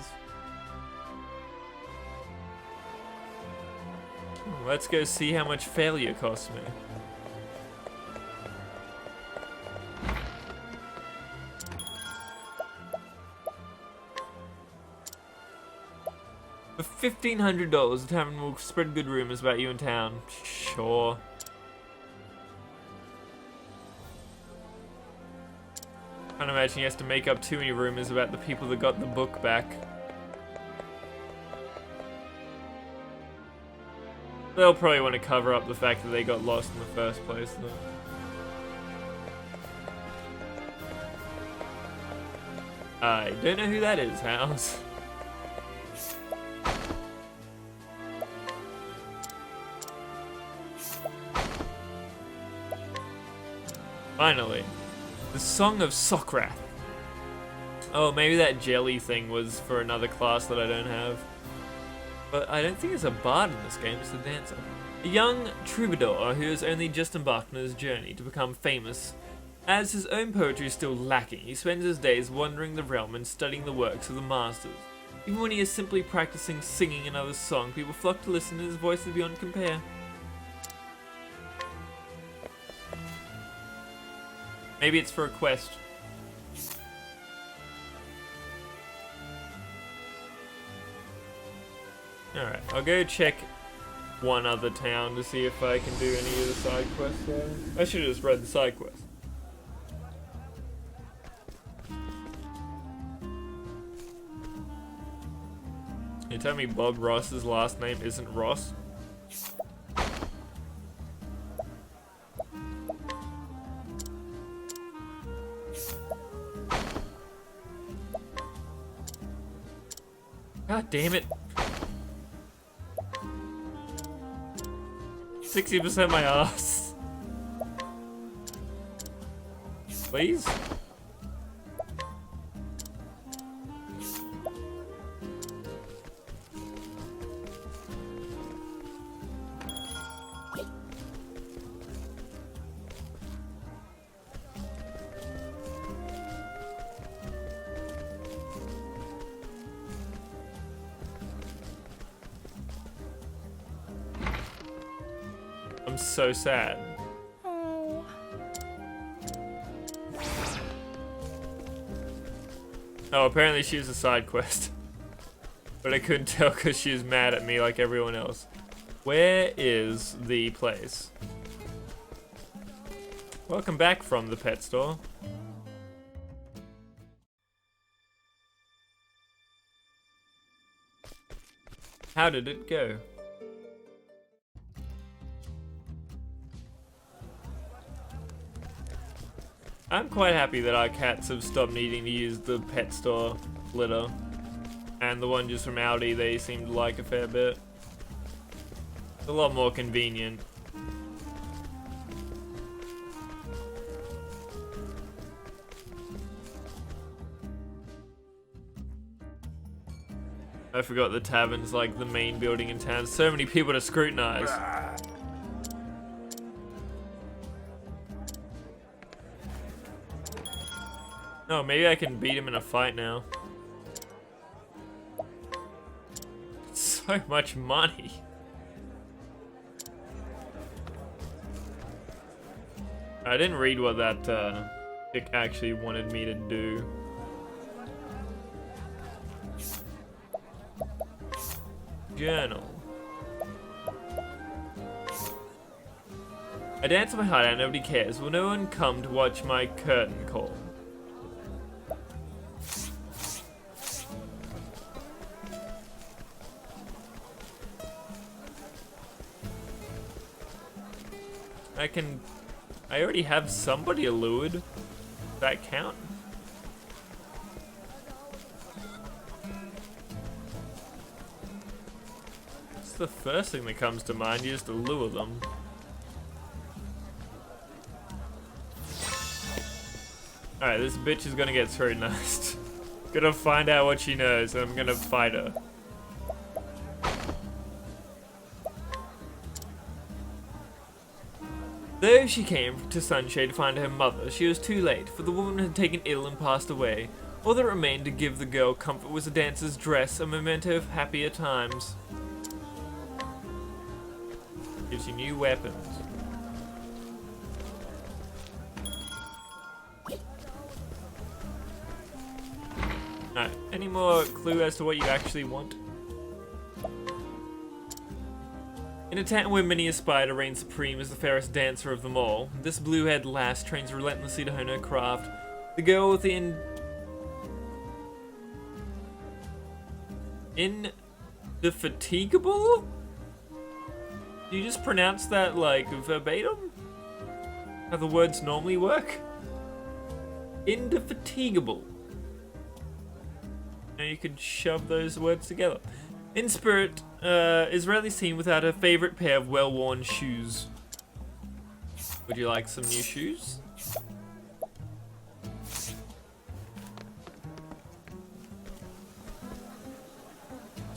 Speaker 1: Let's go see how much failure costs me. For $1,500, the tavern will spread good rumors about you in town. Sure. Can't imagine he has to make up too many rumors about the people that got the book back. They'll probably want to cover up the fact that they got lost in the first place, though. I don't know who that is, House. Finally, the Song of Sokrath. Oh, maybe that jelly thing was for another class that I don't have. But I don't think it's a bard in this game, it's a dancer. A young troubadour who has only just embarked on his journey to become famous As his own poetry is still lacking, he spends his days wandering the realm and studying the works of the masters. Even when he is simply practicing singing another song, people flock to listen to his voice is beyond compare. Maybe it's for a quest. Alright, I'll go check one other town to see if I can do any of the side quests there. I should have just read the side quest. You tell me Bob Ross's last name isn't Ross? God damn it. 60% my ass. Please? I'm so sad.
Speaker 7: Oh.
Speaker 1: Oh, apparently she was a side quest. But I couldn't tell because she was mad at me like everyone else. Where is the place? Welcome back from the pet store. How did it go? I'm quite happy that our cats have stopped needing to use the pet store litter. And the one just from Aldi they seem to like a fair bit. It's a lot more convenient. I forgot the tavern's like the main building in town. So many people to scrutinize. Oh, maybe I can beat him in a fight now. So much money. I didn't read what that chick actually wanted me to do. Journal. I dance my heart out, nobody cares. Will no one come to watch my curtain call? I already have somebody allured. Does that count? It's the first thing that comes to mind, you just allure them. Alright, this bitch is gonna get scrutinized. Gonna find out what she knows, and I'm gonna fight her. Though she came to Sunshade to find her mother, she was too late, for the woman had taken ill and passed away. All that remained to give the girl comfort was a dancer's dress, a memento of happier times. Gives you new weapons. Alright, any more clue as to what you actually want? In a town where many aspire to reign supreme as the fairest dancer of them all, this blue-haired lass trains relentlessly to hone her craft. The girl with the indefatigable? Do you just pronounce that like verbatim? How the words normally work? Indefatigable. Now you could shove those words together. In spirit, is rarely seen without her favorite pair of well-worn shoes. Would you like some new shoes?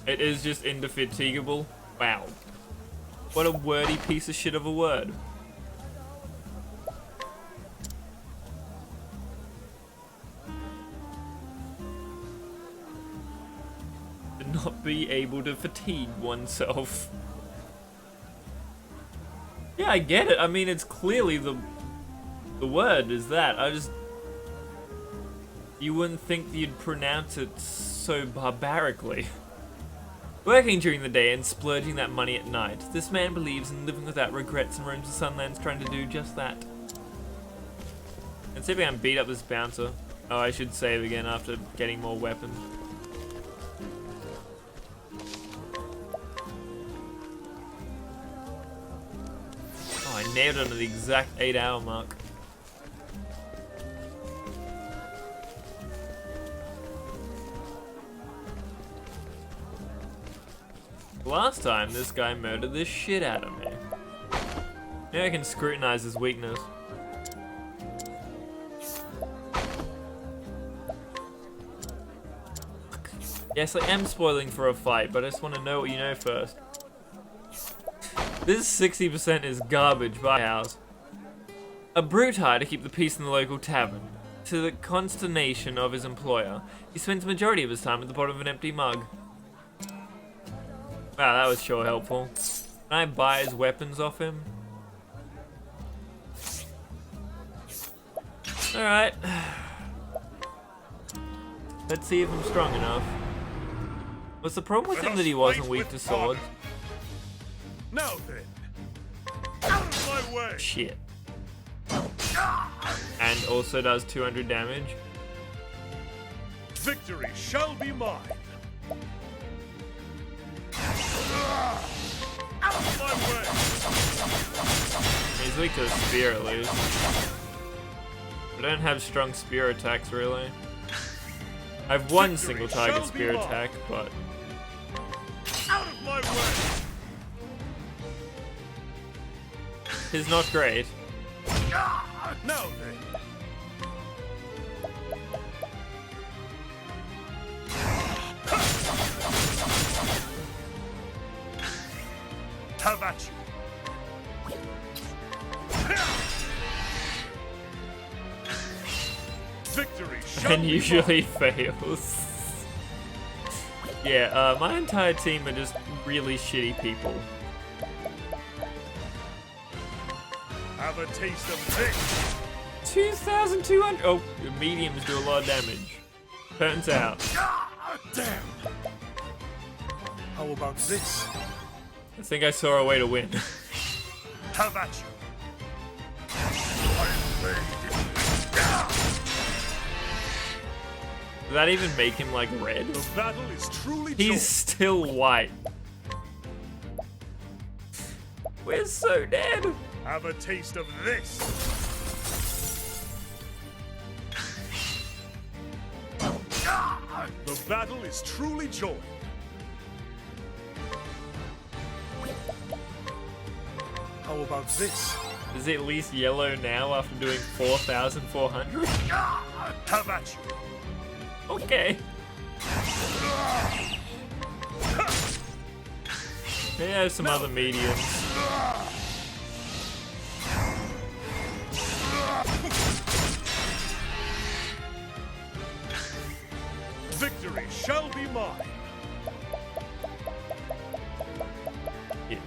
Speaker 1: It is just indefatigable. Wow. What a wordy piece of shit of a word. not be able to fatigue oneself. Yeah, I get it. I mean, it's clearly the word is that. You wouldn't think you'd pronounce it so barbarically. Working during the day and splurging that money at night, this man believes in living without regrets and roams the Sunlands trying to do just that. Let's see if I can beat up this bouncer. Oh, I should save again after getting more weapons. Oh, I nailed it on the exact 8-hour mark. Last time, this guy murdered the shit out of me. Now I can scrutinize his weakness. Yes, I am spoiling for a fight, but I just want to know what you know first. This 60% is garbage by house. A brute hired to keep the peace in the local tavern. To the consternation of his employer, he spends the majority of his time at the bottom of an empty mug. Wow, that was sure helpful. Can I buy his weapons off him? Alright. Let's see if I'm strong enough. Was the problem with him that he wasn't weak to swords?
Speaker 2: Now then, out of my way!
Speaker 1: Shit. And also does 200 damage.
Speaker 2: Victory shall be mine. Out of my way!
Speaker 1: He's weak to the spear at least. I don't have strong spear attacks really. I have one single target spear attack, but
Speaker 2: out of my way!
Speaker 1: it's not great.
Speaker 2: Now then. Have at you. Victory shall
Speaker 1: And
Speaker 2: be
Speaker 1: usually
Speaker 2: mine.
Speaker 1: fails. Yeah, my entire team are just really shitty people.
Speaker 2: Have a taste of this.
Speaker 1: 2,200. Oh, your mediums do a lot of damage. Turns out.
Speaker 2: Damn. How about this?
Speaker 1: I think I saw a way to win.
Speaker 2: Have at you.
Speaker 1: Does that even make him like red?
Speaker 2: The battle is truly
Speaker 1: He's
Speaker 2: joined.
Speaker 1: still white. We're so dead.
Speaker 2: Have a taste of this. The battle is truly joined. How about this?
Speaker 1: Is it at least yellow now after doing 4,400?
Speaker 2: Have at you.
Speaker 1: Okay. Maybe I have some other mediums.
Speaker 2: Victory shall be mine.
Speaker 1: Yeah.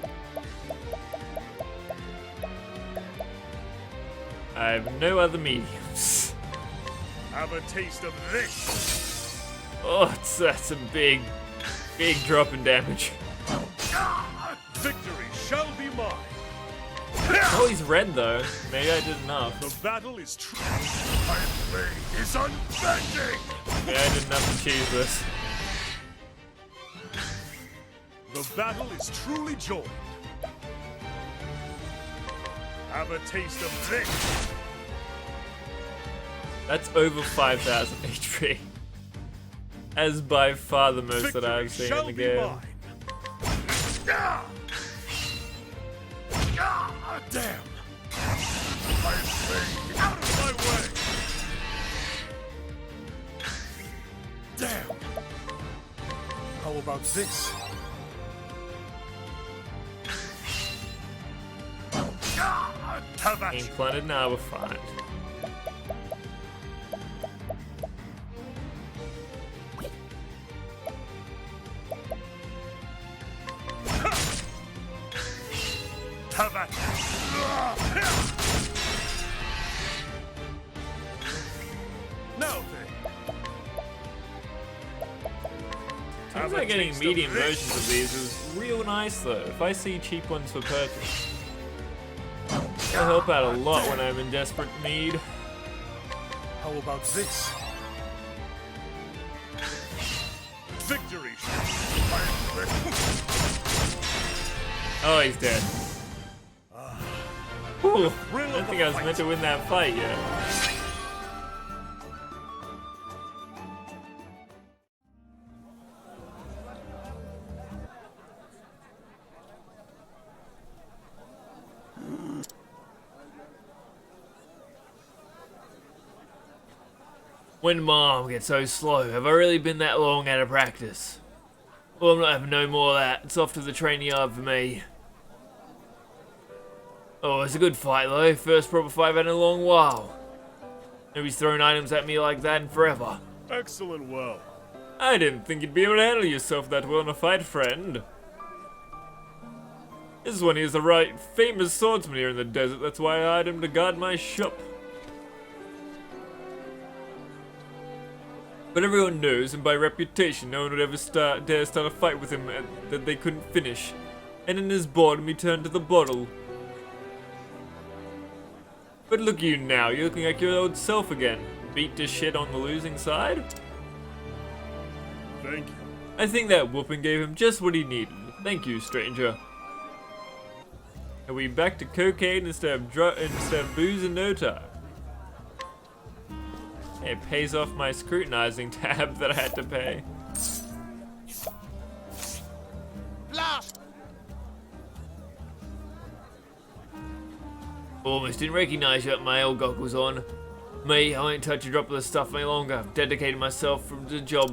Speaker 1: I have no other mediums.
Speaker 2: Have a taste of this.
Speaker 1: Oh, that's a big drop in damage.
Speaker 2: Victory shall be mine.
Speaker 1: Oh, he's red though. Maybe I did enough.
Speaker 2: The battle is true. My blade is unbending.
Speaker 1: Maybe I did enough to achieve this.
Speaker 2: The battle is truly joined. Have a taste of this.
Speaker 1: That's over 5,000 HP. As by far the most that I've seen in the game.
Speaker 2: Damn! My blade out of my way! Damn! How about this? Have at you.
Speaker 1: Ain't planted now, we're fine.
Speaker 2: Now
Speaker 1: Seems like getting medium versions of these is real nice though. If I see cheap ones for purchase, it'll help out a lot when I'm in desperate need.
Speaker 2: How about this? Victory!
Speaker 1: Oh, he's dead. Whew, I don't think I was meant to win that fight yet. When Mom gets so slow, have I really been that long out of practice? Well, I'm not having no more of that. It's off to the training yard for me. Oh, it's a good fight though. First proper fight I've had in a long while. Nobody's thrown items at me like that in forever.
Speaker 2: Excellent, well.
Speaker 1: I didn't think you'd be able to handle yourself that well in a fight, friend. This one is the right famous swordsman here in the desert. That's why I hired him to guard my shop. But everyone knows, and by reputation, no one would ever dare start a fight with him that they couldn't finish. And in his boredom, he turned to the bottle. But look at you now, you're looking like your old self again. Beat to shit on the losing side?
Speaker 2: Thank you.
Speaker 1: I think that whooping gave him just what he needed. Thank you, stranger. Are we back to cocaine instead of booze in no time? It pays off my scrutinizing tab that I had to pay.
Speaker 2: Blast!
Speaker 1: Almost didn't recognize you with my old goggles on. Me, I won't touch a drop of the stuff any longer. I've dedicated myself from the job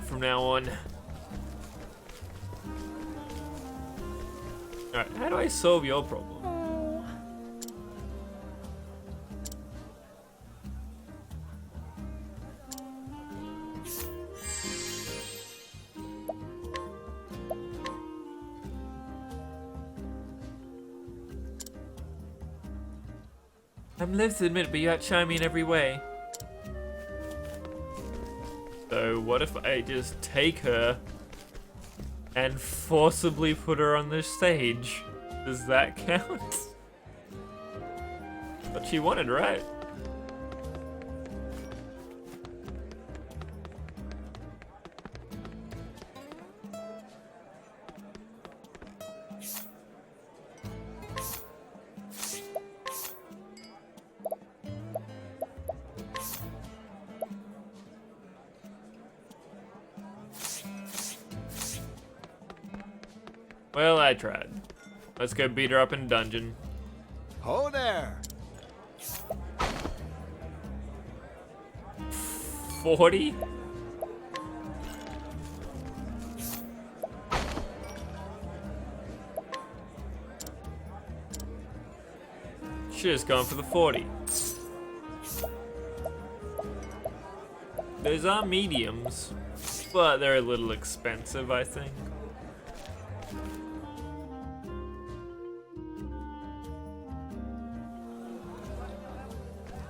Speaker 1: from now on. Alright, how do I solve your problem? I'm loath to admit, but you outshine me in every way. So what if I just take her and forcibly put her on the stage? Does that count? But she wanted, right? Well, I tried. Let's go beat her up in a dungeon.
Speaker 2: Ho there!
Speaker 1: 40? Should've just gone for the 40. Those are mediums, but they're a little expensive, I think.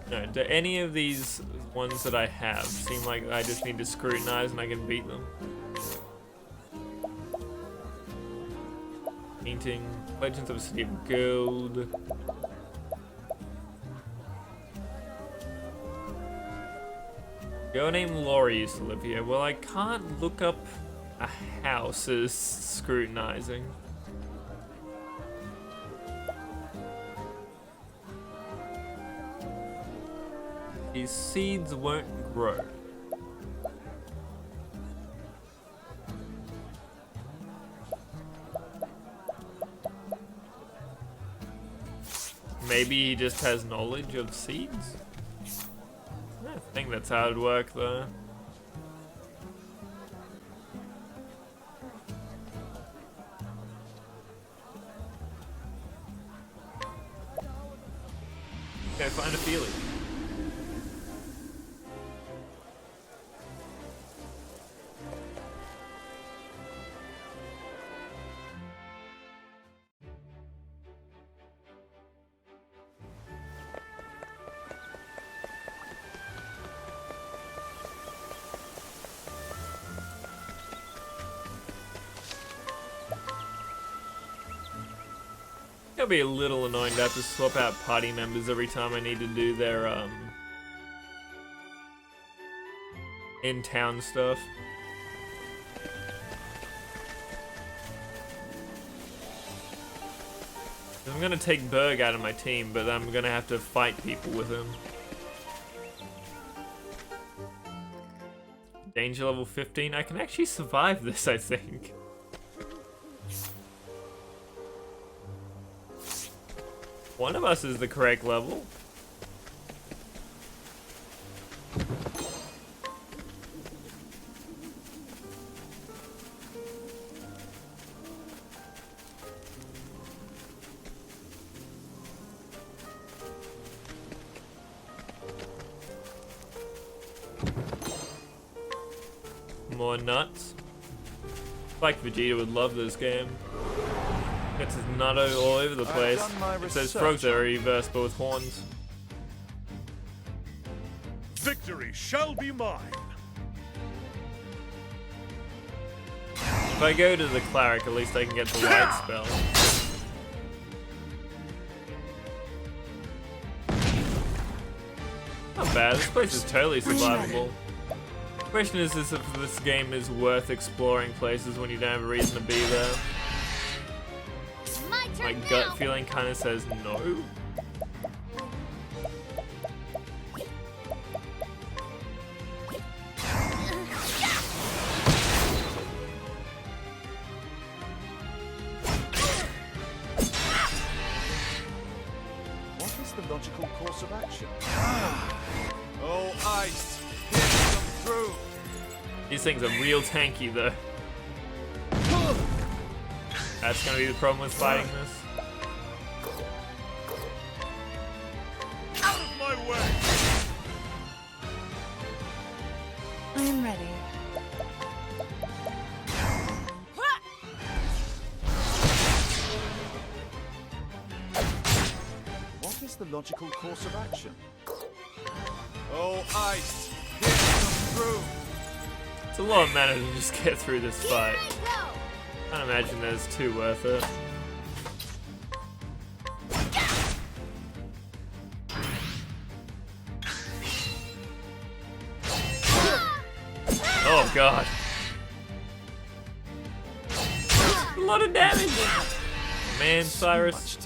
Speaker 1: No, do any of these ones that I have seem like I just need to scrutinize and I can beat them? Painting, Legends of the City of Gold. Girl named Laurie used to live here. Well, I can't look up a house as scrutinizing. These seeds won't grow. Maybe he just has knowledge of seeds? I think that's how it'd work though. Okay, find a feeling. It'll be a little annoying to have to swap out party members every time I need to do their in-town stuff. I'm gonna take Berg out of my team, but I'm gonna have to fight people with him. Danger level 15. I can actually survive this, I think. One of us is the correct level. More nuts. Like Vegeta would love this game. Gets his nutto all over the place. It says frogs are reversible with horns.
Speaker 2: Victory shall be mine.
Speaker 1: If I go to the cleric, at least I can get the light spell. Not bad. This place is totally survivable. The question is if this game is worth exploring places when you don't have a reason to be there. My gut feeling kind of says no.
Speaker 6: What is the logical course of action?
Speaker 2: Oh, ice! Hit them through!
Speaker 1: These things are real tanky though. That's gonna be the problem with fighting this.
Speaker 2: Out of my way!
Speaker 3: I am ready.
Speaker 6: What is the logical course of action?
Speaker 2: Oh, ice! Hit them through!
Speaker 1: It's a lot of mana to just get through this fight. I can't imagine there's too worth it. Oh god. A lot of damage! Man, Cyrus.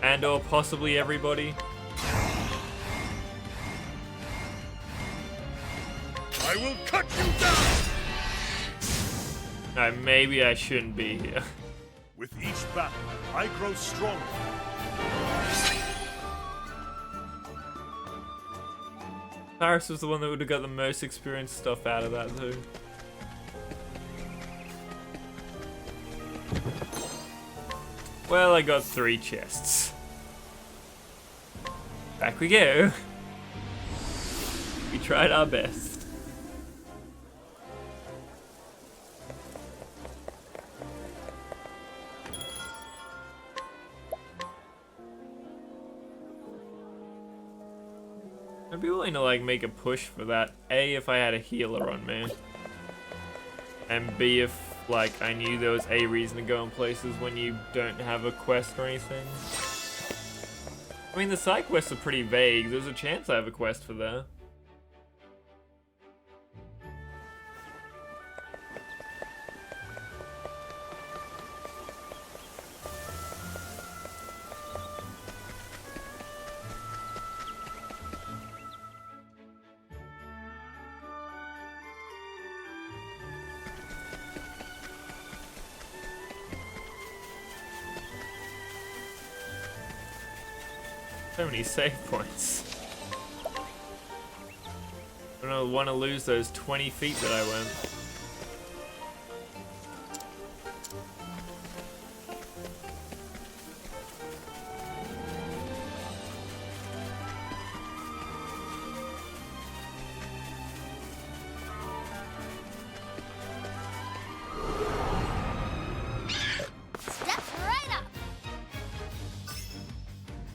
Speaker 1: And or possibly everybody.
Speaker 2: I will cut you down!
Speaker 1: Alright, maybe I shouldn't be here.
Speaker 2: With each battle, I grow stronger.
Speaker 1: Paris was the one that would have got the most experienced stuff out of that too. Well, I got 3 chests. Back we go. We tried our best. I'd be willing to like make a push for that. A, if I had a healer on me. And B, if like I knew there was a reason to go in places when you don't have a quest or anything. I mean, the side quests are pretty vague. There's a chance I have a quest for there. So many save points. I don't want to lose those 20 feet that I went.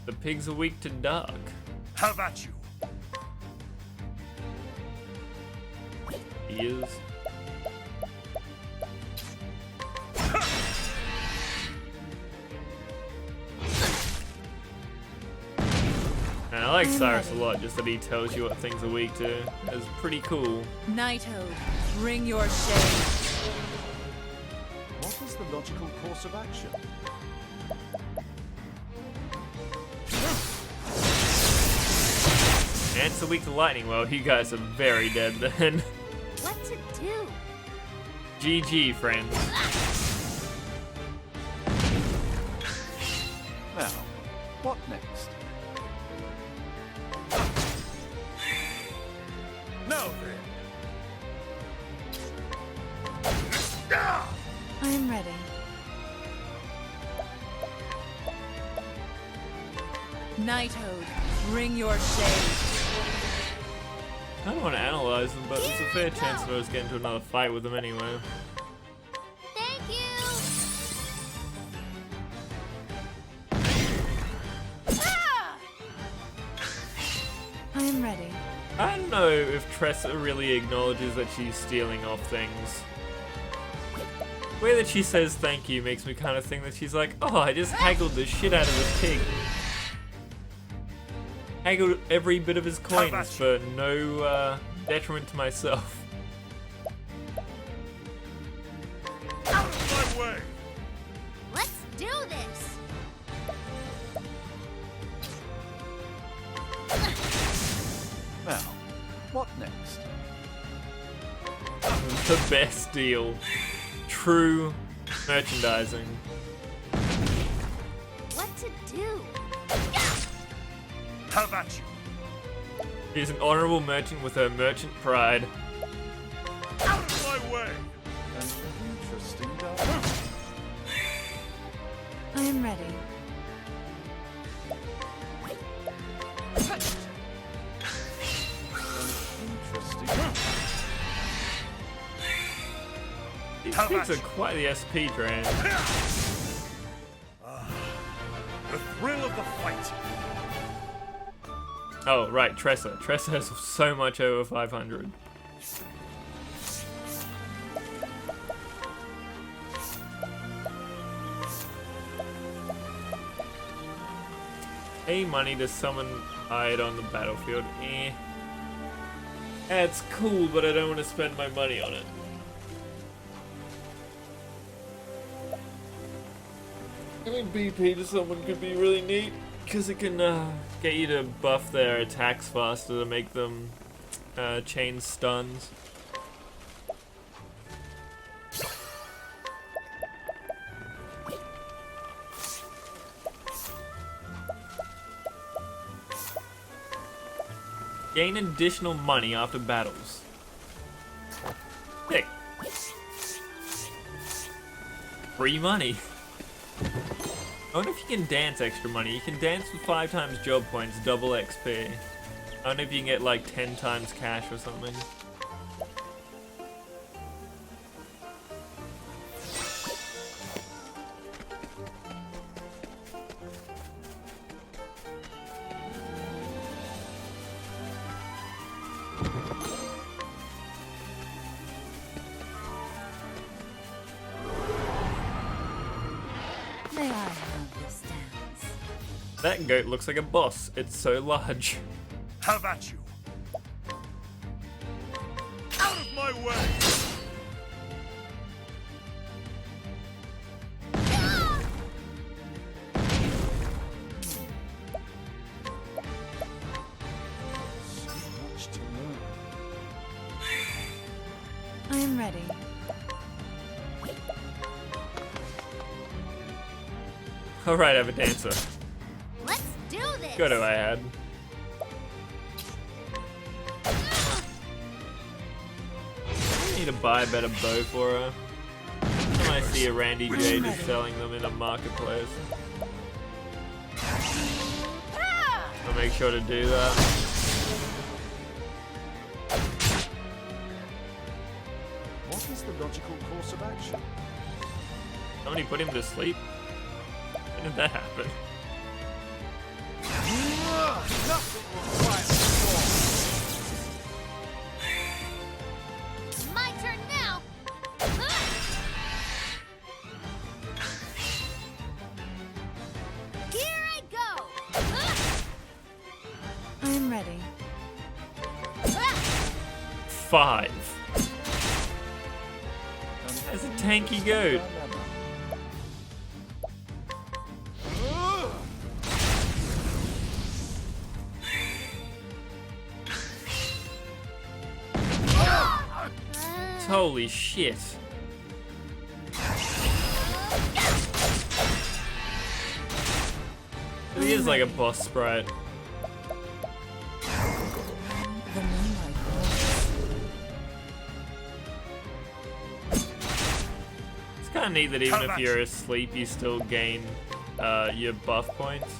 Speaker 1: The pigs are weak to dark.
Speaker 2: Have at you.
Speaker 1: He is. And I like Cyrus a lot, just that he tells you what things are weak to. It's pretty cool.
Speaker 3: Nighthode, bring your shade.
Speaker 6: What is the logical course of action?
Speaker 1: Ants are weak to lightning. Well, you guys are very dead then.
Speaker 4: What to do?
Speaker 1: GG, friends.
Speaker 6: Now, what next?
Speaker 2: Now then.
Speaker 3: I am ready. Nighthode, bring your shade.
Speaker 1: I don't want to analyze them, but there's a fair chance that I was getting into another fight with them anyway.
Speaker 4: Thank you!
Speaker 3: I am ready.
Speaker 1: I don't know if Tressa really acknowledges that she's stealing off things. The way that she says thank you makes me kind of think that she's like, oh, I just haggled the shit out of this pig. Haggled every bit of his coins for no detriment to myself.
Speaker 2: Out of my way!
Speaker 4: Let's do this!
Speaker 6: Now, what next?
Speaker 1: The best deal. True merchandising.
Speaker 4: What to do?
Speaker 2: How about you?
Speaker 1: She's an honorable merchant with her merchant pride.
Speaker 2: Out of my way!
Speaker 6: An interesting dialogue.
Speaker 3: I am ready.
Speaker 6: Interesting.
Speaker 1: These pigs are quite the SP train.
Speaker 2: The thrill of the fight.
Speaker 1: Oh, right, Tressa. Tressa has so much over 500. Pay money to summon Hyde on the battlefield. Eh. That's cool, but I don't want to spend my money on it. Giving BP to someone could be really neat, because it can get you to buff their attacks faster to make them chain stuns. Gain additional money after battles. Sick. Free money. I wonder if you can dance extra money. You can dance with 5 times job points, double XP. I wonder if you can get like 10 times cash or something.
Speaker 3: May I have this dance?
Speaker 1: That goat looks like a boss. It's so large.
Speaker 2: How about you? Out of my way!
Speaker 6: So much to learn.
Speaker 3: I am ready.
Speaker 1: Alright, I have a dancer.
Speaker 4: Let's do this!
Speaker 1: Go to I had. I need to buy a better bow for her. When I see a Randy J just selling them in a marketplace. I'll make sure to do that.
Speaker 6: What is the logical course of action?
Speaker 1: Somebody put him to sleep? When did that happen?
Speaker 2: Nothing will quiet the storm.
Speaker 4: My turn now! Here I go!
Speaker 3: am ready.
Speaker 1: 5. That's a tanky goat. Holy shit. He is like a boss sprite.
Speaker 3: The moonlight glows.
Speaker 1: It's kind of neat that even if you're asleep, you still gain your buff points.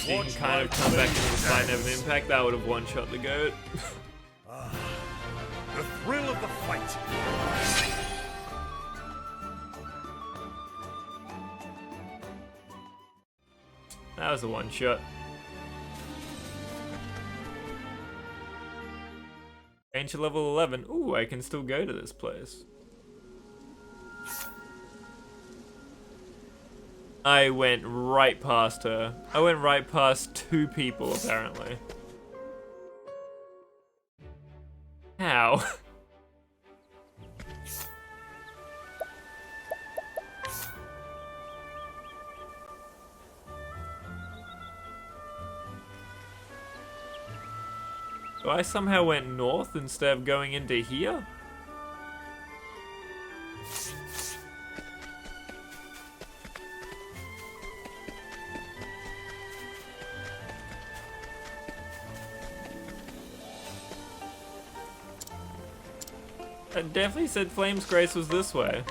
Speaker 1: You can kind of come back into the fight and have an impact. That would have one-shot the goat.
Speaker 2: The thrill of the fight.
Speaker 1: That was a one-shot. Change to level 11. Ooh, I can still go to this place. I went right past her. I went right past 2 people, apparently. How? So I somehow went north instead of going into here? It definitely said Flame's Grace was this way.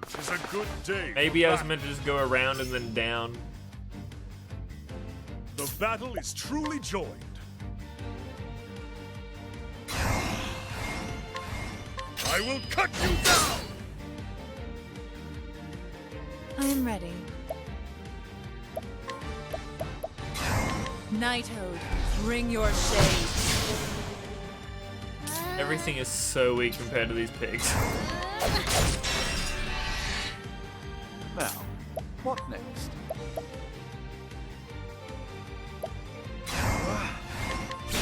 Speaker 2: It's a good day.
Speaker 1: Maybe I was meant to just go around and then down.
Speaker 2: The battle is truly joined. I will cut you down!
Speaker 3: I am ready.
Speaker 10: Nighthode, bring your shade.
Speaker 1: Everything is so weak compared to these pigs.
Speaker 6: Now, what next?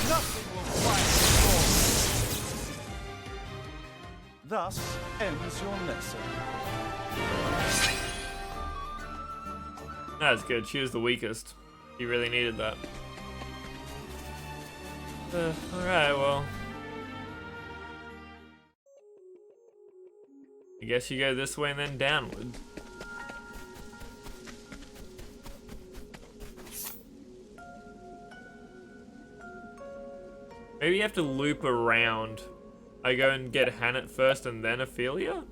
Speaker 6: Nothing will quiet the storm. Thus ends your lesson.
Speaker 1: That's good. She was the weakest. You really needed that. Alright, well. I guess you go this way and then downward. Maybe you have to loop around. I go and get Hannah first and then Ophelia?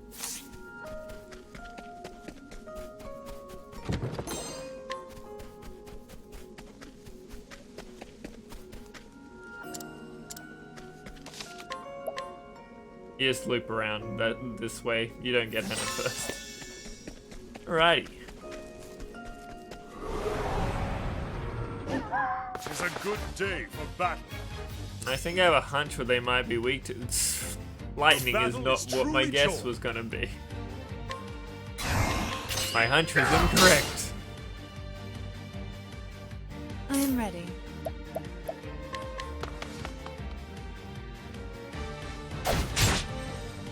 Speaker 1: You just loop around this way. You don't get Hannah first. Alrighty.
Speaker 2: It's a good day for battle.
Speaker 1: I think I have a hunch what they might be weak to. Lightning is not what my guess was gonna be. My hunch was incorrect.
Speaker 3: I am ready.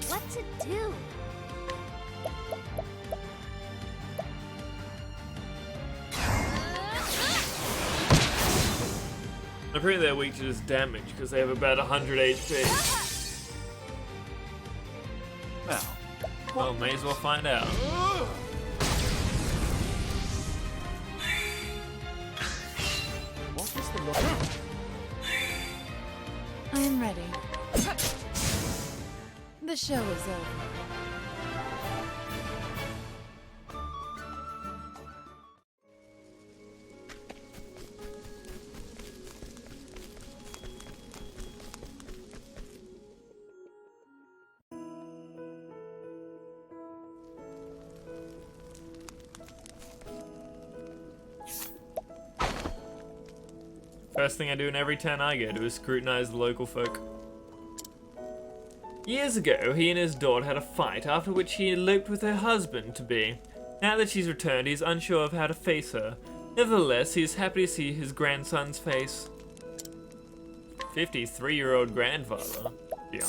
Speaker 4: What to do?
Speaker 1: I'm pretty they're weak to just damage because they have about 100 HP.
Speaker 6: Now,
Speaker 1: Well, may as well find out.
Speaker 6: what is the logic?
Speaker 3: I am ready. The show is over.
Speaker 1: First thing I do in every town I go to is scrutinize the local folk. Years ago, he and his daughter had a fight, after which he eloped with her husband-to-be. Now that she's returned, he's unsure of how to face her. Nevertheless, he is happy to see his grandson's face. 53-year-old grandfather. Young.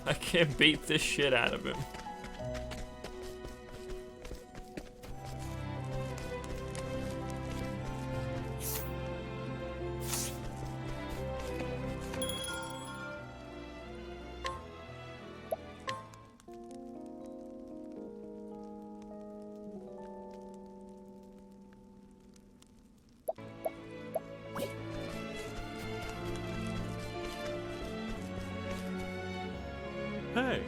Speaker 1: I can't beat this shit out of him. Hey.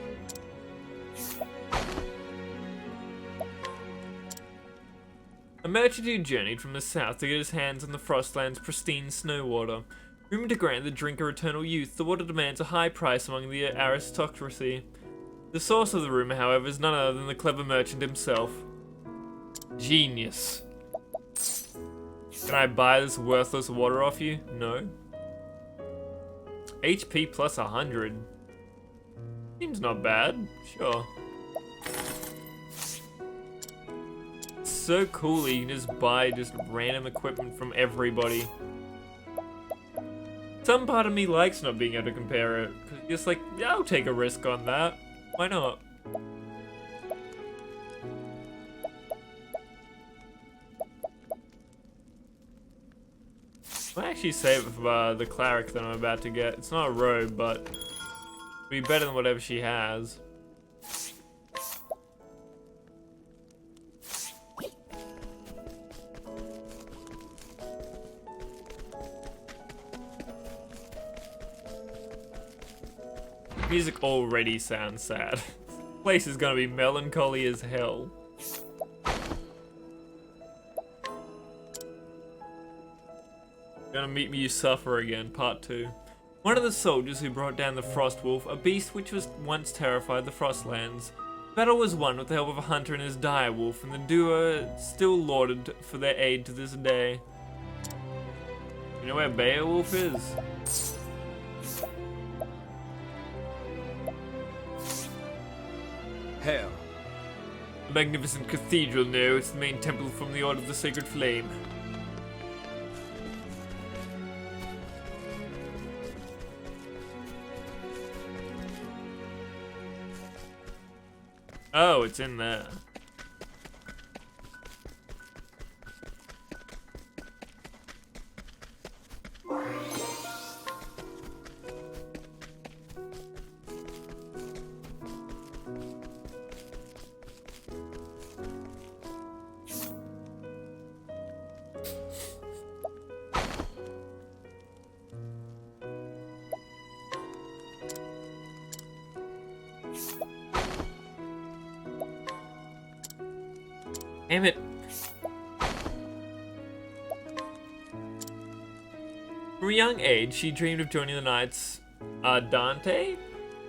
Speaker 1: A merchant who journeyed from the south to get his hands on the Frostland's pristine snow water. Rumored to grant the drinker eternal youth, the water demands a high price among the aristocracy. The source of the rumor, however, is none other than the clever merchant himself. Genius. Can I buy this worthless water off you? No. HP plus 100. Seems not bad. Sure. So cool that you can just buy just random equipment from everybody. Some part of me likes not being able to compare it. Cause just like, yeah, I'll take a risk on that. Why not? I might actually save it for the cleric that I'm about to get. It's not a robe, but it'll be better than whatever she has. Music already sounds sad. This place is gonna be melancholy as hell. Gonna meet me, you suffer again, part 2. One of the soldiers who brought down the Frost Wolf, a beast which was once terrified the Frostlands. The battle was won with the help of a hunter and his dire wolf, and the duo are still lauded for their aid to this day. You know where Beowulf is?
Speaker 11: Hail.
Speaker 1: A magnificent cathedral, no, it's the main temple from the Order of the Sacred Flame. Oh, it's in there. Damn it. From a young age, she dreamed of joining the Knights Dante?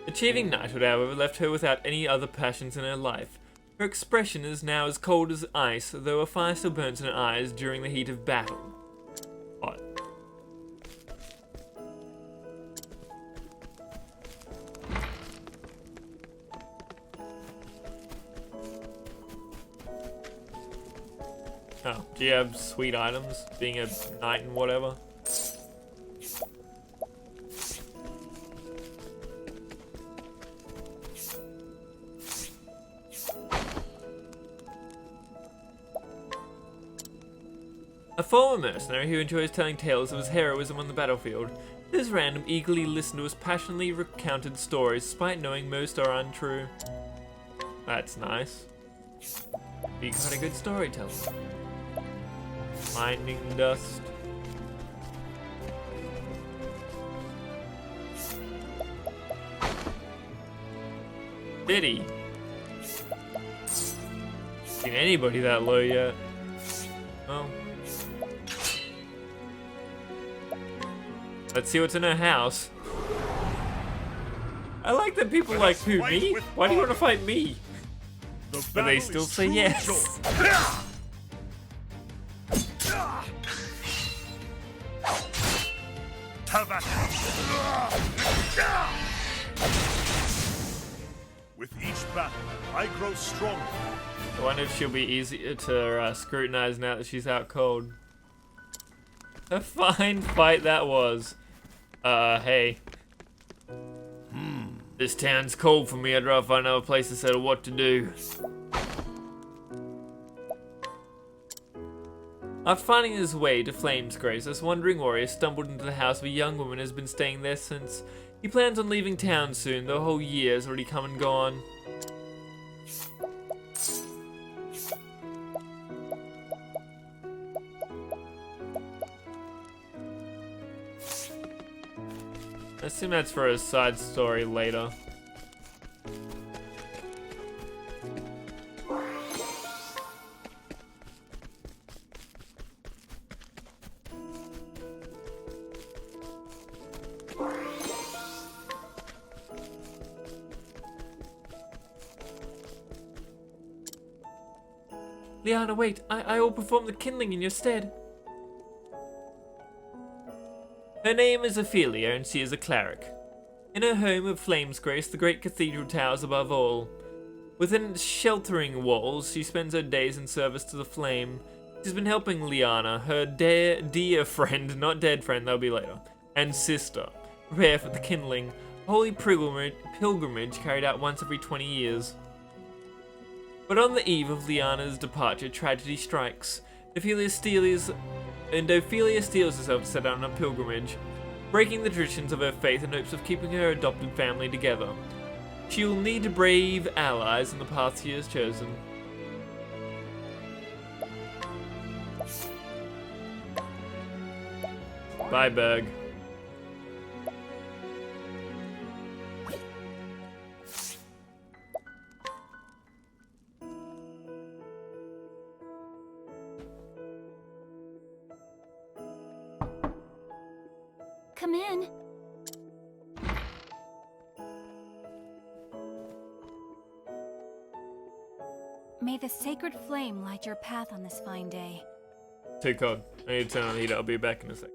Speaker 1: Achieving knighthood, however, left her without any other passions in her life. Her expression is now as cold as ice, though a fire still burns in her eyes during the heat of battle. What? Oh, do you have sweet items, being a knight and whatever? A former mercenary who enjoys telling tales of his heroism on the battlefield. This random eagerly listen to his passionately recounted stories, despite knowing most are untrue. That's nice. You got a good storyteller. Finding dust. Did he? Seen anybody that low yet? Oh. Let's see what's in her house. I like that people like who, me? Why do you want to fight me? But they still say yes.
Speaker 2: With each battle, I grow stronger.
Speaker 1: I wonder if she'll be easier to scrutinize now that she's out cold. A fine fight that was. Hey. This town's cold for me. I'd rather find another place to settle what to do. After finding his way to Flamesgrace, this wandering warrior stumbled into the house of a young woman who has been staying there since. He plans on leaving town soon. The whole year has already come and gone. I assume that's for a side story later. Liana, wait. I will perform the kindling in your stead. Her name is Ophelia, and she is a cleric. In her home of Flamesgrace, the great cathedral towers above all. Within its sheltering walls, she spends her days in service to the flame. She's been helping Liana, her dear friend, not dead friend, that'll be later, and sister, prepare for the kindling, a holy pilgrimage carried out once every 20 years. But on the eve of Liana's departure, tragedy strikes. Ophelia steals herself to set out on a pilgrimage, breaking the traditions of her faith in hopes of keeping her adopted family together. She will need brave allies in the path she has chosen. Bye, Berg.
Speaker 7: Come in. May the sacred flame light your path on this fine day.
Speaker 1: Too cold. I need to turn on the heater. I'll be back in a sec.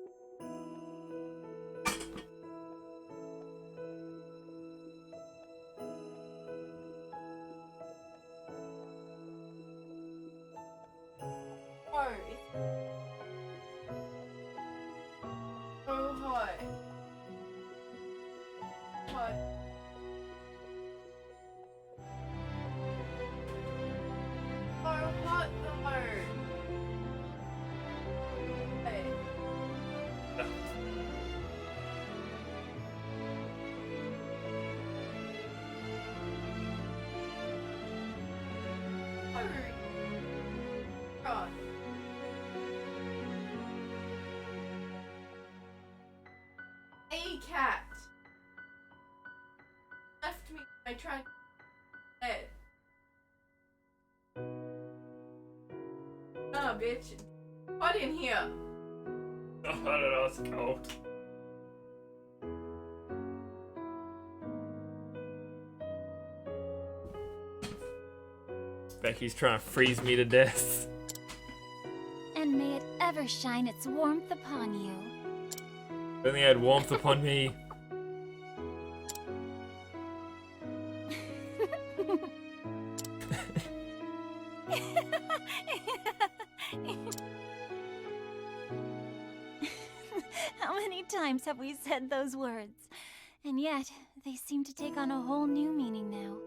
Speaker 11: Cat left me. I tried bed. Oh, bitch! What in here?
Speaker 1: I don't know. It's cold. Becky's trying to freeze me to death.
Speaker 7: And may it ever shine its warmth upon you.
Speaker 1: If only I had warmth upon me.
Speaker 7: How many times have we said those words? And yet, they seem to take on a whole new meaning now.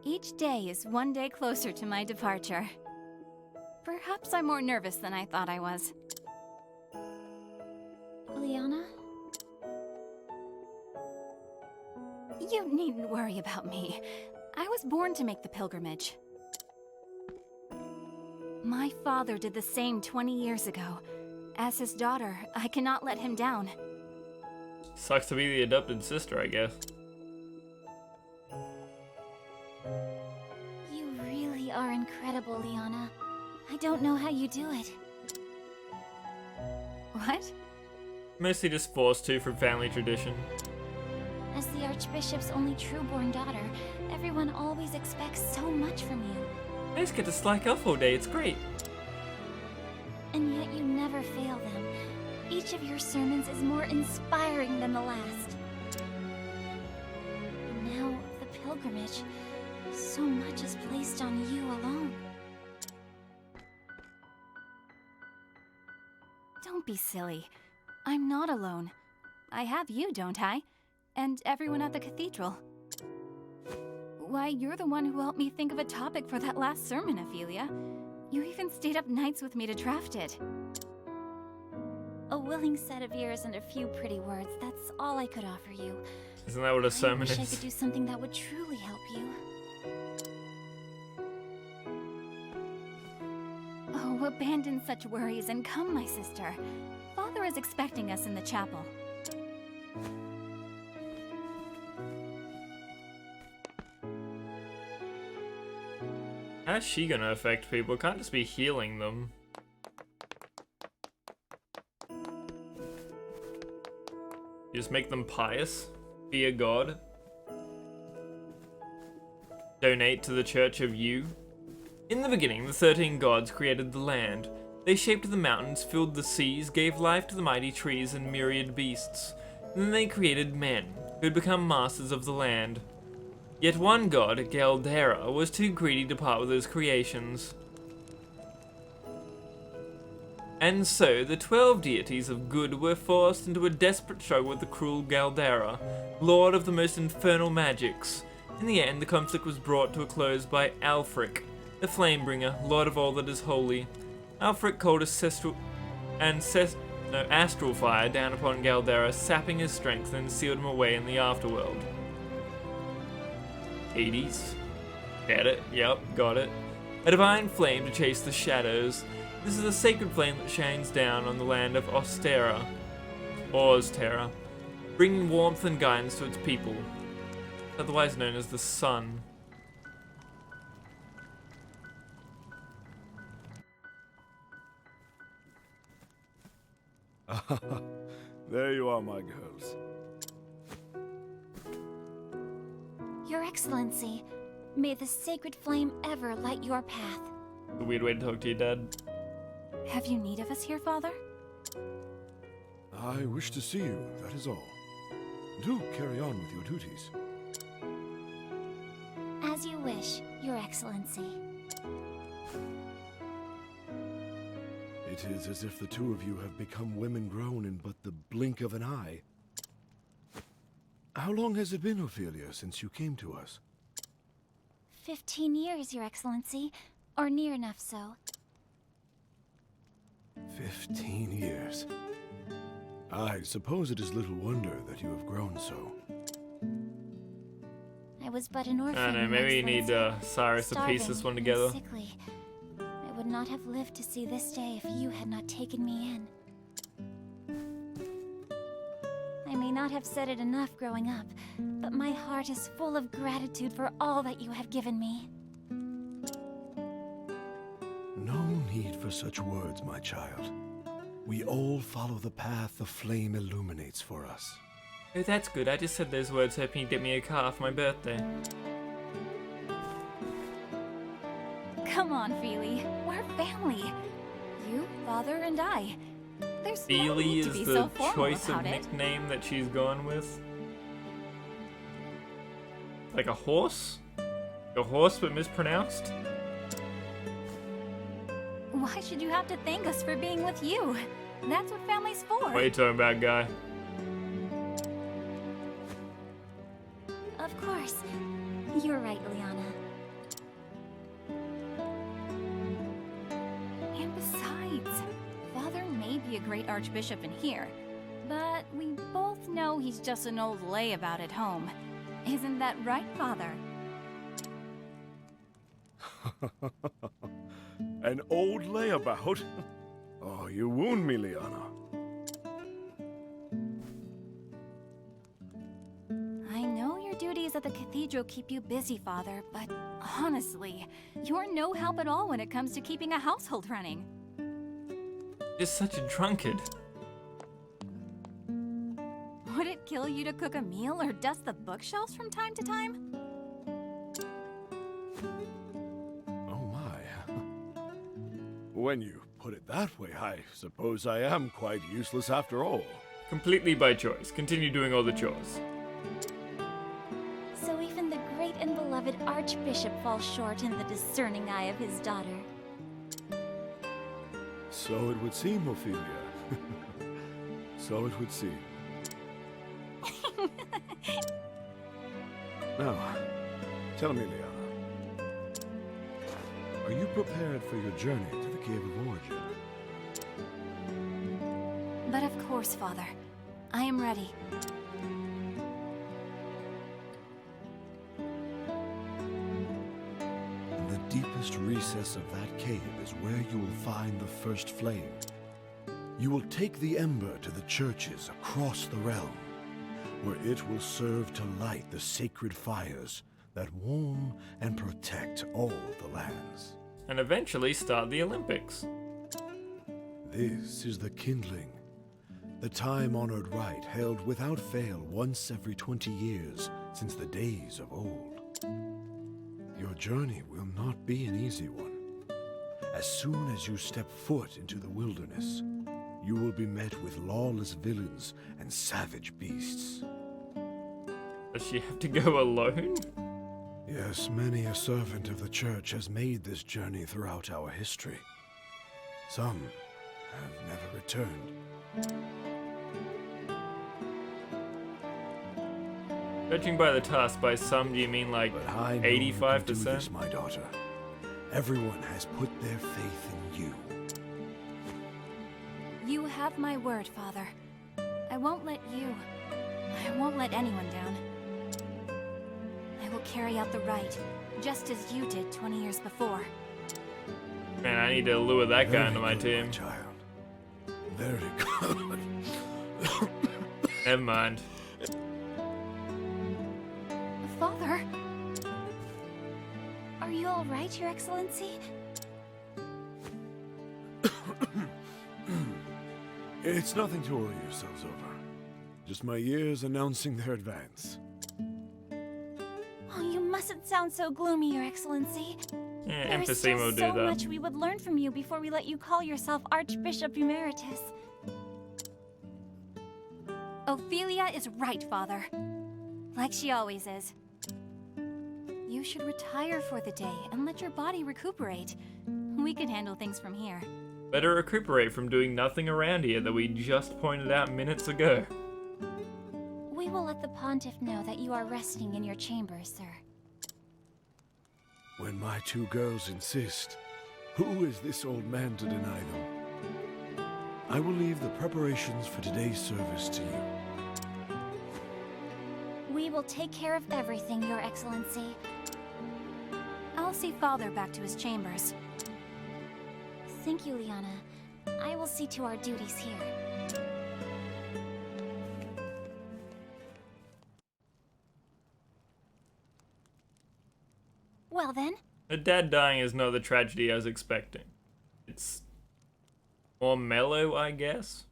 Speaker 7: Each day is one day closer to my departure. Perhaps I'm more nervous than I thought I was. Liana? You needn't worry about me. I was born to make the pilgrimage. My father did the same 20 years ago. As his daughter, I cannot let him down.
Speaker 1: Sucks to be the adopted sister, I guess.
Speaker 7: You really are incredible, Liana. I don't know how you do it. What?
Speaker 1: Mostly just forced to from family tradition.
Speaker 4: As the Archbishop's only true-born daughter, everyone always expects so much from you.
Speaker 1: I just get to slack off all day, it's great.
Speaker 4: And yet you never fail them. Each of your sermons is more inspiring than the last. And now, the pilgrimage. So much is placed on you alone.
Speaker 7: Don't be silly. I'm not alone. I have you, don't I? And everyone at the cathedral. Why, you're the one who helped me think of a topic for that last sermon, Ophelia. You even stayed up nights with me to draft it.
Speaker 4: A willing set of ears and a few pretty words, that's all I could offer you.
Speaker 1: Isn't that what a sermon
Speaker 4: I wish I
Speaker 1: is?
Speaker 4: could do something that would truly help you.
Speaker 7: Oh, abandon such worries and come, my sister. Father is expecting us in the chapel.
Speaker 1: How's she gonna affect people? Can't just be healing them. You just make them pious? Fear God? Donate to the Church of You? In the beginning, the 13 gods created the land. They shaped the mountains, filled the seas, gave life to the mighty trees and myriad beasts. And then they created men, who had become masters of the land. Yet one god, Galdera, was too greedy to part with his creations. And so, the 12 deities of good were forced into a desperate struggle with the cruel Galdera, lord of the most infernal magics. In the end, the conflict was brought to a close by Alfric, the Flamebringer, lord of all that is holy. Alfric called astral fire down upon Galdera, sapping his strength and sealed him away in the afterworld. Hades? Get it? Yep, got it. A divine flame to chase the shadows. This is a sacred flame that shines down on the land of Ozterra, bringing warmth and guidance to its people, otherwise known as the sun.
Speaker 12: There you are, my girls.
Speaker 4: Your Excellency, may the sacred flame ever light your path.
Speaker 1: A weird way to talk to your dad.
Speaker 7: Have you need of us here, Father?
Speaker 12: I wish to see you, that is all. Do carry on with your duties.
Speaker 4: As you wish, Your Excellency.
Speaker 12: It is as if the two of you have become women grown in but the blink of an eye. How long has it been, Ophelia, since you came to us?
Speaker 4: 15 years, Your Excellency, or near enough so.
Speaker 12: 15 years. I suppose it is little wonder that you have grown so.
Speaker 4: I was but an orphan.
Speaker 1: I don't know, maybe you need Cyrus to piece this one together.
Speaker 4: Sickly. I would not have lived to see this day if you had not taken me in. I may not have said it enough growing up, but my heart is full of gratitude for all that you have given me.
Speaker 12: No need for such words, my child. We all follow the path the flame illuminates for us.
Speaker 1: Oh, that's good. I just said those words hoping you'd get me a car for my birthday.
Speaker 7: Come on, Feely. We're family. You, Father, and I. There's no
Speaker 1: Feely
Speaker 7: need to
Speaker 1: is
Speaker 7: be
Speaker 1: the
Speaker 7: so formal
Speaker 1: choice of
Speaker 7: about it.
Speaker 1: nickname that she's gone with. Like a horse? A horse but mispronounced?
Speaker 7: Why should you have to thank us for being with you? That's what family's for.
Speaker 1: What are you talking about, guy?
Speaker 4: Of course. You're right, Liana.
Speaker 7: And besides, Father may be a great archbishop in here, but we both know he's just an old layabout at home. Isn't that right, Father?
Speaker 12: An old layabout? Oh, you wound me, Liana.
Speaker 7: I know your duties at the cathedral keep you busy, Father, but honestly, you're no help at all when it comes to keeping a household running.
Speaker 1: Just such a drunkard.
Speaker 7: Would it kill you to cook a meal or dust the bookshelves from time to time?
Speaker 12: Oh my. When you put it that way, I suppose I am quite useless after all.
Speaker 1: Completely by choice. Continue doing all the chores.
Speaker 4: So even the great and beloved Archbishop falls short in the discerning eye of his daughter.
Speaker 12: So it would seem, Ophelia. So it would seem. Now, tell me, Liana. Are you prepared for your journey to the Cave of Origin?
Speaker 7: But of course, Father. I am ready.
Speaker 12: In the deepest recess of that cave is where you will find the first flame. You will take the ember to the churches across the realm, where it will serve to light the sacred fires that warm and protect all the lands.
Speaker 1: And eventually start the Olympics.
Speaker 12: This is the kindling, the time-honored rite held without fail once every 20 years since the days of old. Your journey will not be an easy one. As soon as you step foot into the wilderness, you will be met with lawless villains and savage beasts.
Speaker 1: Does she have to go alone?
Speaker 12: Yes, many a servant of the church has made this journey throughout our history. Some have never returned.
Speaker 1: Judging by the task, by some, do you mean like
Speaker 12: But I know you can do
Speaker 1: 85%?
Speaker 12: this, my daughter. Everyone has put their faith in you.
Speaker 7: You have my word, Father. I won't let anyone down. I will carry out the rite, just as you did 20 years before.
Speaker 1: Man, I need to lure that guy into my
Speaker 12: good,
Speaker 1: team.
Speaker 12: my child. Very good.
Speaker 1: Never mind.
Speaker 7: Father? Are you all right, Your Excellency?
Speaker 12: It's nothing to worry yourselves over. Just my years announcing their advance.
Speaker 4: Oh, you mustn't sound so gloomy, Your Excellency.
Speaker 1: Yeah,
Speaker 4: There is
Speaker 1: empathy
Speaker 4: still
Speaker 1: will do
Speaker 4: so
Speaker 1: that.
Speaker 4: much we would learn from you before we let you call yourself Archbishop Emeritus.
Speaker 7: Ophelia is right, Father. Like she always is. You should retire for the day and let your body recuperate. We can handle things from here.
Speaker 1: Better recuperate from doing nothing around here that we just pointed out minutes ago.
Speaker 4: We will let the Pontiff know that you are resting in your chambers, sir.
Speaker 12: When my two girls insist, who is this old man to deny them? I will leave the preparations for today's service to you.
Speaker 4: We will take care of everything, Your Excellency.
Speaker 7: I'll see Father back to his chambers.
Speaker 4: Thank you, Liana. I will see to our duties here. Well then,
Speaker 1: Her dad dying is not the tragedy I was expecting. It's more mellow, I guess.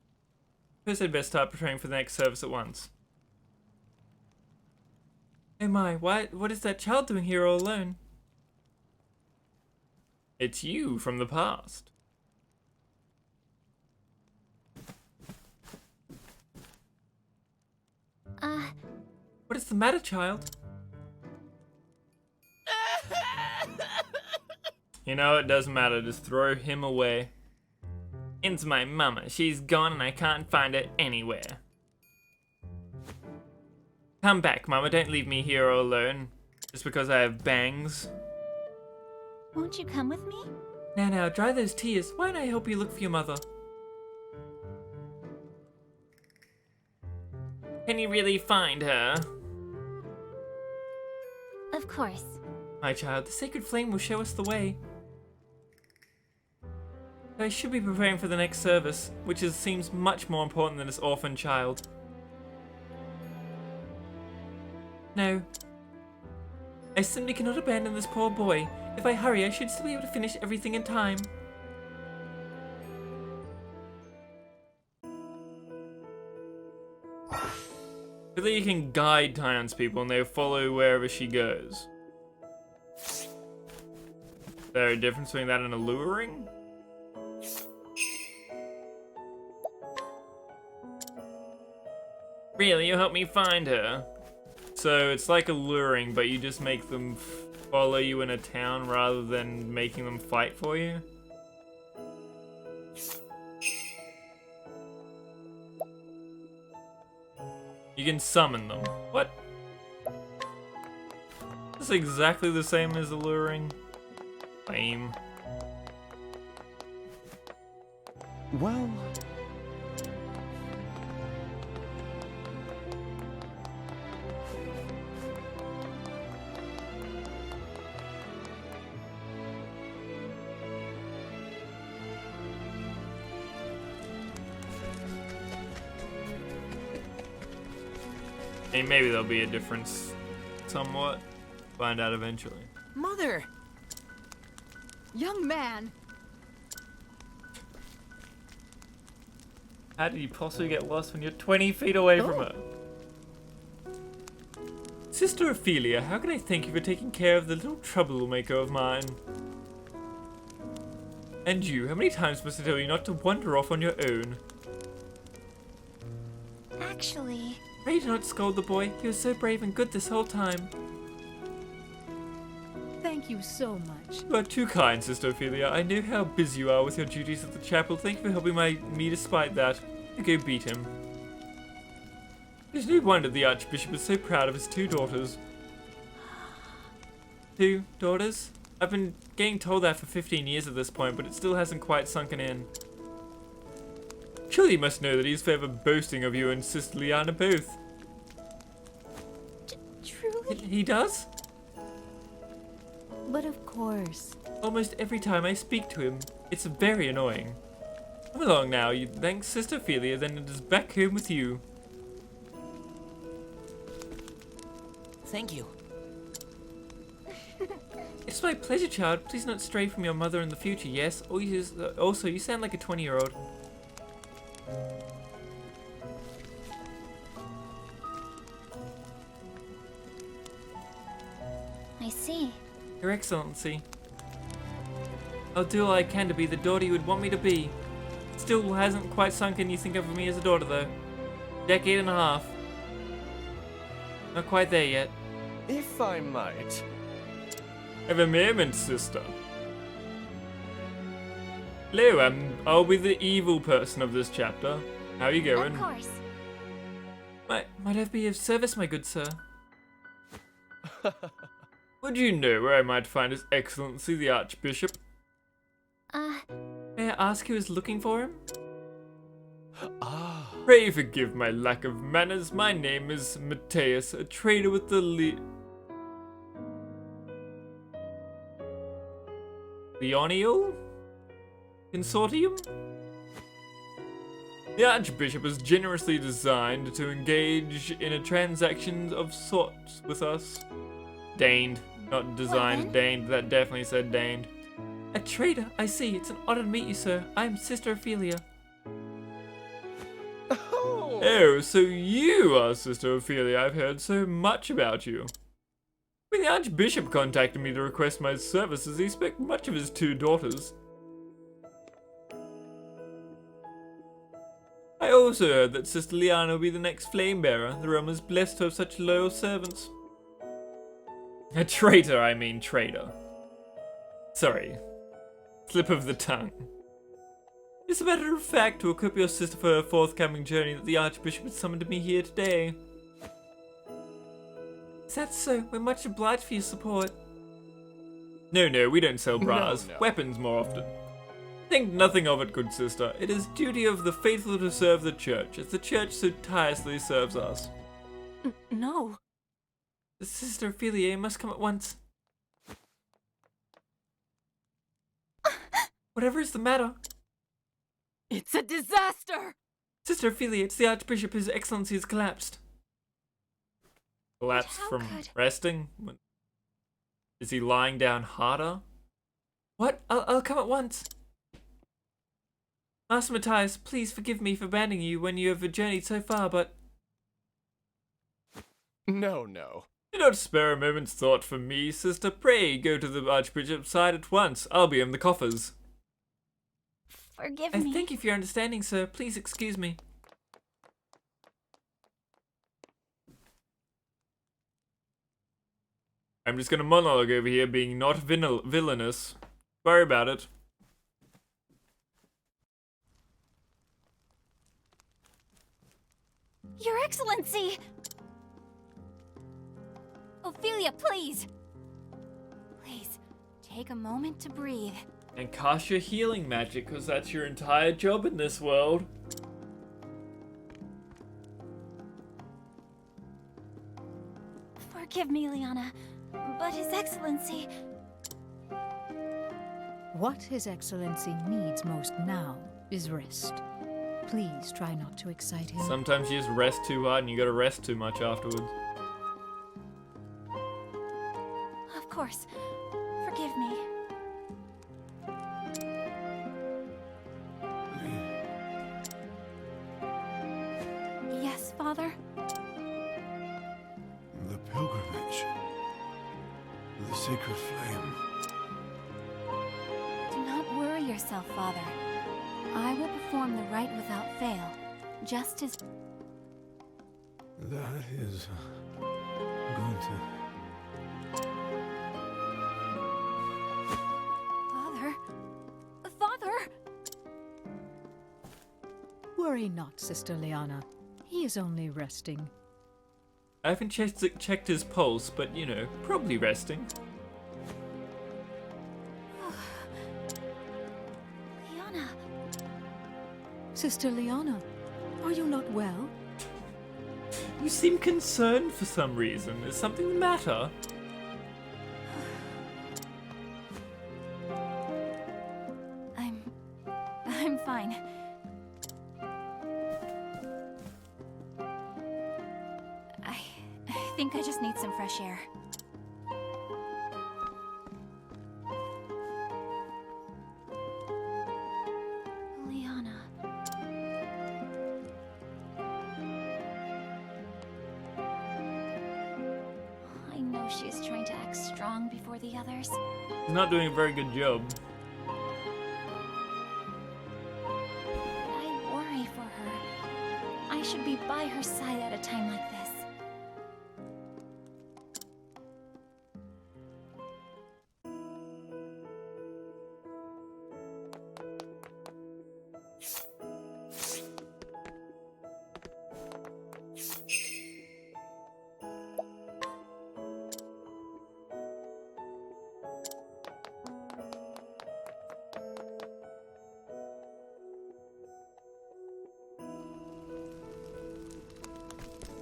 Speaker 1: First I'd best start preparing for the next service at once. Oh my, what is that child doing here all alone? It's you from the past. What is the matter, child? You know, it doesn't matter, just throw him away. It's my mama. She's gone and I can't find her anywhere. Come back, mama. Don't leave me here all alone. Just because I have bangs.
Speaker 4: won't you come with me?
Speaker 1: Now, dry those tears. Why don't I help you look for your mother? Can you really find her?
Speaker 4: Of course.
Speaker 1: My child, the sacred flame will show us the way. I should be preparing for the next service, which seems much more important than this orphan child. No. I simply cannot abandon this poor boy. If I hurry, I should still be able to finish everything in time. So that you can guide townspeople and they'll follow wherever she goes. Is there a difference between that and alluring? Really, you help me find her? So it's like alluring, but you just make them follow you in a town rather than making them fight for you? You can summon them. What? That's exactly the same as alluring. Lame.
Speaker 6: Well,
Speaker 1: I mean, maybe there'll be a difference somewhat. Find out eventually.
Speaker 10: Mother! Young man!
Speaker 1: How did you possibly get lost when you're 20 feet away from her? Sister Ophelia, how can I thank you for taking care of the little troublemaker of mine? And you, how many times must I tell you not to wander off on your own?
Speaker 4: Actually...
Speaker 1: Pray do not scold the boy. He was so brave and good this whole time.
Speaker 9: Thank you so much.
Speaker 1: You are too kind, Sister Ophelia. I know how busy you are with your duties at the chapel. Thank you for helping me despite that. You go beat him. It's no wonder the Archbishop is so proud of his 2 daughters. 2 daughters? I've been getting told that for 15 years at this point, but it still hasn't quite sunken in. Surely you must know that he's forever boasting of you and Sister Liana both.
Speaker 4: Truly?
Speaker 1: He does?
Speaker 9: But of course.
Speaker 1: Almost every time I speak to him, it's very annoying. Come along now, you thank Sister Ophelia, then it is back home with you.
Speaker 10: Thank you.
Speaker 1: It's my pleasure, child. Please not stray from your mother in the future, yes? Also, you sound like a 20-year-old.
Speaker 4: I see.
Speaker 1: Your Excellency. I'll do all I can to be the daughter you would want me to be. Still hasn't quite sunk in you think of me as a daughter, though. Decade and a half. Not quite there yet.
Speaker 13: If I might.
Speaker 1: Have a moment, sister. Hello, I'll be the evil person of this chapter. How are you going?
Speaker 4: Of course.
Speaker 1: Might I be of service, my good sir? Would you know where I might find His Excellency the Archbishop? May I ask who is looking for him?
Speaker 13: Ah.
Speaker 1: Pray forgive my lack of manners. My name is Mateus, a trader with the Leonio Consortium? The Archbishop is generously designed to engage in a transaction of sorts with us. Deigned. Not designed, deigned. That definitely said deigned. A trader, I see. It's an honor to meet you, sir. I am Sister Ophelia. Oh, so you are Sister Ophelia. I've heard so much about you. When the Archbishop contacted me to request my services, he spoke much of his 2 daughters. I also heard that Sister Liana will be the next flame bearer. The realm is blessed to have such loyal servants. A traitor, I mean trader. Sorry. Slip of the tongue. It's a matter of fact to equip your sister for her forthcoming journey that the Archbishop has summoned me here today. Is that so? We're much obliged for your support. No, we don't sell bras.
Speaker 13: No.
Speaker 1: Weapons more often. Think nothing of it, good sister. It is duty of the faithful to serve the Church, as the Church so tirelessly serves us.
Speaker 10: No.
Speaker 1: Sister Ophelia, you must come at once. Whatever is the matter?
Speaker 10: It's a disaster!
Speaker 1: Sister Ophelia, it's the Archbishop. His Excellency has collapsed. Collapsed from resting? Is he lying down harder? What? I'll come at once. Master Matthias, please forgive me for abandoning you when you have journeyed so far, but...
Speaker 13: No, no.
Speaker 1: Do not spare a moment's thought for me, sister. Pray go to the Archbishop's side at once. I'll be in the coffers.
Speaker 4: Forgive
Speaker 1: I
Speaker 4: me.
Speaker 1: thank you for your understanding, sir. Please excuse me. I'm just gonna monologue over here, being not villainous. Sorry about it.
Speaker 4: Your Excellency! Ophelia, please! Please, take a moment to breathe.
Speaker 1: And cast your healing magic, because that's your entire job in this world.
Speaker 4: Forgive me, Liana, but His Excellency...
Speaker 9: What His Excellency needs most now is rest. Please try not to excite him.
Speaker 1: Sometimes you just rest too hard and you gotta rest too much afterwards.
Speaker 4: Of course. Forgive me. Yes, Father?
Speaker 12: The pilgrimage. The sacred flame.
Speaker 4: Do not worry yourself, Father. I will perform the rite without fail, just as...
Speaker 12: That is going to...
Speaker 4: Father? Father!
Speaker 9: Worry not, Sister Liana. He is only resting.
Speaker 1: I haven't checked his pulse, but you know, probably resting.
Speaker 4: Liana...
Speaker 9: Sister Liana, are you not well?
Speaker 1: You seem concerned for some reason. Is something the matter?
Speaker 4: I'm fine. I think I just need some fresh air. Liana. I know she is trying to act strong before the others.
Speaker 1: He's not doing a very good job.
Speaker 4: I worry for her. I should be by her side at a time like this.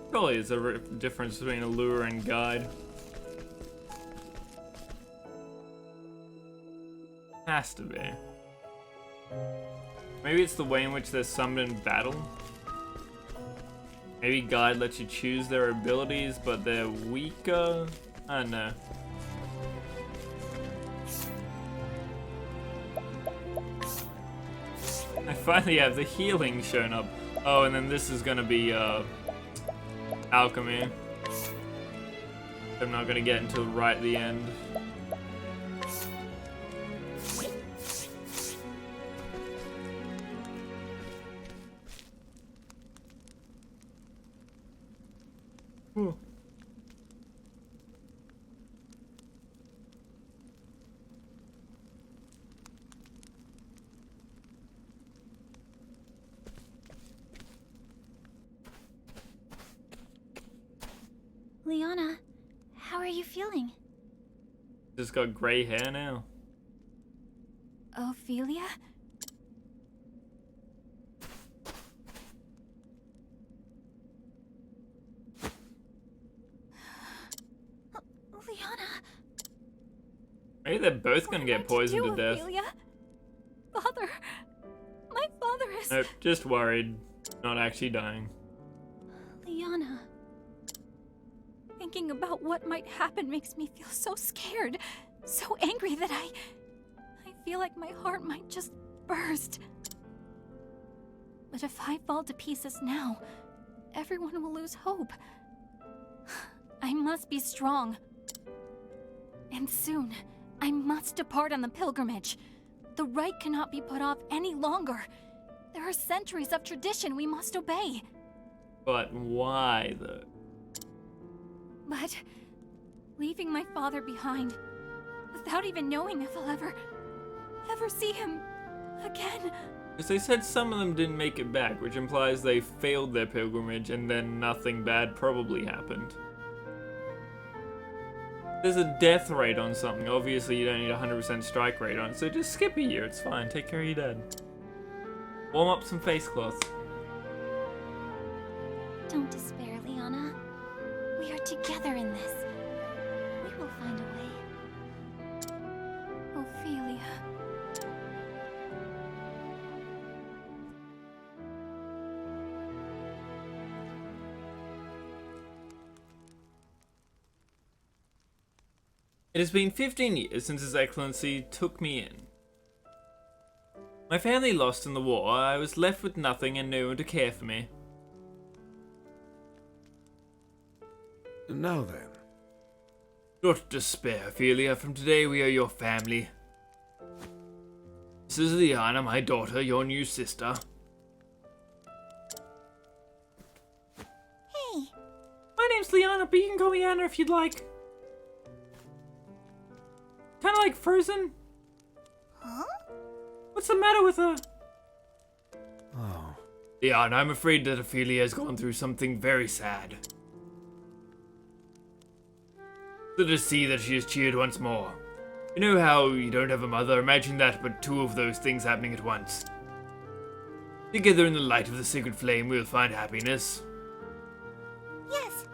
Speaker 1: Probably is a difference between a lure and guide. Has to be. Maybe it's the way in which they're summoned in battle. Maybe guide lets you choose their abilities, but they're weaker. I don't know. I finally have the healing shown up. Oh, and then this is gonna be alchemy. I'm not gonna get until right at the end. Ooh.
Speaker 4: Liana, how are you feeling?
Speaker 1: Just got gray hair now.
Speaker 4: Ophelia? Liana?
Speaker 1: Maybe they're both gonna get poisoned to death.
Speaker 4: Ophelia? Father, my father is...
Speaker 1: Nope, just worried. Not actually dying.
Speaker 4: Liana. Thinking about what might happen makes me feel so scared, so angry that I feel like my heart might just burst. But if I fall to pieces now, everyone will lose hope.
Speaker 7: I must be strong. And soon, I must depart on the pilgrimage. The rite cannot be put off any longer. There are centuries of tradition we must obey.
Speaker 1: But why, though?
Speaker 7: But leaving my father behind, without even knowing if I'll ever see him again.
Speaker 1: Because they said some of them didn't make it back, which implies they failed their pilgrimage and then nothing bad probably happened. There's a death rate on something. Obviously, you don't need a 100% strike rate on it, so just skip a year. It's fine. Take care of your dad. Warm up some face cloths.
Speaker 4: Don't despair, Liana. We are together in this. We will find a way.
Speaker 7: Ophelia.
Speaker 1: It has been 15 years since His Excellency took me in. My family lost in the war, I was left with nothing and no one to care for me.
Speaker 12: Now then.
Speaker 1: Don't despair, Ophelia. From today we are your family. This is Liana, my daughter, your new sister.
Speaker 4: Hey.
Speaker 1: My name's Liana, but you can call me Anna if you'd like. Kinda like Frozen.
Speaker 4: Huh?
Speaker 1: What's the matter with her?
Speaker 12: Oh.
Speaker 1: Liana, I'm afraid that Ophelia has gone through something very sad. So to see that she is cheered once more. You know how you don't have a mother? Imagine that, but two of those things happening at once. Together in the light of the sacred flame, we'll find happiness.
Speaker 4: Yes.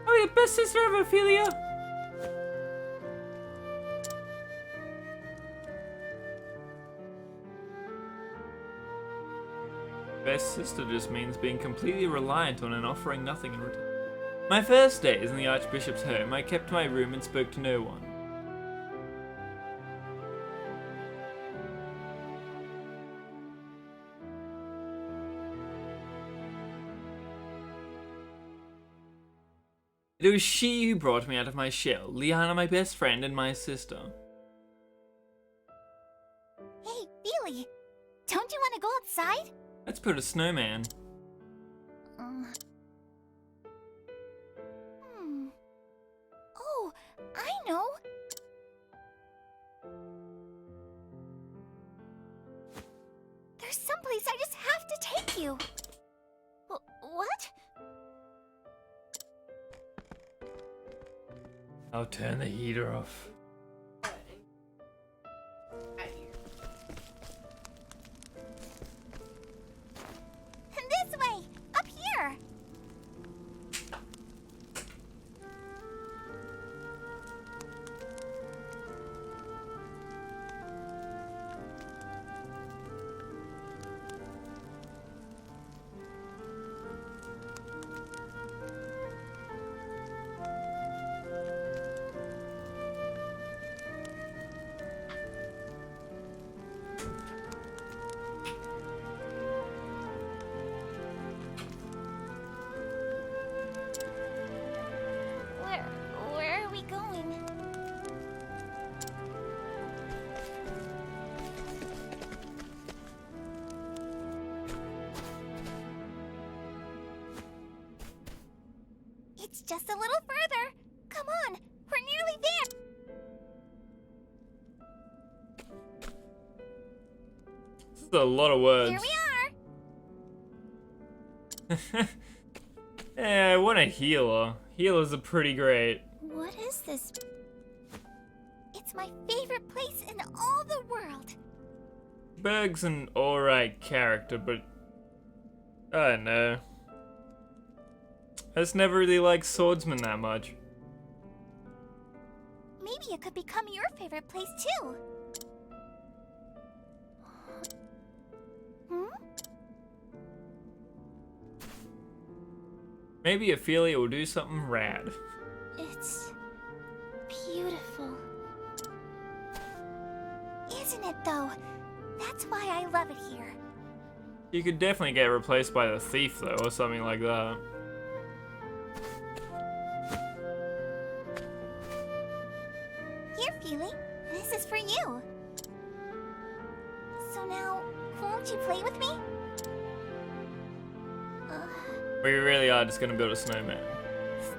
Speaker 1: Oh, your best sister ever, Ophelia! Best sister just means being completely reliant on and offering nothing in return. My first days in the Archbishop's home, I kept my room and spoke to no one. It was she who brought me out of my shell, Liana, my best friend, and my sister.
Speaker 4: Hey, Feely, don't you want to go outside?
Speaker 1: Let's put a snowman.
Speaker 4: Oh, I know. There's someplace I just have to take you. What?
Speaker 1: I'll turn the heater off.
Speaker 4: This way, up here. Where are we going? It's just a little further. Come on, we're nearly there.
Speaker 1: This is a lot of words.
Speaker 4: Here we are.
Speaker 1: Yeah, I want a healer. Healers are pretty great.
Speaker 4: What is this? It's my favorite place in all the world.
Speaker 1: Berg's an alright character, but I don't know. I just never really liked swordsmen that much.
Speaker 4: Maybe it could become your favorite place too. Hmm?
Speaker 1: Maybe Ophelia will do something rad.
Speaker 4: It's beautiful. Isn't it though? That's why I love it here.
Speaker 1: You could definitely get replaced by the thief though, or something like that.
Speaker 4: Feely. This is for you. So now, won't you play with me?
Speaker 1: We really are just gonna build a snowman.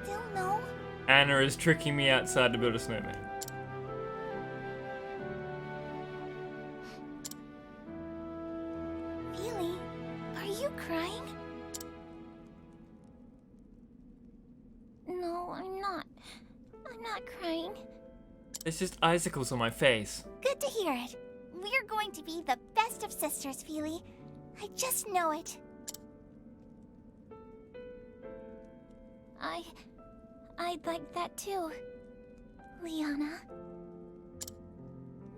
Speaker 4: Still no?
Speaker 1: Anna is tricking me outside to build a snowman.
Speaker 4: Feely, are you crying? No, I'm not. I'm not crying.
Speaker 1: It's just icicles on my face.
Speaker 4: Good to hear it. We're going to be the best of sisters, Feely. I just know it. I'd like that too, Liana.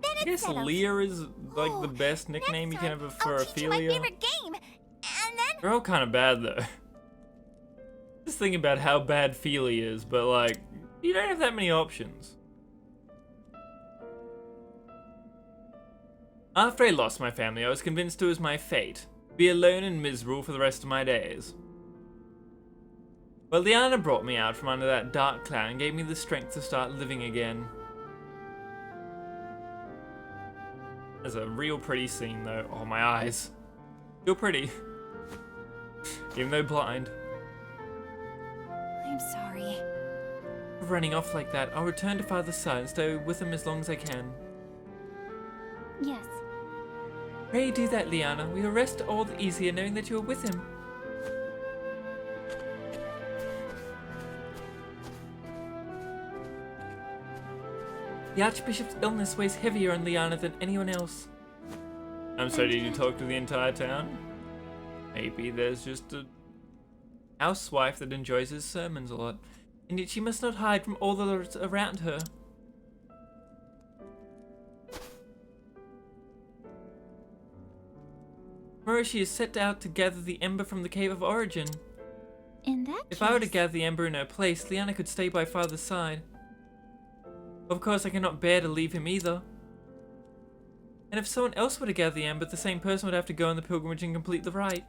Speaker 4: Then
Speaker 1: I guess
Speaker 4: settled.
Speaker 1: Leah is like the best nickname you can have for
Speaker 4: I'll teach you my
Speaker 1: Ophelia.
Speaker 4: favorite game, and then
Speaker 1: They're all kind of bad though. Just thinking about how bad Feely is, but like, you don't have that many options. After I lost my family, I was convinced it was my fate to be alone and miserable for the rest of my days. But Liana brought me out from under that dark cloud and gave me the strength to start living again. There's a real pretty scene though. Oh, my eyes. Still pretty. Even though blind.
Speaker 7: I'm sorry.
Speaker 1: For running off like that, I'll return to Father's side and stay with him as long as I can.
Speaker 7: Yes.
Speaker 1: Pray do that, Liana. We will rest all the easier knowing that you are with him. The Archbishop's illness weighs heavier on Liana than anyone else. I'm sorry, did you talk to the entire town? Maybe there's just a housewife that enjoys his sermons a lot, and yet she must not hide from all that are around her. Moroshi is set out to gather the ember from the Cave of Origin.
Speaker 4: in that
Speaker 1: If I were to gather the ember in her place, Liana could stay by Father's side. Of course, I cannot bear to leave him either. And if someone else were to gather the ember, the same person would have to go on the pilgrimage and complete the rite.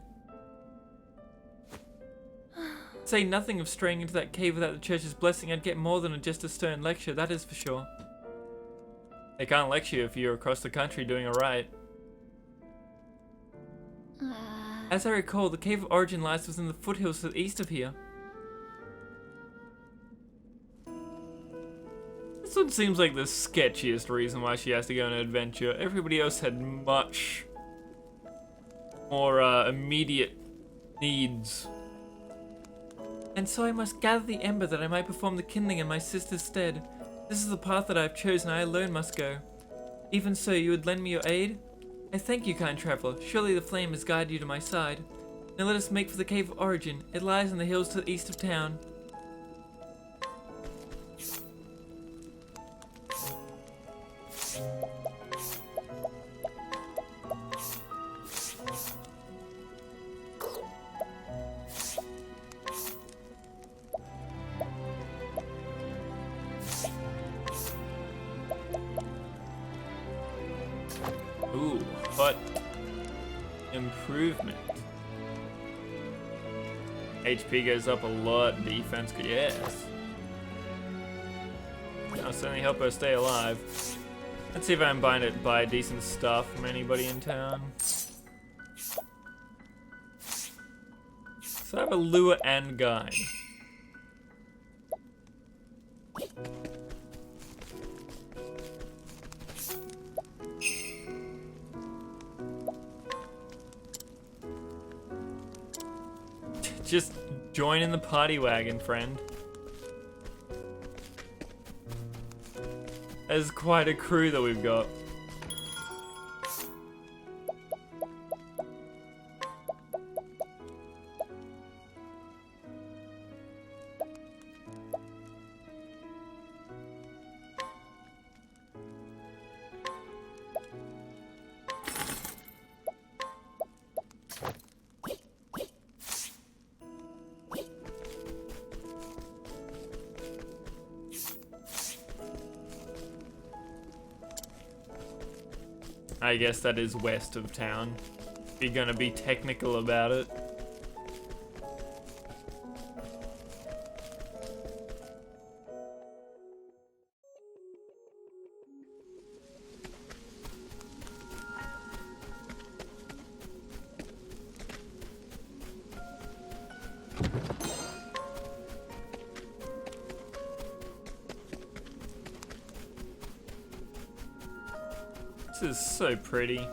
Speaker 1: Say nothing of straying into that cave without the church's blessing, I'd get more than just a stern lecture, that is for sure. They can't lecture you if you're across the country doing a rite. As I recall, the Cave of Origin lies within the foothills to the east of here. This one seems like the sketchiest reason why she has to go on an adventure. Everybody else had much more immediate needs. And so I must gather the ember that I might perform the kindling in my sister's stead. This is the path that I have chosen, I alone must go. Even so, you would lend me your aid? I thank you, kind traveler. Surely the flame has guided you to my side. Now let us make for the Cave of Origin. It lies in the hills to the east of town. Ooh, hut improvement. HP goes up a lot, defense, yes. I'll certainly help her stay alive. Let's see if I can buy decent stuff from anybody in town. So I have a lure and guide. Just join in the party wagon, friend. There's quite a crew that we've got. I guess that is west of town, if you're gonna be technical about it. This is so pretty.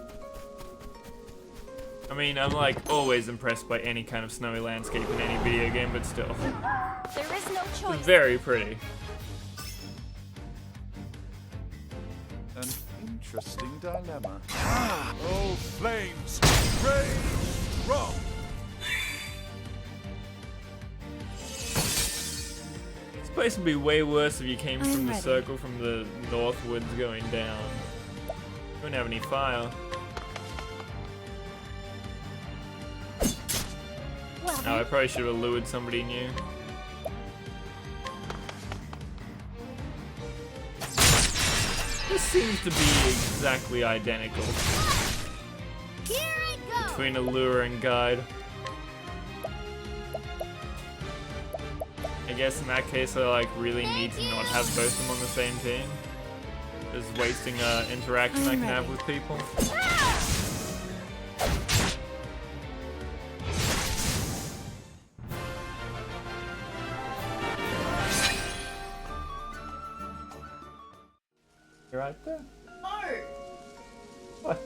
Speaker 1: I mean, I'm like always impressed by any kind of snowy landscape in any video game, but still.
Speaker 4: There is no choice.
Speaker 1: It's very pretty.
Speaker 6: An interesting dilemma.
Speaker 2: Oh, flames! Rage strong!
Speaker 1: This place would be way worse if you came from the
Speaker 3: ready.
Speaker 1: circle from the northwards going down. You wouldn't have any fire.
Speaker 4: Well,
Speaker 1: Oh, I probably should have lured somebody new. This seems to be exactly identical
Speaker 4: here I go.
Speaker 1: between a lure and guide. I guess in that case I like really need to not have both of them on the same team. Just wasting interaction I can have with people. You're right there.
Speaker 11: No!
Speaker 1: What?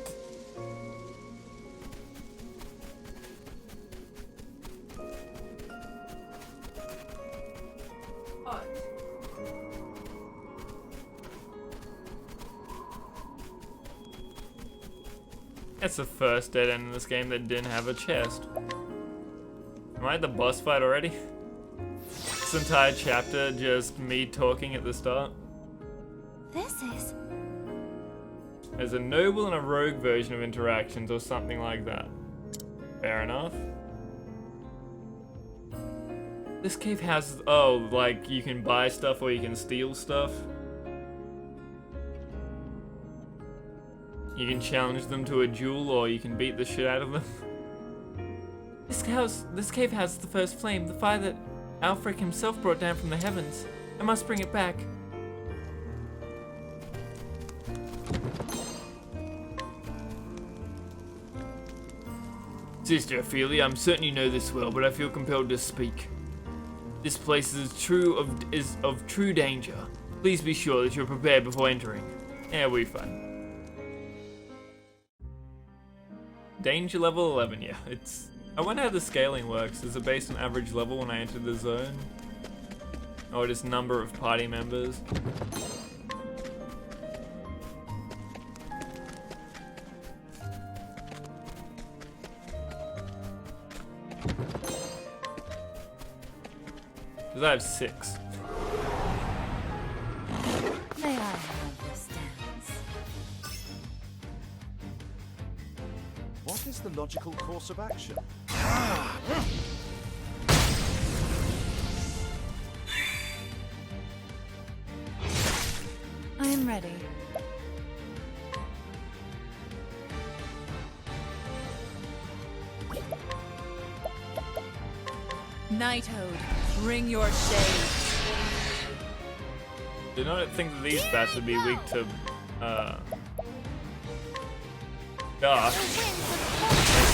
Speaker 11: What?
Speaker 1: That's the first dead end in this game that didn't have a chest. Am I at the boss fight already? This entire chapter just me talking at the start.
Speaker 4: This is.
Speaker 1: There's a noble and a rogue version of interactions or something like that. Fair enough. This cave has, oh, like you can buy stuff or you can steal stuff. You can challenge them to a duel or you can beat the shit out of them. This cave has the first flame, the fire that Alfred himself brought down from the heavens. I must bring it back. Sister Ophelia, I'm certain you know this well, but I feel compelled to speak. This place is of true danger. Please be sure that you're prepared before entering. Yeah, we'll be fine. Danger level 11, yeah. I wonder how the scaling works. Is it based on average level when I enter the zone? Or just number of party members? Because I have 6.
Speaker 3: May I have this dance?
Speaker 6: What is the logical course of action?
Speaker 3: I am ready.
Speaker 10: Nighthode, bring your shade.
Speaker 1: Do not think that these bats would be weak to, dark.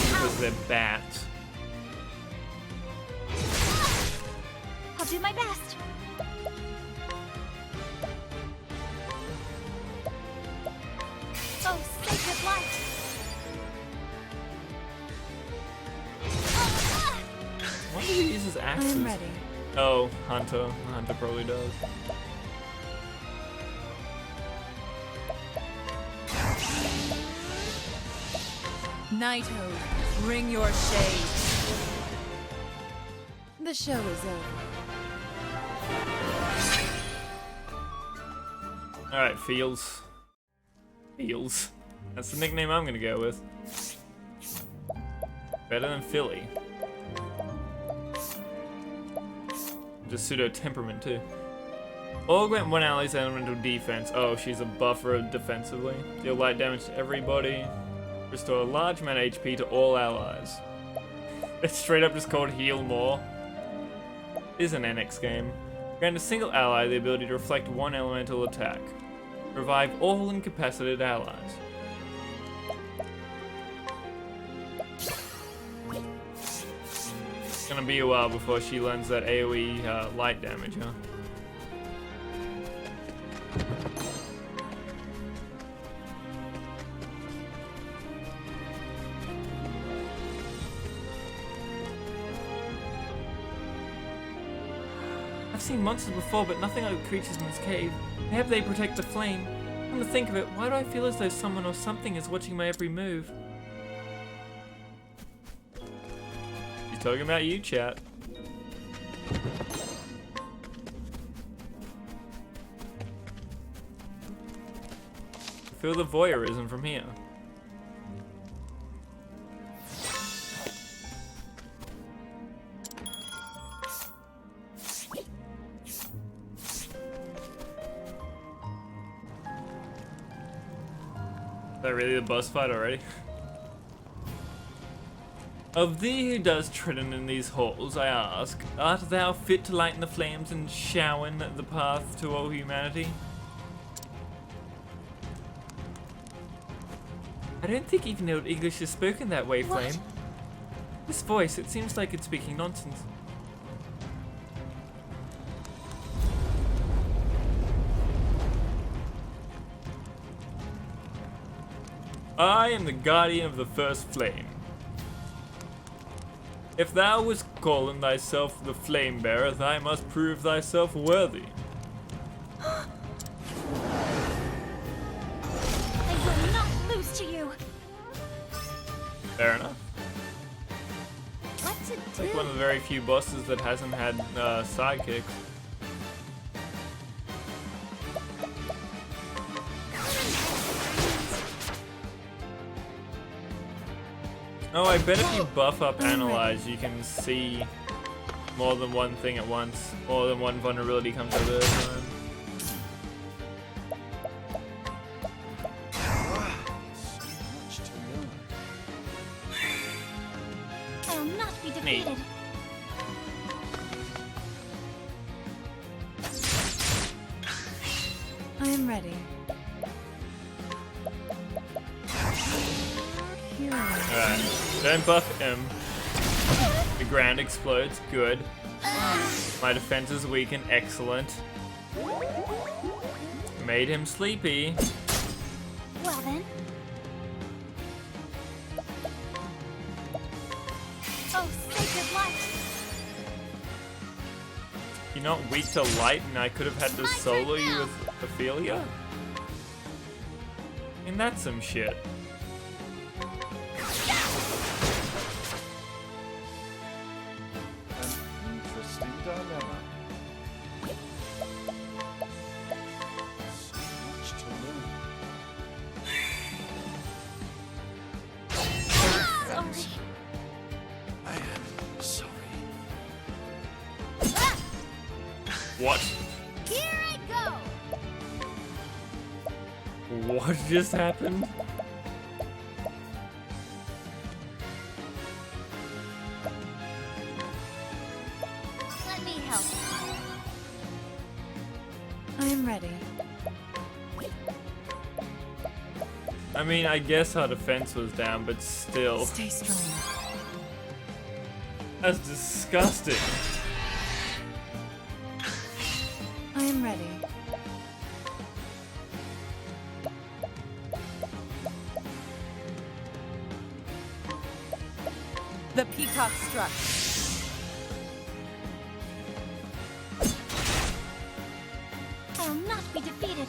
Speaker 1: Because they're bats.
Speaker 4: I'll do my best. Oh, sacred light.
Speaker 1: Why do he use his axes?
Speaker 3: I'm ready.
Speaker 1: Oh, Hunter. Hunter probably does.
Speaker 10: Nighthode, bring your shade.
Speaker 3: The show is over.
Speaker 1: Alright, Fields. Fields. That's the nickname I'm gonna go with. Better than Philly. Just pseudo temperament too. Augment one ally's elemental defense. Oh, she's a buffer defensively. Deal light damage to everybody. Restore a large amount of HP to all allies. It's straight up just called Heal More. It is an NX game. Grant a single ally the ability to reflect one elemental attack. Revive all incapacitated allies. It's gonna be a while before she learns that AoE light damage, huh? I've seen monsters before, but nothing like the creatures in this cave. Maybe they protect the flame. Come to think of it, why do I feel as though someone or something is watching my every move? He's talking about you, chat. I feel the voyeurism from here. Is that really the boss fight already? Of thee who does treading in these halls, I ask, art thou fit to lighten the flames and shower the path to all humanity? I don't think even Old English is spoken that way, Flame. This voice, it seems like it's speaking nonsense. I am the guardian of the first flame. If thou wast calling thyself the flame bearer, thou must prove thyself worthy.
Speaker 4: I will not lose to you.
Speaker 1: Fair enough.
Speaker 4: What to
Speaker 1: It's
Speaker 4: do?
Speaker 1: like one of the very few bosses that hasn't had sidekicks. Oh, I bet if you buff up Analyze, you can see more than one thing at once. More than one vulnerability comes out at a time.
Speaker 4: I will not be defeated.
Speaker 3: I am ready.
Speaker 1: Alright, don't buff him. The ground explodes, good. My defense is weakened, excellent. Made him sleepy.
Speaker 4: Well then. Oh, sacred light.
Speaker 1: You're not weak to light, and I could have had to solo you with Ophelia? I mean, that's some shit.
Speaker 6: Interesting dilemma. So much to learn.
Speaker 4: Sorry.
Speaker 6: I am sorry.
Speaker 1: What?
Speaker 4: Here I go.
Speaker 1: What just happened?
Speaker 4: Let me help.
Speaker 3: I am ready.
Speaker 1: I mean, I guess our defense was down, but still.
Speaker 3: Stay strong.
Speaker 1: That's disgusting.
Speaker 3: I am ready.
Speaker 10: The peacock struck.
Speaker 4: I will not be defeated.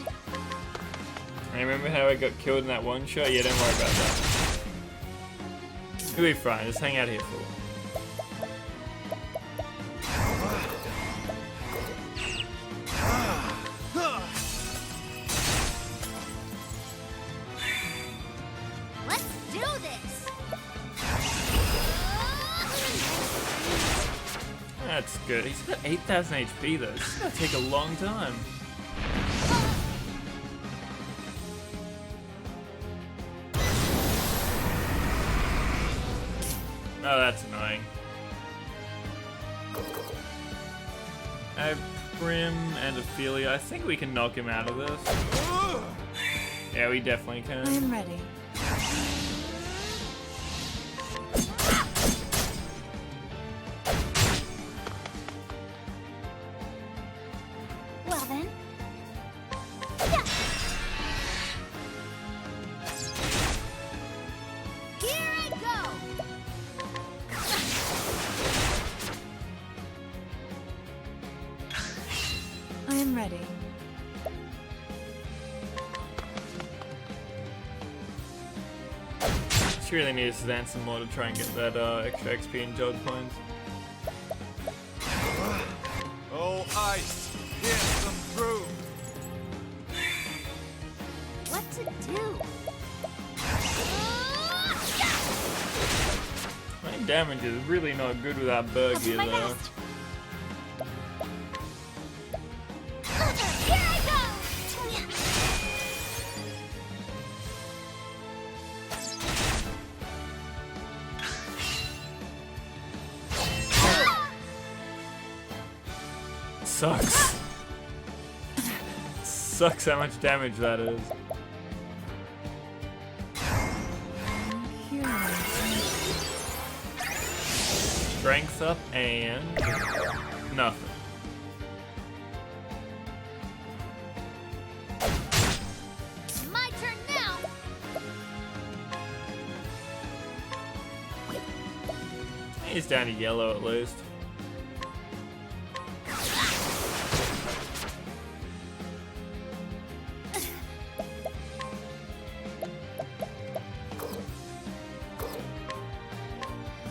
Speaker 1: I remember how I got killed in that one shot? Yeah, don't worry about that. You'll be fine, just hang out here for a while.
Speaker 4: Let's do this.
Speaker 1: That's good. He's got 8,000 HP though. This is gonna take a long time. Oh, that's annoying. I have Prim and Ophelia. I think we can knock him out of this. Yeah, we definitely can.
Speaker 3: I am ready.
Speaker 4: Well then. Here I go.
Speaker 1: She really needs to dance some more to try and get that extra XP and Jod points.
Speaker 13: Oh, ice! Pierce them through!
Speaker 4: What to do?
Speaker 1: My damage is really not good with that bug here,
Speaker 4: my
Speaker 1: though.
Speaker 4: best. Here I go!
Speaker 1: Sucks. Sucks how much damage that is. Strength up and nothing.
Speaker 4: My turn now!
Speaker 1: He's down to yellow at least.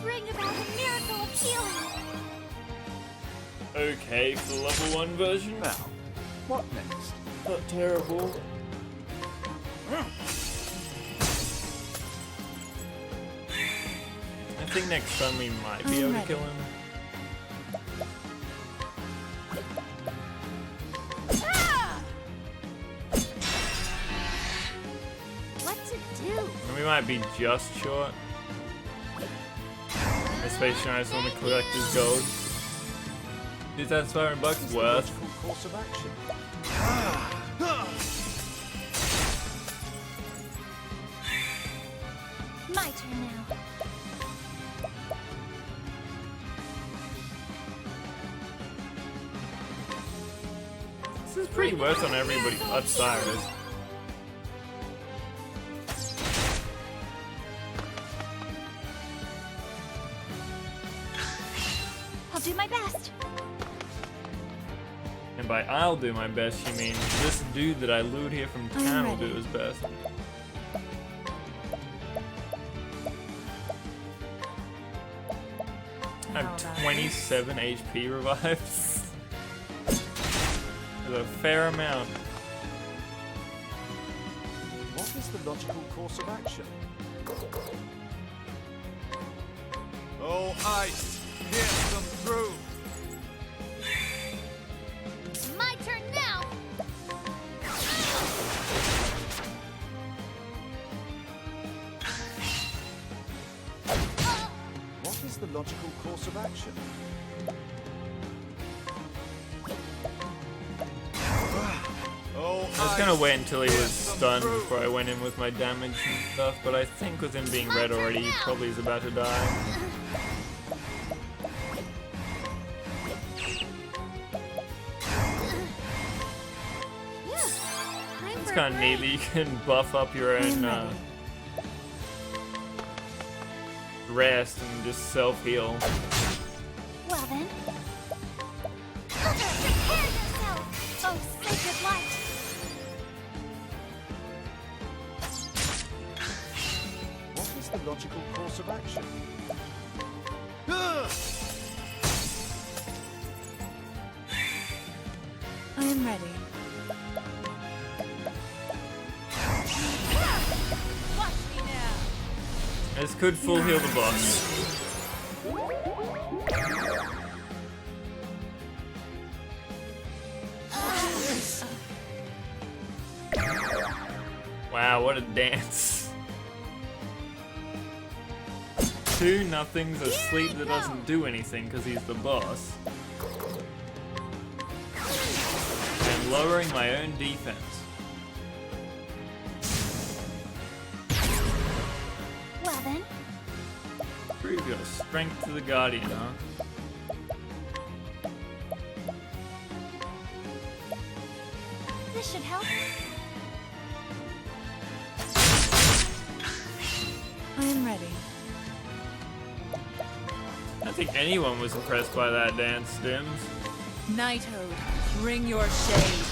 Speaker 4: Bring about a miracle of healing!
Speaker 1: Okay, for the level 1 version.
Speaker 6: Now, what next?
Speaker 1: Not terrible. I think next time we might be able to kill him.
Speaker 4: What to do?
Speaker 1: And we might be just short. Especially when I just want to collect his gold. Is that $500 worth?
Speaker 12: Course of action.
Speaker 4: My turn now.
Speaker 1: This is pretty worth on everybody but Cyrus.
Speaker 4: I'll do my best.
Speaker 1: And by I'll do my best, she means this dude that I lured here from town will do his best. I have 27 HP revives. There's a fair amount.
Speaker 6: What is the logical course of action?
Speaker 13: Oh, ice! Pierce them through!
Speaker 4: My turn now.
Speaker 6: What is the logical course of action?
Speaker 13: Oh,
Speaker 1: I was gonna wait until he was stunned before I went in with my damage and stuff, but I think with him being red already, he probably is about to die. It's kind of neat that you can buff up your own rest and just self-heal.
Speaker 4: Well then. Prepare yourself, oh sacred light.
Speaker 6: What is the logical course of action?
Speaker 3: I am ready.
Speaker 10: Watch me now.
Speaker 1: This could full heal the boss. Wow, what a dance. 2 nothings, a sleep that doesn't do anything because he's the boss. And lowering my own defense.
Speaker 4: Well then.
Speaker 1: Prove your strength to the Guardian, huh?
Speaker 4: This should help.
Speaker 3: I am ready.
Speaker 1: I don't think anyone was impressed by that dance, Stims.
Speaker 10: Knighthood, bring your shade.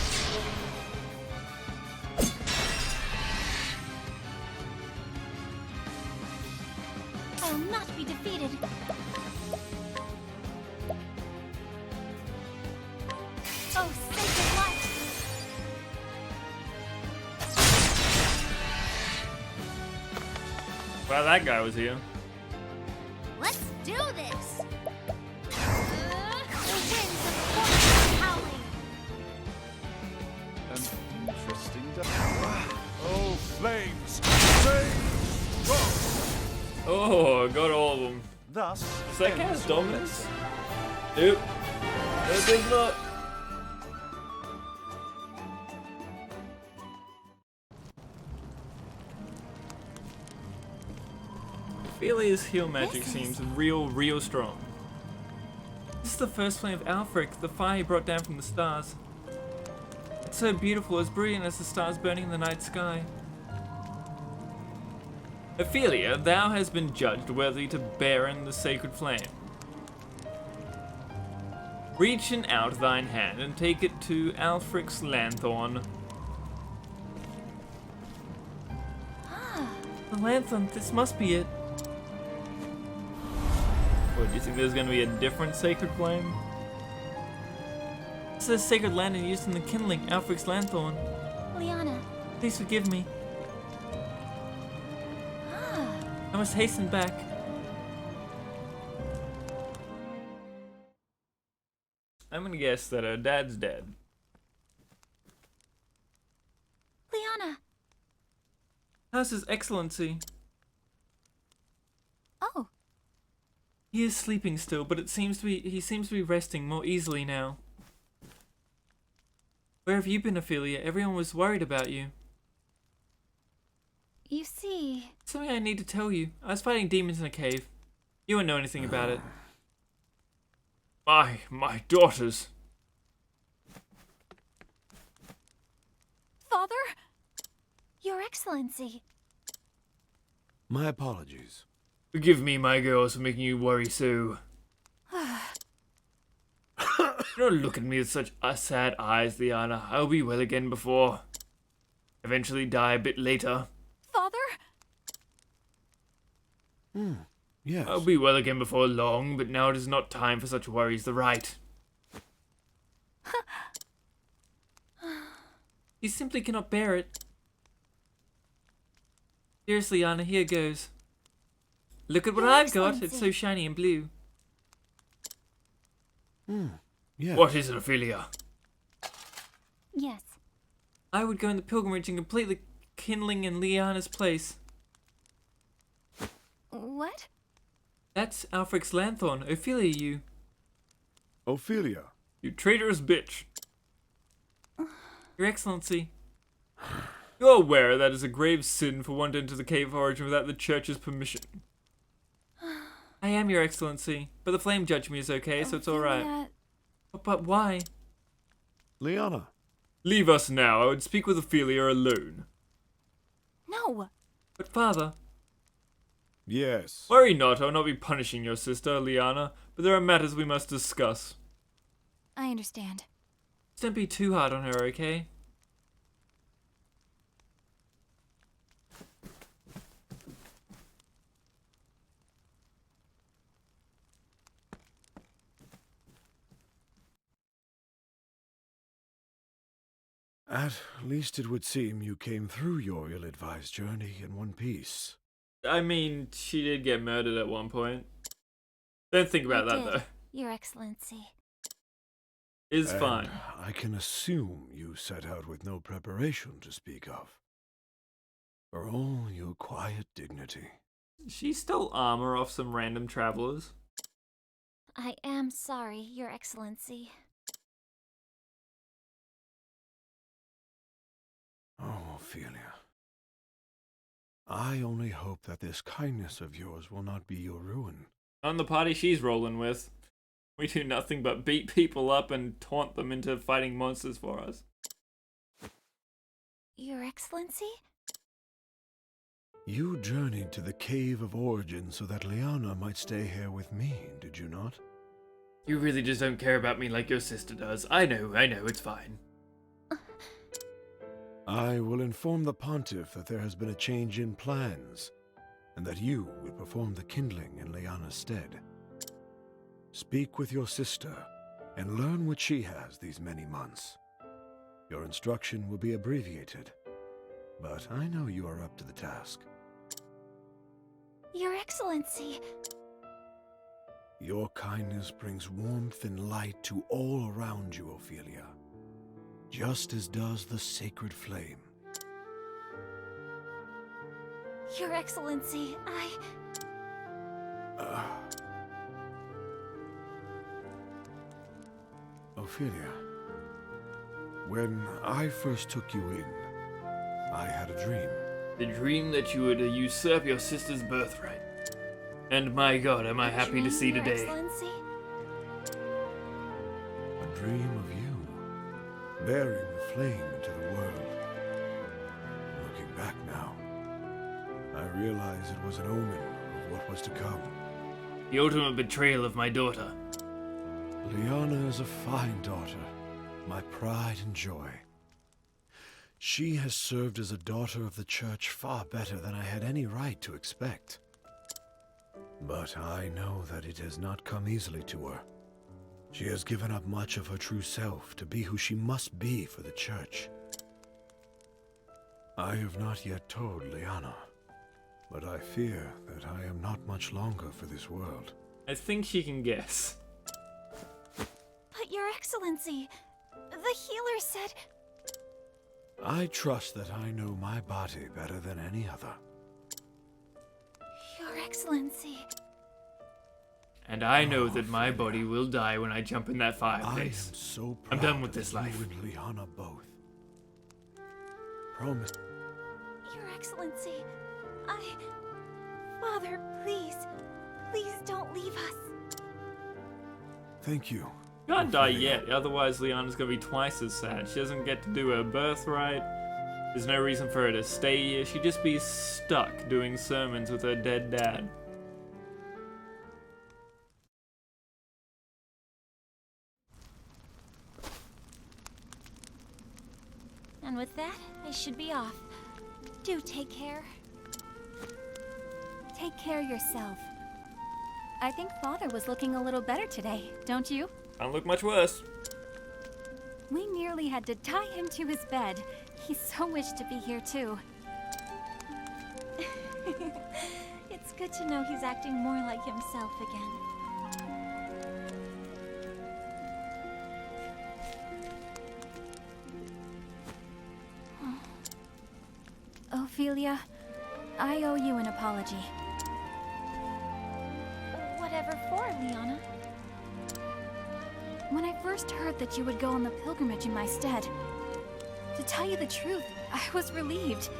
Speaker 4: not be defeated. Oh, sacred light!
Speaker 1: Well, that guy was here.
Speaker 4: Let's do this! The winds of fortune are howling!
Speaker 13: An interesting Oh, flames! Flames! Go!
Speaker 1: Oh, got all of them.
Speaker 6: Thus,
Speaker 1: Does that count as dominance? Nope. That does not. Ophelia's heal magic seems real strong. This is the first flame of Alfric, the fire he brought down from the stars. It's so beautiful, as brilliant as the stars burning in the night sky. Ophelia, thou hast been judged worthy to bear in the sacred flame. Reach out thine hand and take it to Alfric's lanthorn. The lanthorn, this must be it. What, do you think there's going to be a different sacred flame? It says sacred lantern used in the kindling, Alfric's lanthorn.
Speaker 4: Liana.
Speaker 3: Please forgive me. I must hasten back.
Speaker 1: I'm gonna guess that her dad's dead.
Speaker 4: Liana.
Speaker 3: How's His Excellency?
Speaker 4: Oh.
Speaker 3: He is sleeping still, but he seems to be resting more easily now. Where have you been, Ophelia? Everyone was worried about you.
Speaker 4: You see...
Speaker 3: Something I need to tell you. I was fighting demons in a cave. You wouldn't know anything about it.
Speaker 1: My daughters.
Speaker 4: Father? Your Excellency.
Speaker 12: My apologies.
Speaker 1: Forgive me, my girls, for making you worry so. Don't look at me with such sad eyes, Liana. I'll be well again before. Eventually die a bit later.
Speaker 4: Father?
Speaker 12: Yes.
Speaker 1: I'll be well again before long, but now it is not time for such worries. The right.
Speaker 3: You simply cannot bear it. Seriously, Anna, here goes. Look at what
Speaker 4: Your
Speaker 3: I've got.
Speaker 4: Excellency.
Speaker 3: It's so shiny and blue.
Speaker 12: Yes.
Speaker 1: What is it, Ophelia?
Speaker 4: Yes.
Speaker 3: I would go in the pilgrimage and complete the kindling in Liana's place.
Speaker 4: What?
Speaker 3: That's Alfric's lanthorn. Ophelia, you.
Speaker 12: Ophelia.
Speaker 1: You traitorous bitch.
Speaker 3: Your Excellency.
Speaker 1: You're aware that is a grave sin for one to enter the Cave of Origin without the Church's permission.
Speaker 3: I am, Your Excellency, but the flame judged me is okay, so it's alright. But why?
Speaker 12: Liana.
Speaker 1: Leave us now. I would speak with Ophelia alone.
Speaker 4: No.
Speaker 3: But father.
Speaker 12: Yes.
Speaker 1: Worry not. I will not be punishing your sister, Liana, but there are matters we must discuss.
Speaker 4: I understand.
Speaker 3: Just don't be too hard on her, okay?
Speaker 12: At least it would seem you came through your ill-advised journey in one piece.
Speaker 1: I mean, she did get murdered at one point. Don't think about that, though.
Speaker 4: Your Excellency.
Speaker 1: It's
Speaker 12: And
Speaker 1: fine.
Speaker 12: I can assume you set out with no preparation to speak of. For all your quiet dignity.
Speaker 1: She stole armor off some random travelers.
Speaker 4: I am sorry, Your Excellency.
Speaker 12: Oh, Ophelia. I only hope that this kindness of yours will not be your ruin.
Speaker 1: On the party she's rolling with. We do nothing but beat people up and taunt them into fighting monsters for us.
Speaker 4: Your Excellency?
Speaker 12: You journeyed to the Cave of Origin so that Liana might stay here with me, did you not?
Speaker 1: You really just don't care about me like your sister does. I know, it's fine.
Speaker 12: I will inform the Pontiff that there has been a change in plans, and that you will perform the kindling in Liana's stead. Speak with your sister, and learn what she has these many months. Your instruction will be abbreviated, but I know you are up to the task.
Speaker 4: Your Excellency.
Speaker 12: Your kindness brings warmth and light to all around you, Ophelia, just as does the sacred flame.
Speaker 4: Your Excellency,
Speaker 12: Ophelia, when I first took you in, I had a dream.
Speaker 3: The dream that you would usurp your sister's birthright. And my god, am I happy to see
Speaker 4: Your
Speaker 3: today.
Speaker 4: Excellency?
Speaker 12: A dream of you, bearing the flame into the world. Looking back now, I realize it was an omen of what was to come.
Speaker 3: The ultimate betrayal of my daughter.
Speaker 12: Liana is a fine daughter, my pride and joy. She has served as a daughter of the Church far better than I had any right to expect. But I know that it has not come easily to her. She has given up much of her true self to be who she must be for the Church. I have not yet told Liana, but I fear that I am not much longer for this world.
Speaker 3: I think she can guess.
Speaker 4: But Your Excellency, the healer said...
Speaker 12: I trust that I know my body better than any other.
Speaker 4: Your Excellency...
Speaker 3: And I know that my body will die when I jump in that
Speaker 12: I
Speaker 3: fireplace.
Speaker 12: am so
Speaker 3: I'm
Speaker 12: proud
Speaker 3: done with
Speaker 12: of
Speaker 3: this
Speaker 12: you
Speaker 3: life.
Speaker 12: and Liana both. Promise.
Speaker 4: Your Excellency, Father, please, please don't leave us.
Speaker 12: Thank you.
Speaker 3: Can't die yet, otherwise Liana's gonna be twice as sad. She doesn't get to do her birthright. There's no reason for her to stay here. She'd just be stuck doing sermons with her dead dad.
Speaker 4: And with that, I should be off. Do take care. Take care yourself.
Speaker 7: I think Father was looking a little better today, don't you?
Speaker 3: Can't look much worse.
Speaker 7: We nearly had to tie him to his bed. He so wished to be here too.
Speaker 4: It's good to know he's acting more like himself again.
Speaker 7: Ophelia, I owe you an apology.
Speaker 4: Whatever for, Liana?
Speaker 7: When I first heard that you would go on the pilgrimage in my stead, to tell you the truth, I was relieved.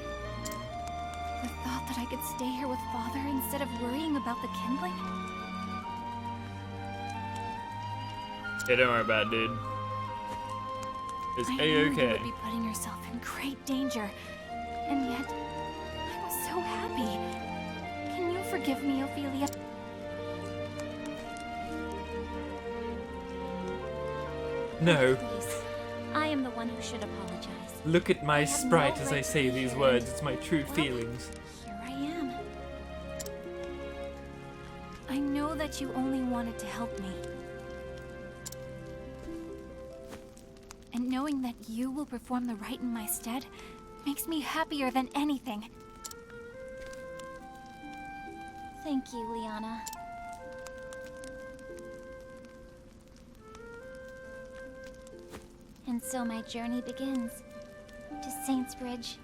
Speaker 7: The thought that I could stay here with Father instead of worrying about the kindling?
Speaker 3: Yeah, don't worry about it, dude. It's
Speaker 7: I knew you would
Speaker 3: A-okay.
Speaker 7: be putting yourself in great danger, and yet I was so happy. Can you forgive me, Ophelia?
Speaker 3: No.
Speaker 4: Please. I am the one who should apologize.
Speaker 3: Look at my
Speaker 4: have
Speaker 3: sprite
Speaker 4: no
Speaker 3: as I
Speaker 4: right to
Speaker 3: say
Speaker 4: be
Speaker 3: these
Speaker 4: here.
Speaker 3: words. It's my true
Speaker 4: Well,
Speaker 3: feelings.
Speaker 4: Here I am.
Speaker 7: I know that you only wanted to help me. And knowing that you will perform the rite in my stead makes me happier than anything.
Speaker 4: Thank you, Liana. And so my journey begins. To Saintsbridge,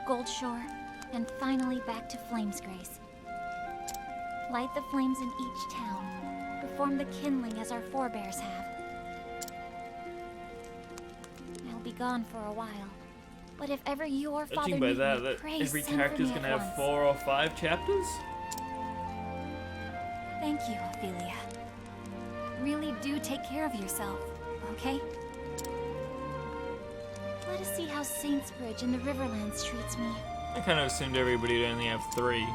Speaker 4: Goldshore, and finally back to Flamesgrace. Light the flames in each town. Perform the kindling as our forebears have. I'll be gone for a while. But if ever you or Father
Speaker 3: Judging by
Speaker 4: need
Speaker 3: that,
Speaker 4: me, pray
Speaker 3: every
Speaker 4: send
Speaker 3: character's
Speaker 4: for me
Speaker 3: gonna
Speaker 4: at
Speaker 3: have
Speaker 4: once.
Speaker 3: 4 or 5 chapters?
Speaker 7: Thank you, Ophelia. Really do take care of yourself, okay?
Speaker 4: Let us see how Saintsbridge and the Riverlands treats me.
Speaker 3: I kind of assumed everybody would only have 3.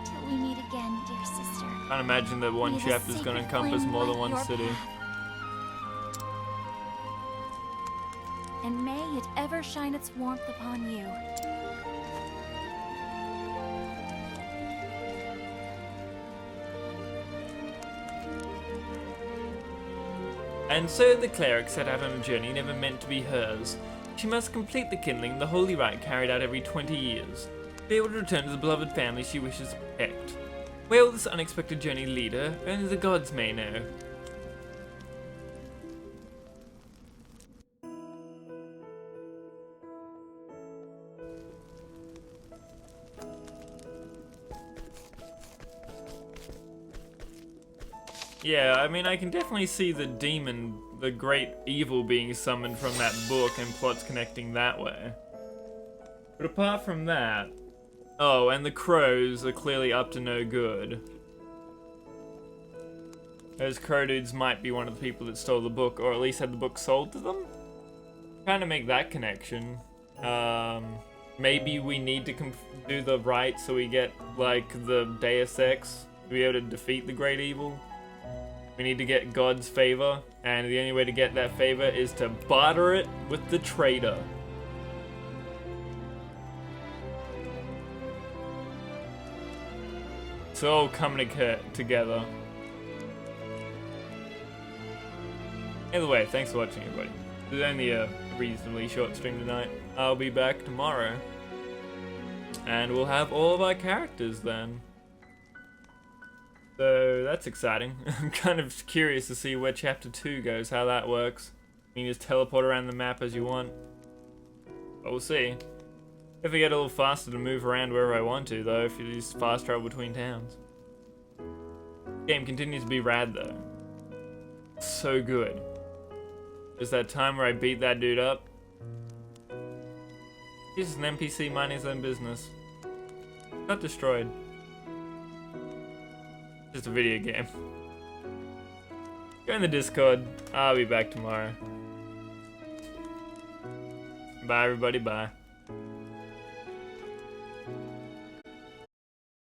Speaker 4: Till we meet again, dear sister.
Speaker 3: Can't imagine that one
Speaker 4: May the
Speaker 3: chapter's gonna
Speaker 4: sacred
Speaker 3: encompass
Speaker 4: flame
Speaker 3: more than
Speaker 4: light
Speaker 3: one
Speaker 4: your
Speaker 3: city.
Speaker 4: path.
Speaker 7: And may it ever shine its warmth upon you.
Speaker 1: And so the cleric set out on a journey never meant to be hers. She must complete the kindling, the holy rite carried out every 20 years, to be able to return to the beloved family she wishes to protect. Where will this unexpected journey lead her? Only the gods may know. Yeah, I mean, I can definitely see the demon, the great evil being summoned from that book and plots connecting that way. But apart from that... Oh, and the crows are clearly up to no good. Those crow dudes might be one of the people that stole the book, or at least had the book sold to them? Trying to make that connection. Maybe we need to do the rite so we get, like, the Deus Ex to be able to defeat the great evil. We need to get God's favor, and the only way to get that favor is to barter it with the traitor. It's all coming together. Either way, thanks for watching, everybody. This is only a reasonably short stream tonight. I'll be back tomorrow, and we'll have all of our characters then. So that's exciting. I'm kind of curious to see where chapter 2 goes, how that works. You can just teleport around the map as you want. But we'll see. If I get a little faster to move around wherever I want to, though, if you just fast travel between towns. Game continues to be rad, though. So good. There's that time where I beat that dude up. He's just an NPC minding his own business. Got destroyed. Just a video game. Go in the Discord. I'll be back tomorrow. Bye, everybody. Bye.